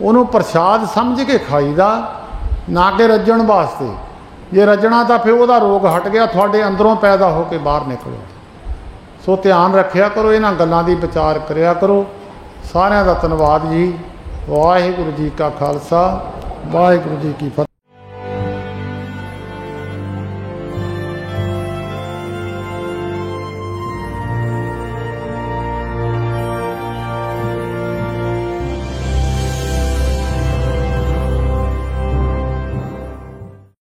S1: ਉਹਨੂੰ ਪ੍ਰਸ਼ਾਦ ਸਮਝ ਕੇ ਖਾਈਦਾ, ਨਾ ਕਿ ਰੱਜਣ ਵਾਸਤੇ। ਜੇ ਰੱਜਣਾ ਤਾਂ ਫਿਰ ਉਹਦਾ ਰੋਗ ਹਟ ਗਿਆ, ਤੁਹਾਡੇ ਅੰਦਰੋਂ ਪੈਦਾ ਹੋ ਕੇ ਬਾਹਰ ਨਿਕਲੋ। ਸੋ ਧਿਆਨ ਰੱਖਿਆ ਕਰੋ, ਇਹਨਾਂ ਗੱਲਾਂ ਦੀ ਵਿਚਾਰ ਕਰਿਆ ਕਰੋ। ਸਾਰਿਆਂ ਦਾ ਧੰਨਵਾਦ ਜੀ। ਵਾਹਿਗੁਰੂ ਜੀ ਕਾ ਖਾਲਸਾ, ਵਾਹਿਗੁਰੂ ਜੀ ਕੀ ਫਤਿਹ।